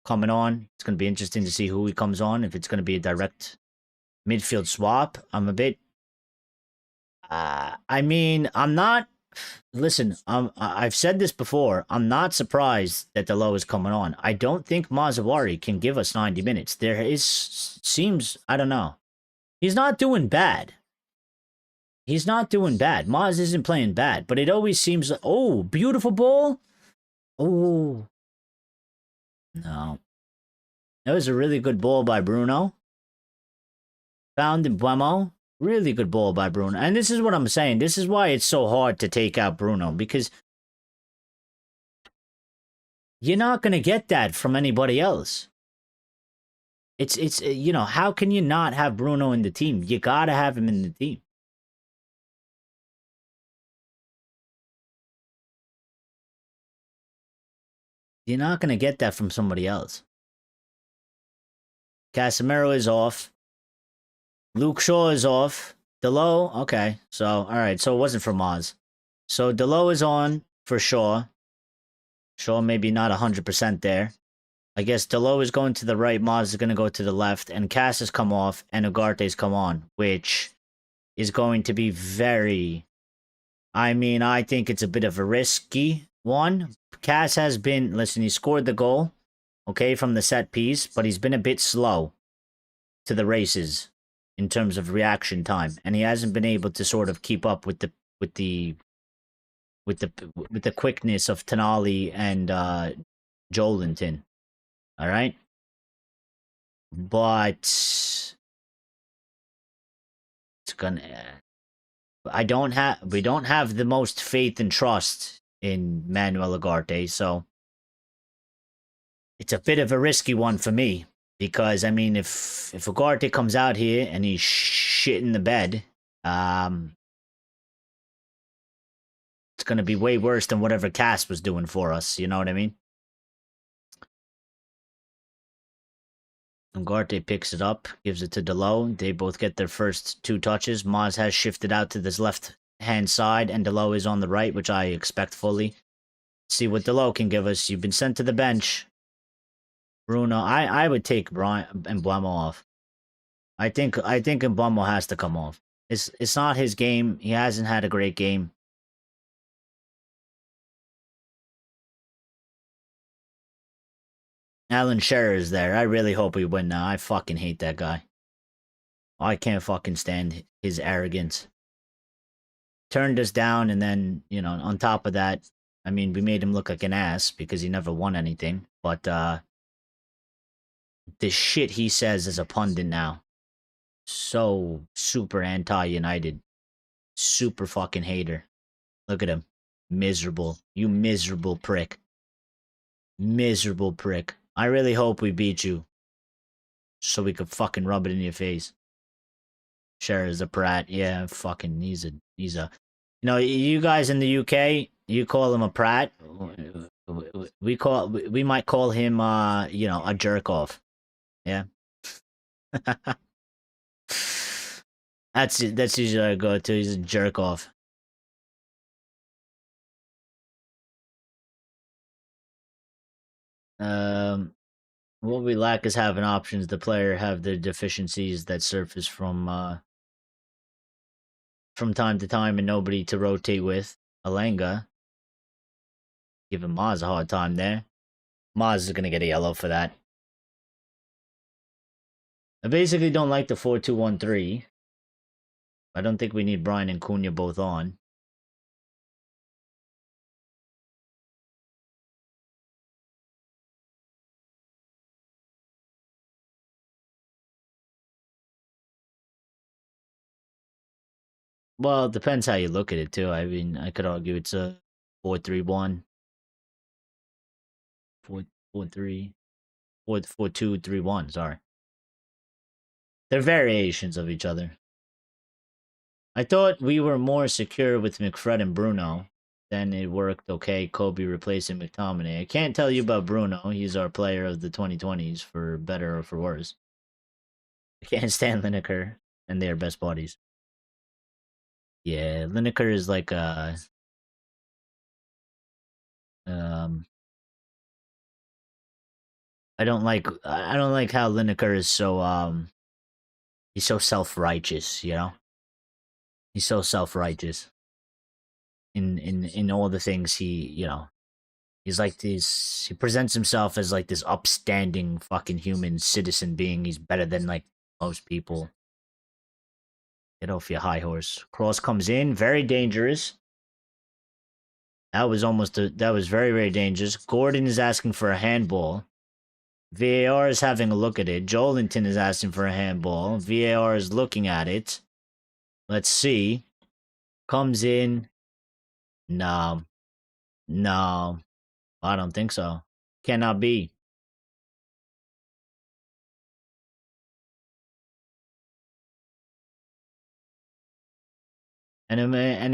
Speaker 1: coming on. It's going to be interesting to see who he comes on. If it's going to be a direct midfield swap, I'm a bit. I mean, I'm not. Listen, I've said this before. I'm not surprised that Delo is coming on. I don't think Mazawari can give us 90 minutes. Seems, I don't know. He's not doing bad. He's not doing bad. Maz isn't playing bad, but it always seems like, oh, beautiful ball. Oh. No. That was a really good ball by Bruno. Found in Buemo. Really good ball by Bruno. And this is what I'm saying. This is why it's so hard to take out Bruno, because you're not going to get that from anybody else. It's you know, how can you not have Bruno in the team? You got to have him in the team. You're not going to get that from somebody else. Casemiro is off. Luke Shaw is off. Delo, okay. So, all right. So it wasn't for Maz. So Delo is on for Shaw. Shaw maybe not 100% there. I guess Delo is going to the right, Maz is going to go to the left, and Cass has come off, and Ugarte's come on, which is going to be very... I mean, I think it's a bit of a risky one. Cass has been... Listen, he scored the goal, okay, from the set piece, but he's been a bit slow to the races in terms of reaction time, and he hasn't been able to sort of keep up with the quickness of Tonali and Joelinton. All right, but it's gonna. We don't have the most faith and trust in Manuel Ugarte, so it's a bit of a risky one for me. Because, I mean, if Ugarte comes out here and he's shit in the bed, it's going to be way worse than whatever Cass was doing for us. You know what I mean? Ugarte picks it up, gives it to Delo. They both get their first 2 touches. Maz has shifted out to this left-hand side, and Delo is on the right, which I expect fully. See what Delo can give us. You've been sent to the bench. Bruno, I would take Brian and Buemo off. I think Buemo has to come off. It's not his game. He hasn't had a great game. Alan Shearer is there. I really hope we win now. I fucking hate that guy. I can't fucking stand his arrogance. Turned us down, and then, you know, on top of that, I mean, we made him look like an ass because he never won anything. But, the shit he says as a pundit now. So super anti-United. Super fucking hater. Look at him. Miserable. You miserable prick. Miserable prick. I really hope we beat you. So we could fucking rub it in your face. Sure is a prat. Yeah, fucking he's a you know, you guys in the UK, you call him a prat. We might call him you know, a jerk off. Yeah. That's usually I go to. He's a jerk off. Um, what we lack is having options. The player have their deficiencies that surface from time to time, and nobody to rotate with. Alenga giving Maz a hard time there. Maz is gonna get a yellow for that. I basically don't like the 4-2-1-3. I don't think we need Brian and Cunha both on. Well, it depends how you look at it too. I mean, I could argue it's a 4-3-1, 4-4-3, 4-4-2-3-1. Sorry, they're variations of each other. I thought we were more secure with McFred and Bruno. Then it worked okay. Kobe replacing McTominay. I can't tell you about Bruno. He's our player of the 2020s, for better or for worse. I can't stand Lineker, and they are best buddies. Yeah, Lineker is like um I don't like how Lineker is so he's so self-righteous, you know? He's so self-righteous in all the things he, you know. He's like this he presents himself as like this upstanding fucking human citizen being. He's better than like most people. Get off your high horse. Cross comes in, very dangerous. That was that was very, very dangerous. Gordon is asking for a handball. VAR is having a look at it. Joelinton is asking for a handball. VAR is looking at it. Let's see. Comes in. No. No. I don't think so. Cannot be. And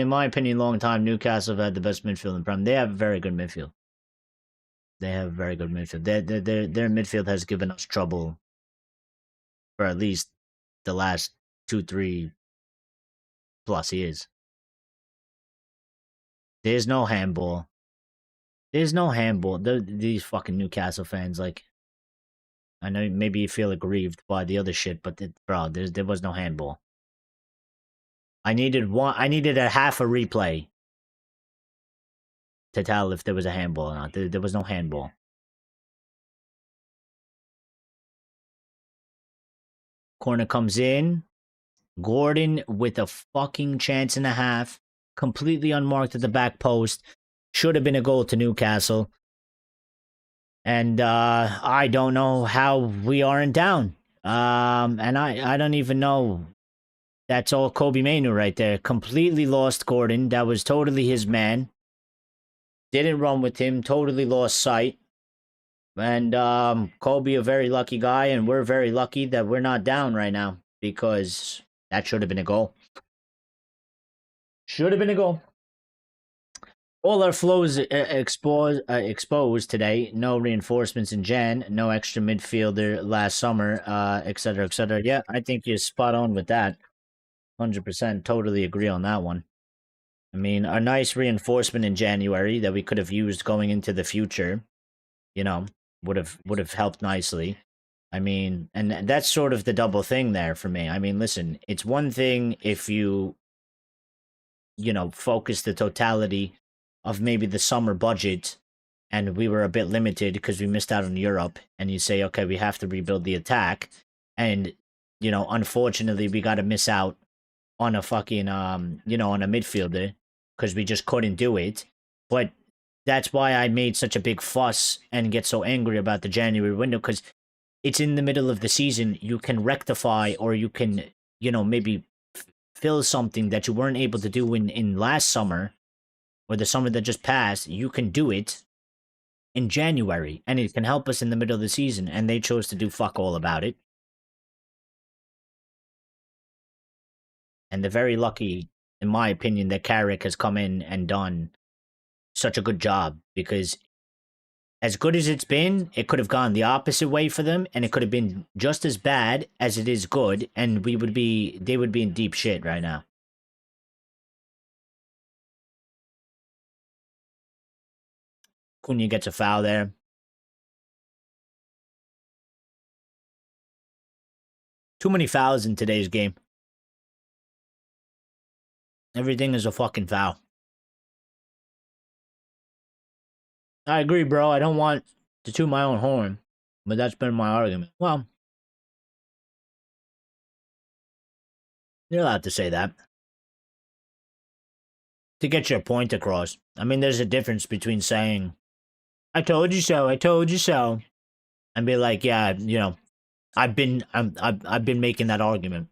Speaker 1: in my opinion, long time, Newcastle have had the best midfield in Prem. They have a very good midfield. They have very good midfield. Their midfield has given us trouble for at least the last 2-3 plus years. There's no handball. There's no handball. These fucking Newcastle fans, like, I know maybe you feel aggrieved by the other shit, but bro, there was no handball. I needed a half a replay to tell if there was a handball or not. There was no handball. Corner comes in. Gordon with a fucking chance and a half. Completely unmarked at the back post. Should have been a goal to Newcastle. And I don't know how we aren't down. And I don't even know. That's all Kobe Mainu right there. Completely lost Gordon. That was totally his man. Didn't run with him. Totally lost sight. And Kobe, a very lucky guy, and we're very lucky that we're not down right now, because that should have been a goal. Should have been a goal. All our flows exposed today. No reinforcements in Jan. No extra midfielder last summer, etc., etc. Yeah, I think you're spot on with that. 100%. Totally agree on that one. I mean, a nice reinforcement in January that we could have used going into the future, you know, would have helped nicely. I mean, and that's sort of the double thing there for me. I mean, listen, it's one thing if you know, focus the totality of maybe the summer budget, and we were a bit limited because we missed out on Europe, and you say, okay, we have to rebuild the attack, and, you know, unfortunately we got to miss out on a fucking you know, on a midfielder because we just couldn't do it. But that's why I made such a big fuss and get so angry about the January window, because it's in the middle of the season. You can rectify, or you can, you know, maybe fill something that you weren't able to do in last summer or the summer that just passed. You can do it in January, and it can help us in the middle of the season, and they chose to do fuck all about it. And they're very lucky, in my opinion, that Carrick has come in and done such a good job, because as good as it's been, it could have gone the opposite way for them, and it could have been just as bad as it is good, and they would be in deep shit right now. Cunha gets a foul there. Too many fouls in today's game. Everything is a fucking foul. I agree, bro. I don't want to toot my own horn, but that's been my argument. Well, you're allowed to say that. To get your point across. I mean, there's a difference between saying, I told you so, and be like, yeah, you know, I've been making that argument.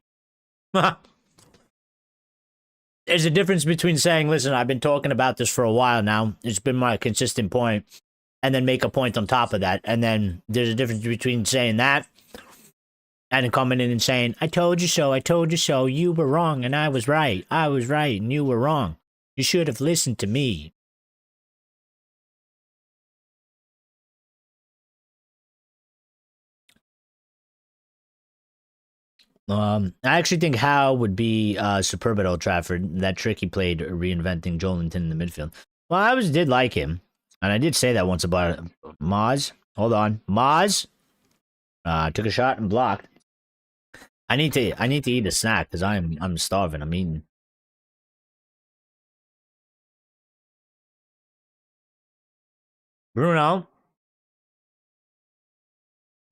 Speaker 1: There's a difference between saying, listen, I've been talking about this for a while now. It's been my consistent point, and then make a point on top of that. And then there's a difference between saying that and then coming in and saying, I told you so, you were wrong, and I was right, and you were wrong. You should have listened to me. I actually think Howe would be superb at Old Trafford. That trick he played reinventing Joelinton in the midfield. Well, I did like him, and I did say that once about Maz. Hold on, Maz. Took a shot and blocked. I need to eat a snack because I'm starving. I'm eating. Bruno.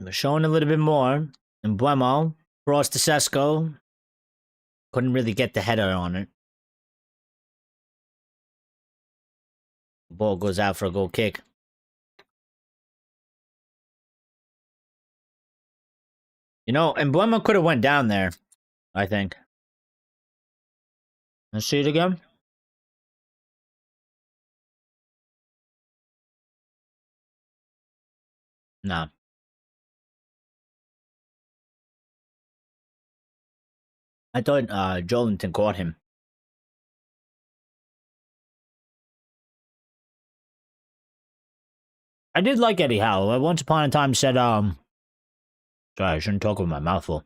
Speaker 1: Showing a little bit more. And Buemo. Cross to Sesko. Couldn't really get the header on it. Ball goes out for a goal kick. You know, and Buemo could have went down there, I think. Let's see it again. No. I thought Joelinton caught him. I did like Eddie Howe. I once upon a time said, sorry, I shouldn't talk with my mouth full.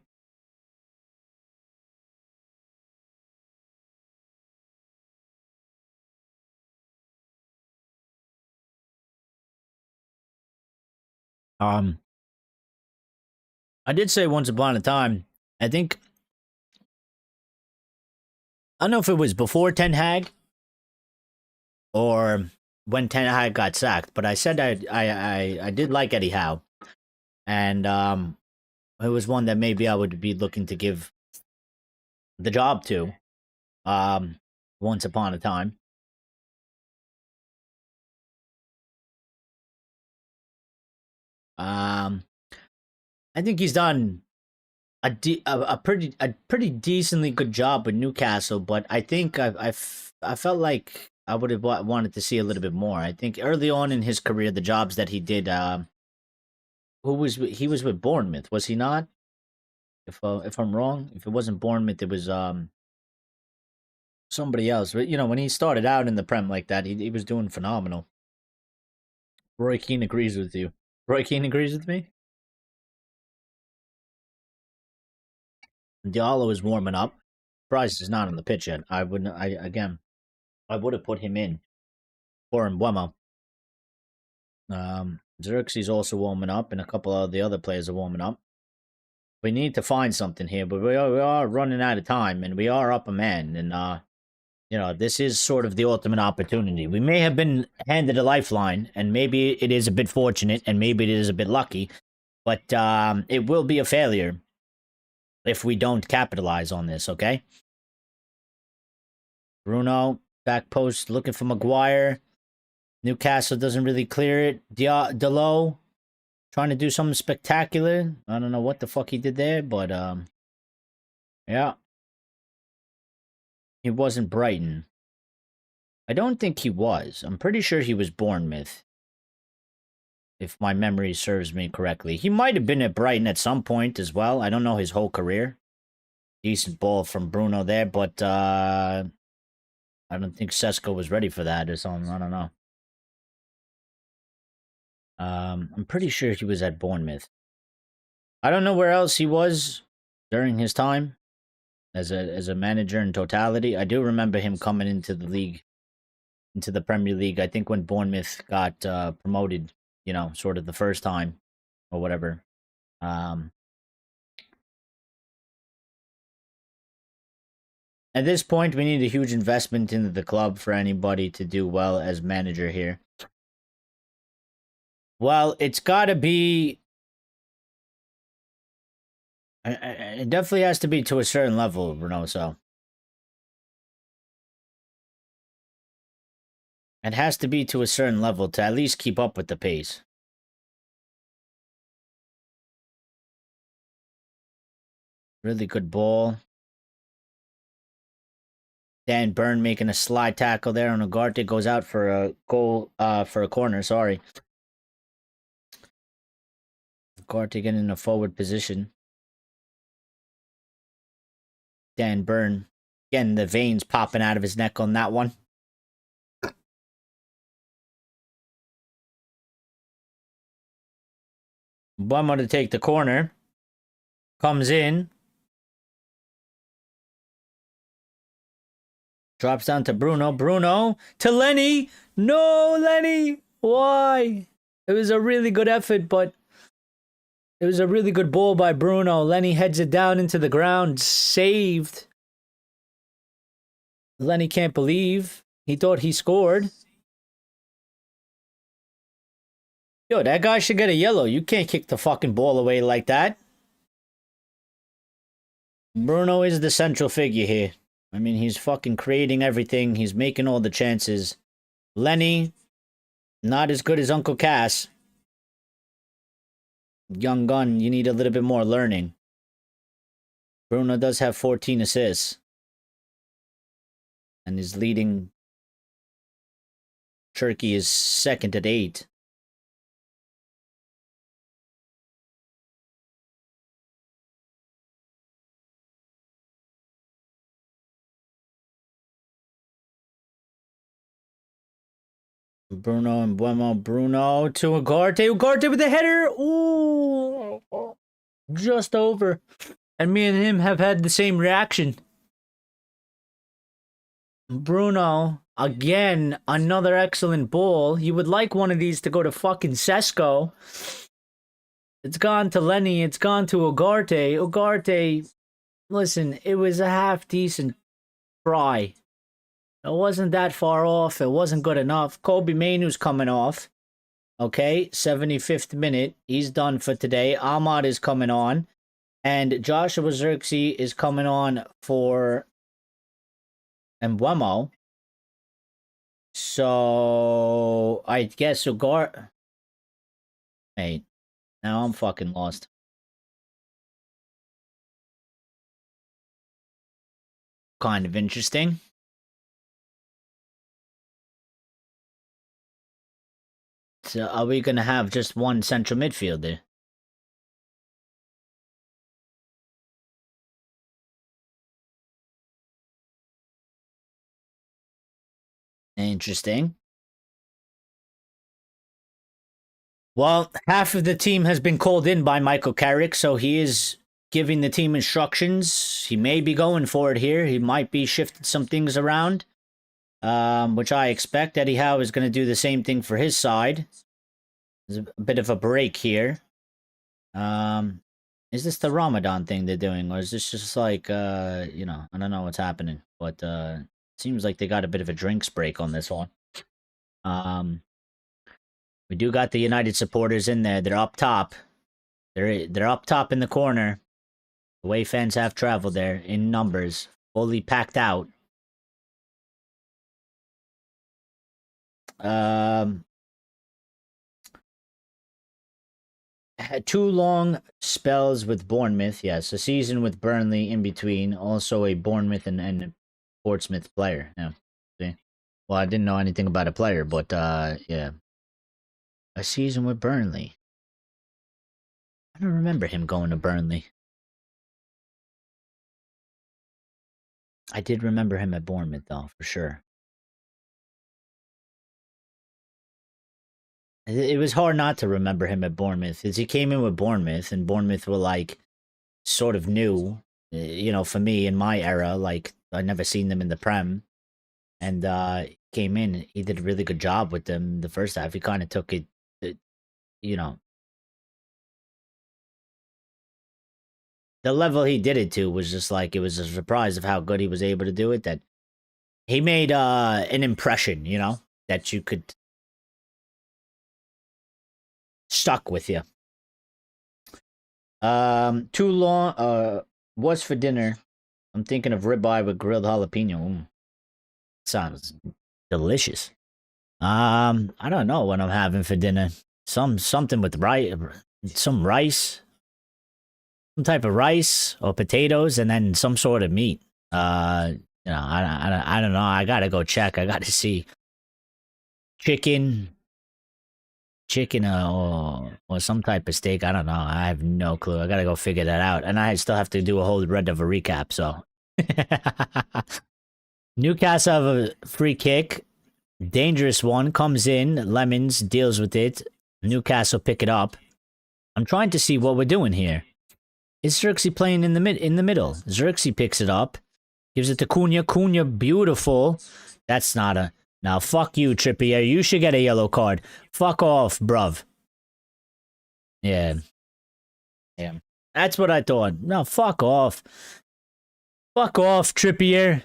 Speaker 1: I did say once upon a time, I think, I don't know if it was before Ten Hag or when Ten Hag got sacked, but I said I did like Eddie Howe, and it was one that maybe I would be looking to give the job to, once upon a time. I think he's done a pretty decently good job with Newcastle, but I think I felt like I would have wanted to see a little bit more. I think early on in his career, the jobs that he did, he was with Bournemouth, was he not? If I'm wrong, if it wasn't Bournemouth, it was somebody else. But you know, when he started out in the Prem like that, he was doing phenomenal. Roy Keane agrees with you. Roy Keane agrees with me. Diallo is warming up. Price is not on the pitch yet. I would have put him in for Mbuemo. Xerxes also warming up, and a couple of the other players are warming up. We need to find something here, but we are running out of time, and we are up a man, and you know, this is sort of the ultimate opportunity. We may have been handed a lifeline, and maybe it is a bit fortunate, and maybe it is a bit lucky, but it will be a failure if we don't capitalize on this, okay? Bruno, back post, looking for Maguire. Newcastle doesn't really clear it. Delo, trying to do something spectacular. I don't know what the fuck he did there, but, yeah. He wasn't Brighton. I don't think he was. I'm pretty sure he was Bournemouth, if my memory serves me correctly. He might have been at Brighton at some point as well. I don't know his whole career. Decent ball from Bruno there, but I don't think Sesko was ready for that or something. I don't know. I'm pretty sure he was at Bournemouth. I don't know where else he was during his time as a manager in totality. I do remember him coming into the league, into the Premier League. I think when Bournemouth got promoted, you know, sort of the first time or whatever. Um, at this point, we need a huge investment into the club for anybody to do well as manager here. Well, it's got to be. It definitely has to be to a certain level, Bruno. So it has to be to a certain level to at least keep up with the pace. Really good ball. Dan Burn making a slide tackle there on Ugarte, goes out for a goal, for a corner, sorry. Ugarte getting in a forward position. Dan Burn getting the veins popping out of his neck on that one. Buemo to take the corner. Comes in. Drops down to Bruno. Bruno to Lenny. No, Lenny. Why? It was a really good effort, but it was a really good ball by Bruno. Lenny heads it down into the ground. Saved. Lenny can't believe. He thought he scored. Yo, that guy should get a yellow. You can't kick the fucking ball away like that. Bruno is the central figure here. I mean, he's fucking creating everything. He's making all the chances. Lenny, not as good as Uncle Cass. Young gun, you need a little bit more learning. Bruno does have 14 assists. And his leading Turkey is second at 8. Bruno and Buemo. Bruno to Ugarte. Ugarte with the header. Ooh. Just over. And me and him have had the same reaction. Bruno, again, another excellent ball. You would like one of these to go to fucking Sesko. It's gone to Lenny. It's gone to Ugarte. Ugarte, listen, it was a half-decent try. It wasn't that far off. It wasn't good enough. Kobe Mainoo's coming off. Okay, 75th minute. He's done for today. Ahmad is coming on. And Joshua Zirkzee is coming on for Mbeumo. So, I guess Ugarte... Hey, now I'm fucking lost. Kind of interesting. So are we going to have just one central midfielder? Interesting. Well, half of the team has been called in by Michael Carrick, so he is giving the team instructions. He may be going for it here. He might be shifting some things around, which I expect. Eddie Howe is going to do the same thing for his side. There's a bit of a break here. Is this the Ramadan thing they're doing, or is this just like, you know, I don't know what's happening, but it seems like they got a bit of a drinks break on this one. We do got the United supporters in there. They're up top. They're up top in the corner. Away fans have traveled there in numbers, fully packed out. Had 2 long spells with Bournemouth. Yes, a season with Burnley in between. Also a Bournemouth and Portsmouth player. Yeah. See? Well, I didn't know anything about a player, but yeah. A season with Burnley. I don't remember him going to Burnley. I did remember him at Bournemouth, though, for sure. It was hard not to remember him at Bournemouth, as he came in with Bournemouth, and Bournemouth were like sort of new, you know, for me in my era. Like I'd never seen them in the Prem, and came in. He did a really good job with them the first half. He kind of took it, you know, the level he did it to was just like it was a surprise of how good he was able to do it. That he made an impression, you know, that you could stuck with you. Too long. What's for dinner? I'm thinking of ribeye with grilled jalapeno. Sounds delicious. I don't know what I'm having for dinner. Something with rice, some rice, some type of rice or potatoes, and then some sort of meat. You know, I don't know. I gotta go check. I gotta see chicken, or some type of steak. I don't know. I have no clue. I gotta go figure that out. And I still have to do a whole Red Devil recap. So Newcastle have a free kick. Dangerous one. Comes in. Lemons deals with it. Newcastle pick it up. I'm trying to see what we're doing here. Is Xerxes playing in the middle? Xerxes picks it up. Gives it to Cunha. Cunha, beautiful. That's not a... Now, fuck you, Trippier. You should get a yellow card. Fuck off, bruv. Yeah. Yeah. That's what I thought. No, fuck off. Fuck off, Trippier.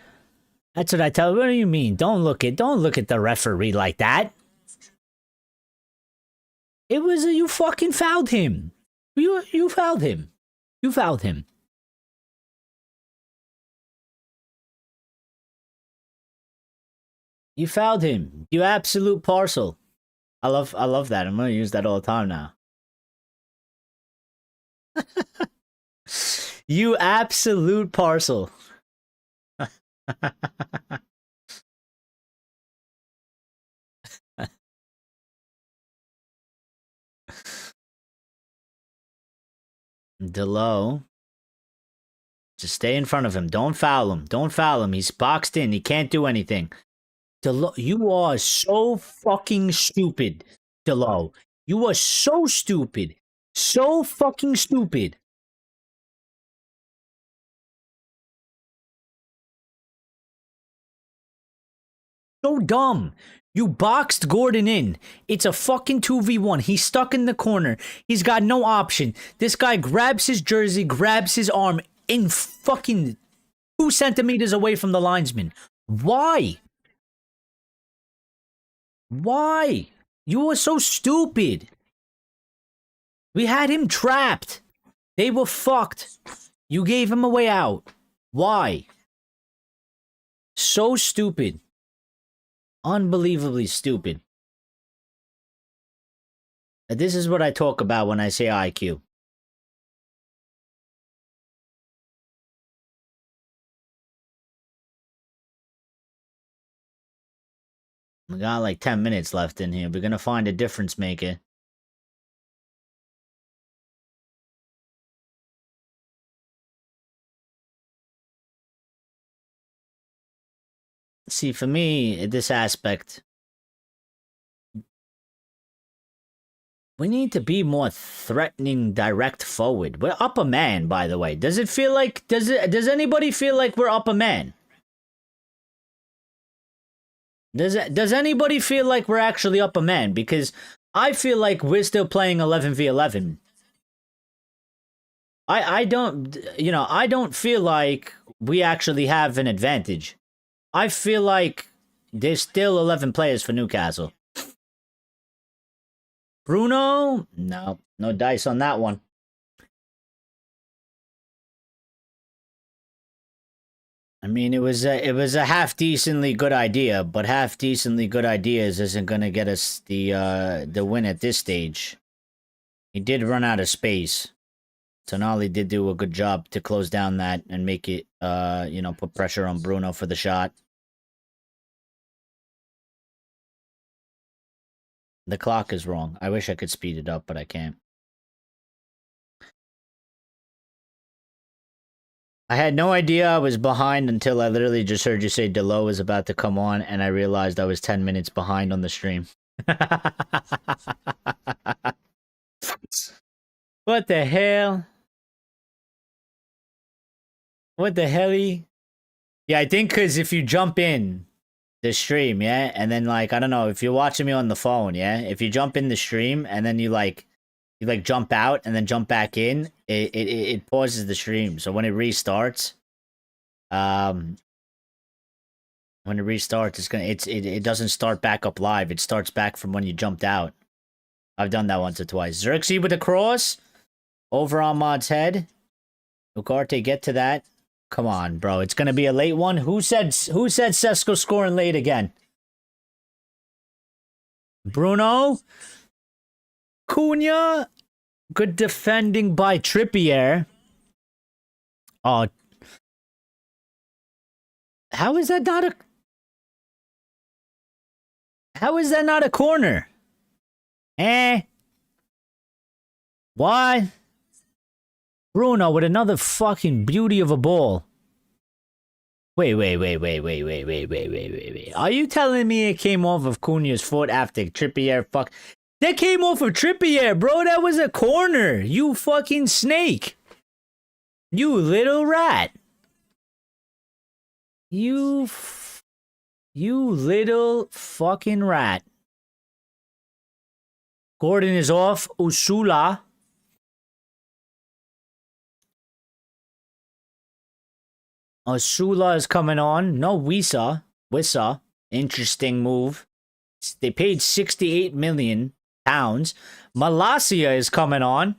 Speaker 1: That's what I tell you. What do you mean? Don't look at the referee like that. It was you fucking fouled him. You fouled him. You fouled him. You fouled him. You absolute parcel. I love that. I'm gonna use that all the time now. You absolute parcel. Delo. Just stay in front of him. Don't foul him. Don't foul him. He's boxed in. He can't do anything. Delo, you are so fucking stupid, Delo. You are so stupid. So fucking stupid. So dumb. You boxed Gordon in. It's a fucking 2v1. He's stuck in the corner. He's got no option. This guy grabs his jersey, grabs his arm in fucking 2 centimeters away from the linesman. Why? Why? You were so stupid. We had him trapped. They were fucked. You gave him a way out. Why? So stupid. Unbelievably stupid. This is what I talk about when I say IQ. We got like 10 minutes left in here. We're gonna find a difference maker. See, for me, this aspect, we need to be more threatening, direct forward. We're up a man, by the way. Does it feel like, does anybody feel like we're up a man? Does anybody feel like we're actually up a man? Because I feel like we're still playing 11v11. I don't, you know, I don't feel like we actually have an advantage. I feel like there's still 11 players for Newcastle. Bruno? No dice on that one. I mean, it was a half decently good idea, but half decently good ideas isn't gonna get us the win at this stage. He did run out of space. Tonali did do a good job to close down that and make it, you know, put pressure on Bruno for the shot. The clock is wrong. I wish I could speed it up, but I can't. I had no idea I was behind until I literally just heard you say Delo was about to come on, and I realized I was 10 minutes behind on the stream. What the hell? What the helly? Yeah, I think because if you jump in the stream, yeah, and then like I don't know if you're watching me on the phone, yeah, if you jump in the stream and then you jump out and then jump back in, it pauses the stream. So when it restarts, um, it doesn't start back up live. It starts back from when you jumped out. I've done that once or twice. Xerxes with a cross over on Mod's head. Ugarte, get to that. Come on, bro. It's gonna be a late one. Who said Sesko scoring late again? Bruno? Cunha? Good defending by Trippier. Oh. How is that not a corner? What? Bruno with another fucking beauty of a ball. Wait. Are you telling me it came off of Cunha's foot after Trippier That came off of Trippier, bro. That was a corner. You fucking snake. You little rat. You little fucking rat. Gordon is off. Usula. Osula is coming on. No, Wissa. Interesting move. They paid £68 million. Malacia is coming on.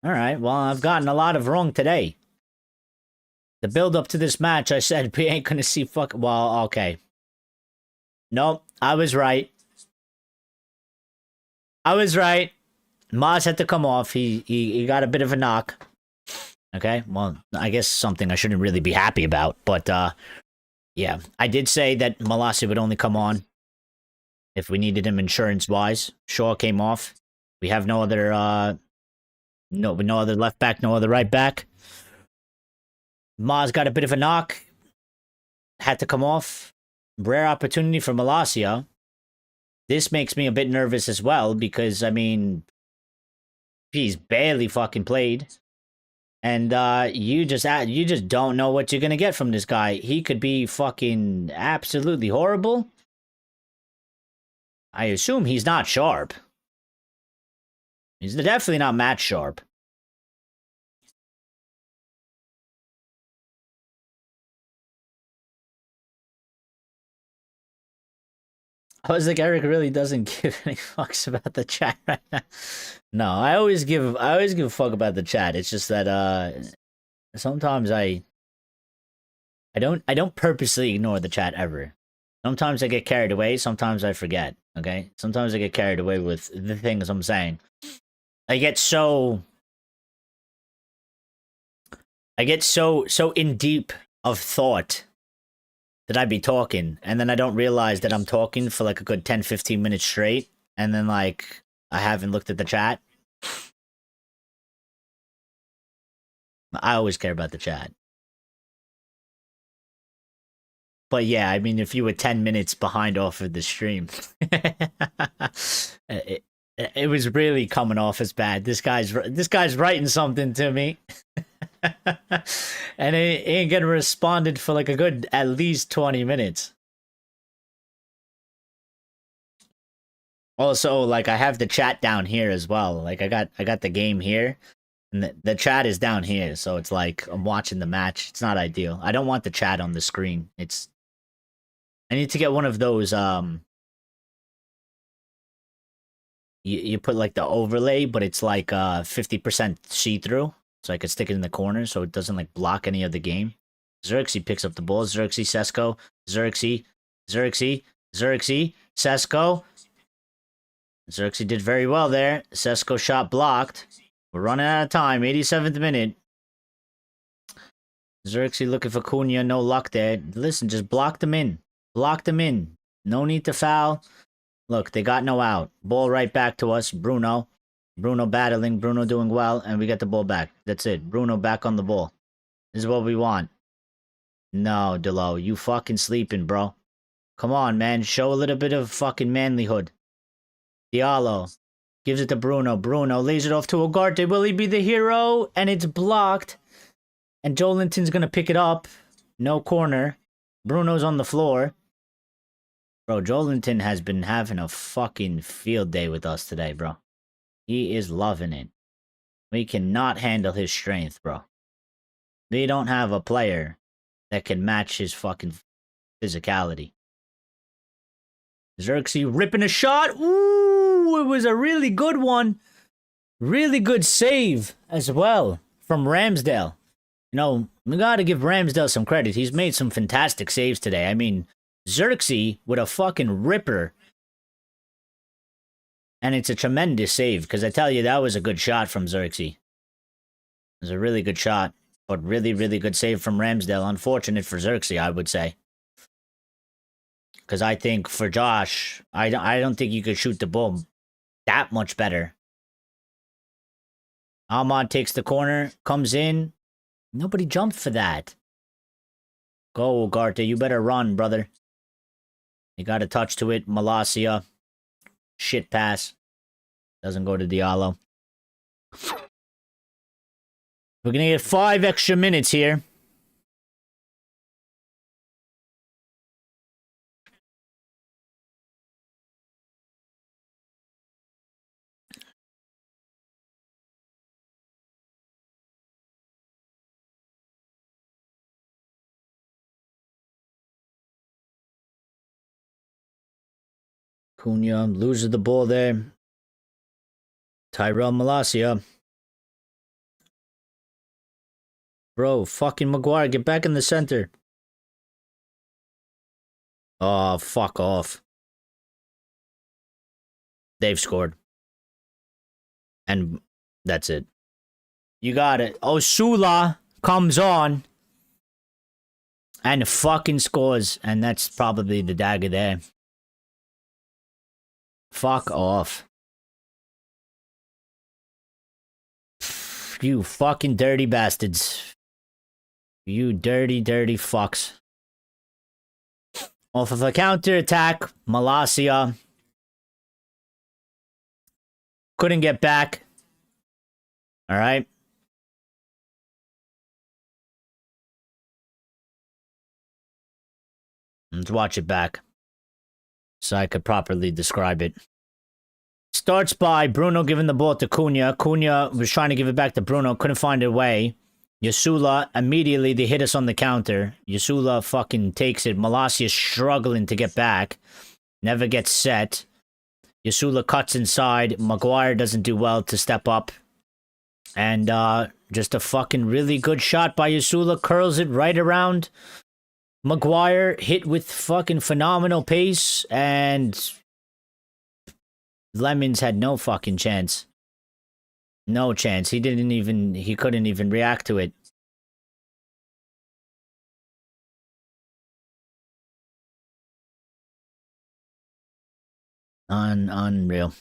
Speaker 1: All right, well, I've gotten a lot of wrong today. The build-up to this match, I said we ain't going to see Well, okay. Nope, I was right. Maz had to come off. He got a bit of a knock. Okay, well, I guess something I shouldn't really be happy about, but yeah, I did say that Malacia would only come on if we needed him insurance-wise. Shaw came off. We have no other no other left back, no other right back. Maz got a bit of a knock, had to come off. Rare opportunity for Malacia. This makes me a bit nervous as well because I mean, he's barely fucking played. And you just don't know what you're gonna get from this guy. He could be fucking absolutely horrible. I assume he's not sharp. He's definitely not match sharp. I was like, Eric really doesn't give any fucks about the chat right now. No, I always give a fuck about the chat. It's just that sometimes I don't purposely ignore the chat ever. Sometimes I get carried away, sometimes I forget, okay? Sometimes I get carried away with the things I'm saying. I get so in deep of thought that I be talking, and then I don't realize that I'm talking for like a good 10-15 minutes straight, and then like I haven't looked at the chat. I always care about the chat. But yeah, I mean, if you were 10 minutes behind off of the stream, it was really coming off as bad. This guy's writing something to me. And it ain't getting responded for like a good at least 20 minutes. Also, like I have the chat down here as well. Like I got the game here, and the chat is down here, so it's like I'm watching the match. It's not ideal. I don't want the chat on the screen. I need to get one of those you put like the overlay, but it's like 50% see-through. So I could stick it in the corner so it doesn't like block any of the game. Xerxes picks up the ball. Xerxes, Sesko. Xerxes, Sesko. Xerxes did very well there. Sesko shot blocked. We're running out of time. 87th minute. Xerxes looking for Cunha. No luck there. Listen, just block them in. Block them in. No need to foul. Look, they got no out. Ball right back to us. Bruno battling. Bruno doing well. And we get the ball back. That's it. Bruno back on the ball. This is what we want. No, Delo. You fucking sleeping, bro. Come on, man. Show a little bit of fucking manlyhood. Diallo gives it to Bruno. Bruno lays it off to Ugarte. Will he be the hero? And it's blocked. And Joelinton's going to pick it up. No corner. Bruno's on the floor. Bro, Joelinton has been having a fucking field day with us today, bro. He is loving it. We cannot handle his strength, bro. We don't have a player that can match his fucking physicality. Xerxes ripping a shot. Ooh, it was a really good one. Really good save as well from Ramsdale. You know, we gotta give Ramsdale some credit. He's made some fantastic saves today. I mean, Xerxes with a fucking ripper. And it's a tremendous save, because I tell you, that was a good shot from Xerxes. It was a really good shot, but really, really good save from Ramsdale. Unfortunate for Xerxes, I would say. Because I think for Josh, I don't think you could shoot the ball that much better. Ahmad takes the corner, comes in. Nobody jumped for that. Go, Ugarte. You better run, brother. You got a touch to it. Malacia. Shit pass. Doesn't go to Diallo. We're going to get 5 extra minutes here. Cunha loses the ball there. Tyrell Malacia. Bro, fucking Maguire, get back in the center. Oh, fuck off. They've scored. And that's it. You got it. Osula comes on. And fucking scores. And that's probably the dagger there. Fuck off. You fucking dirty bastards. You dirty, dirty fucks. Off of a counter-attack, Malacia couldn't get back. Alright. Let's watch it back, so I could properly describe it. Starts by Bruno giving the ball to Cunha. Cunha was trying to give it back to Bruno, couldn't find a way. Yasula, immediately they hit us on the counter. Yasula fucking takes it. Malacia struggling to get back. Never gets set. Yasula cuts inside. Maguire doesn't do well to step up. And just a fucking really good shot by Yasula. Curls it right around Maguire. Hit with fucking phenomenal pace. And Lemons had no fucking chance. No chance. He couldn't even react to it. Unreal.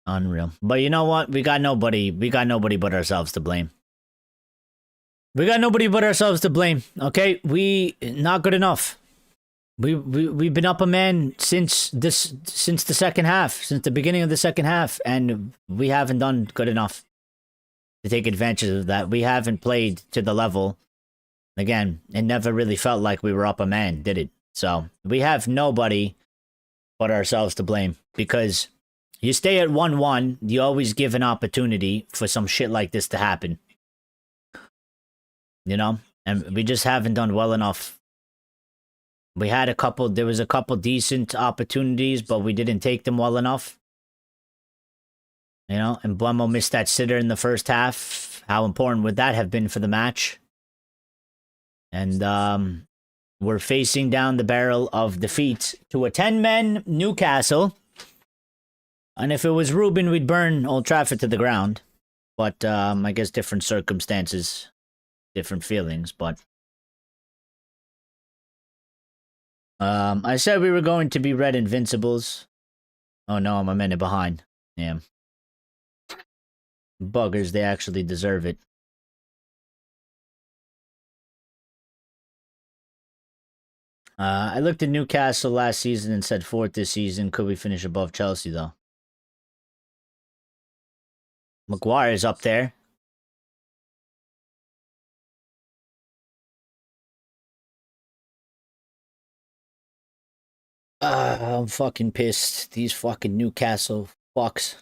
Speaker 1: Unreal. But you know what? We got nobody but ourselves to blame. We got nobody but ourselves to blame. Okay? We not good enough. We've been up a man since the second half, since the beginning of the second half, and we haven't done good enough to take advantage of that. We haven't played to the level. Again, it never really felt like we were up a man, did it? So we have nobody but ourselves to blame, because you stay at 1-1, you always give an opportunity for some shit like this to happen. You know? And we just haven't done well enough. We had there was a couple decent opportunities, but we didn't take them well enough. You know, and Blemo missed that sitter in the first half. How important would that have been for the match? And we're facing down the barrel of defeat to a 10-man Newcastle. And if it was Ruben, we'd burn Old Trafford to the ground. But I guess different circumstances, different feelings, but I said we were going to be red invincibles. Oh no, I'm a minute behind. Damn. Buggers, they actually deserve it. I looked at Newcastle last season and said fourth this season. Could we finish above Chelsea, though? Maguire's up there. I'm fucking pissed. These fucking Newcastle fucks.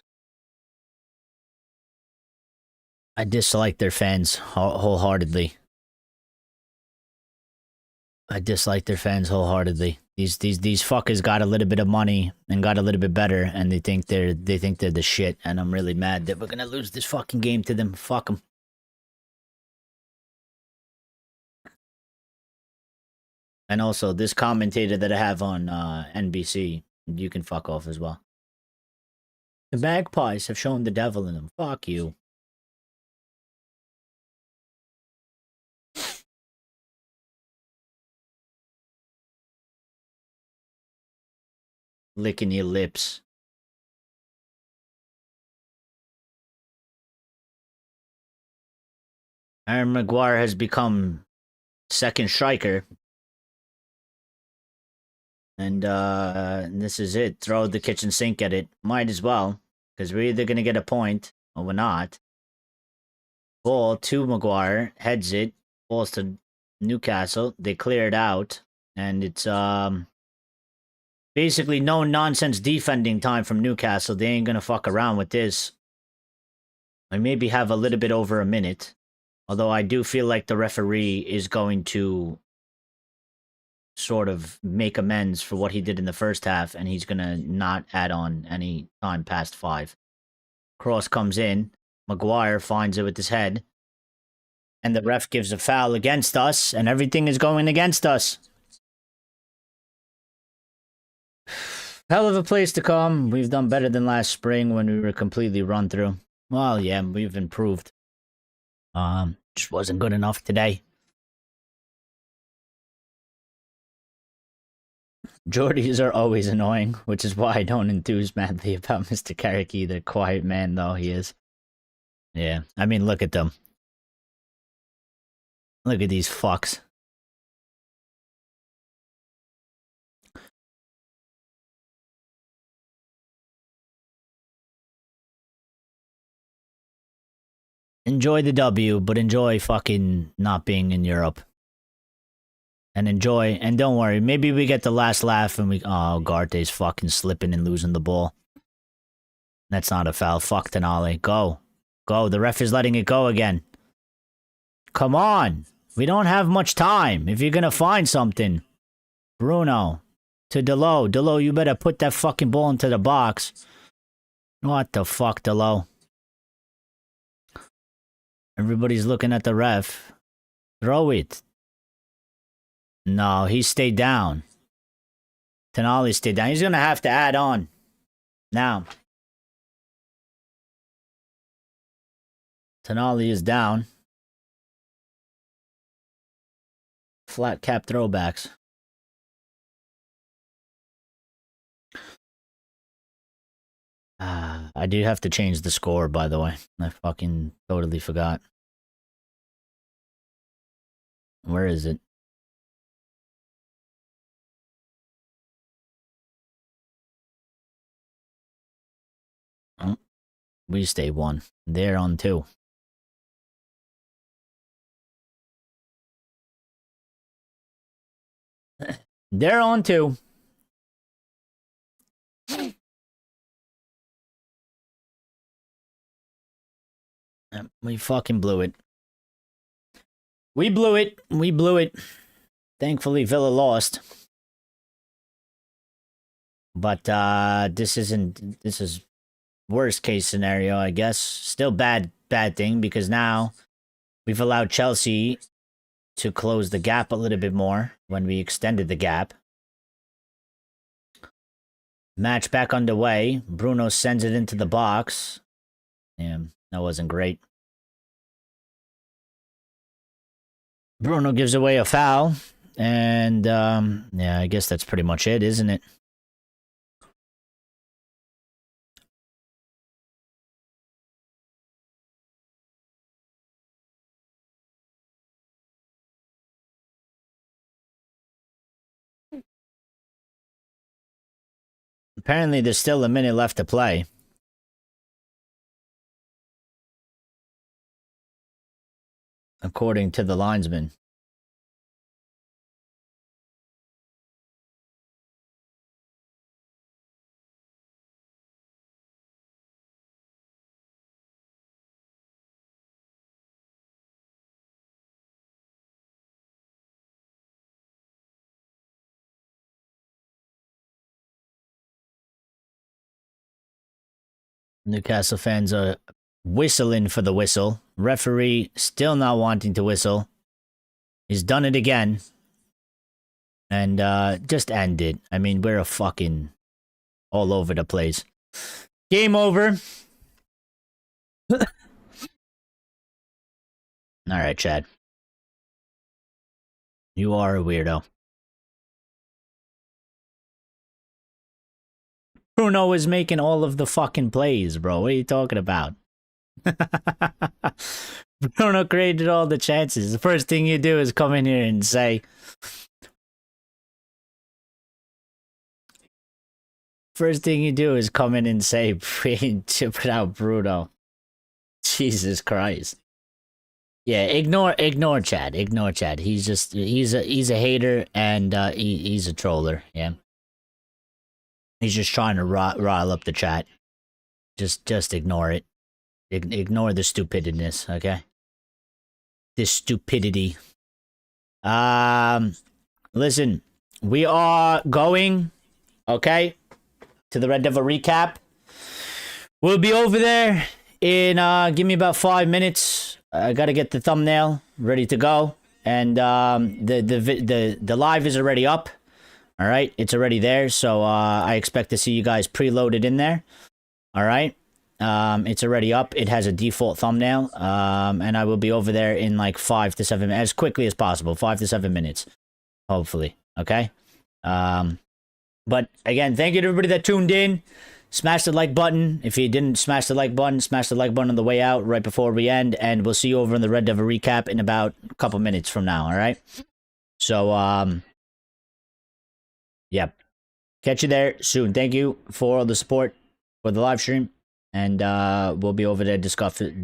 Speaker 1: I dislike their fans wholeheartedly. I dislike their fans wholeheartedly. These fuckers got a little bit of money and got a little bit better, and they think they're the shit. And I'm really mad that we're gonna lose this fucking game to them. Fuck them. And also, this commentator that I have on NBC, you can fuck off as well. The Magpies have shown the devil in them. Fuck you. Licking your lips. Aaron Maguire has become second striker. And this is it. Throw the kitchen sink at it. Might as well. Because we're either going to get a point or we're not. Ball to Maguire. Heads it. Balls to Newcastle. They clear it out. And it's basically no nonsense defending time from Newcastle. They ain't going to fuck around with this. I maybe have a little bit over a minute. Although I do feel like the referee is going to sort of make amends for what he did in the first half, and he's going to not add on any time past 5. Cross comes in. Maguire finds it with his head. And the ref gives a foul against us, and everything is going against us. Hell of a place to come. We've done better than last spring when we were completely run through. Well, yeah, we've improved. Just wasn't good enough today. Geordies are always annoying, which is why I don't enthuse madly about Mr. Carrick either. Quiet man, though, he is. Yeah, I mean, look at them. Look at these fucks. Enjoy the W, but enjoy fucking not being in Europe. And enjoy, and don't worry, maybe we get the last laugh and we... Oh, Garte's fucking slipping and losing the ball. That's not a foul. Fuck Tenali. Go. Go. The ref is letting it go again. Come on. We don't have much time. If you're gonna find something. Bruno. To Delo. Delo, you better put that fucking ball into the box. What the fuck, Delo? Everybody's looking at the ref. Throw it. No, he stayed down. Tenali stayed down. He's gonna have to add on. Now. Tenali is down. Flat cap throwbacks. I do have to change the score, by the way. I fucking totally forgot. Where is it? Oh, we stay 1. They're on 2. They're on 2. We fucking blew it. We blew it. We blew it. Thankfully, Villa lost. But this is worst case scenario, I guess. Still bad thing because now we've allowed Chelsea to close the gap a little bit more when we extended the gap. Match back underway. Bruno sends it into the box. Damn, that wasn't great. Bruno gives away a foul. And, yeah, I guess that's pretty much it, isn't it? Apparently, there's still a minute left to play. according to the linesman. Newcastle fans are whistling for the whistle. Referee still not wanting to whistle. He's done it again. And just end it. I mean, we're a fucking all over the place. Game over. Alright, Chad. You are a weirdo. Bruno is making all of the fucking plays, bro. What are you talking about? Bruno created all the chances. The first thing you do is come in here and say... First thing you do is come in and say, chip it out, Bruno. Jesus Christ. Yeah, ignore Chad. Ignore Chad. He's just he's a hater and he's a troller. Yeah. He's just trying to rile up the chat. Just ignore it. Ignore the stupidness, okay? This stupidity. Listen, we are going, okay, to the Red Devil recap. We'll be over there in give me about 5 minutes. I gotta get the thumbnail ready to go, and the live is already up. All right, it's already there, so I expect to see you guys preloaded in there. All right, it's already up. It has a default thumbnail, and I will be over there in like 5 to 7 minutes, as quickly as possible. 5 to 7 minutes, hopefully. Okay. But again, thank you to everybody that tuned in. Smash the like button. If you didn't smash the like button, smash the like button on the way out right before we end. And we'll see you over in the Red Devil recap in about a couple minutes from now, all right? So, yep. Catch you there soon. Thank you for all the support for the live stream. And we'll be over there discussing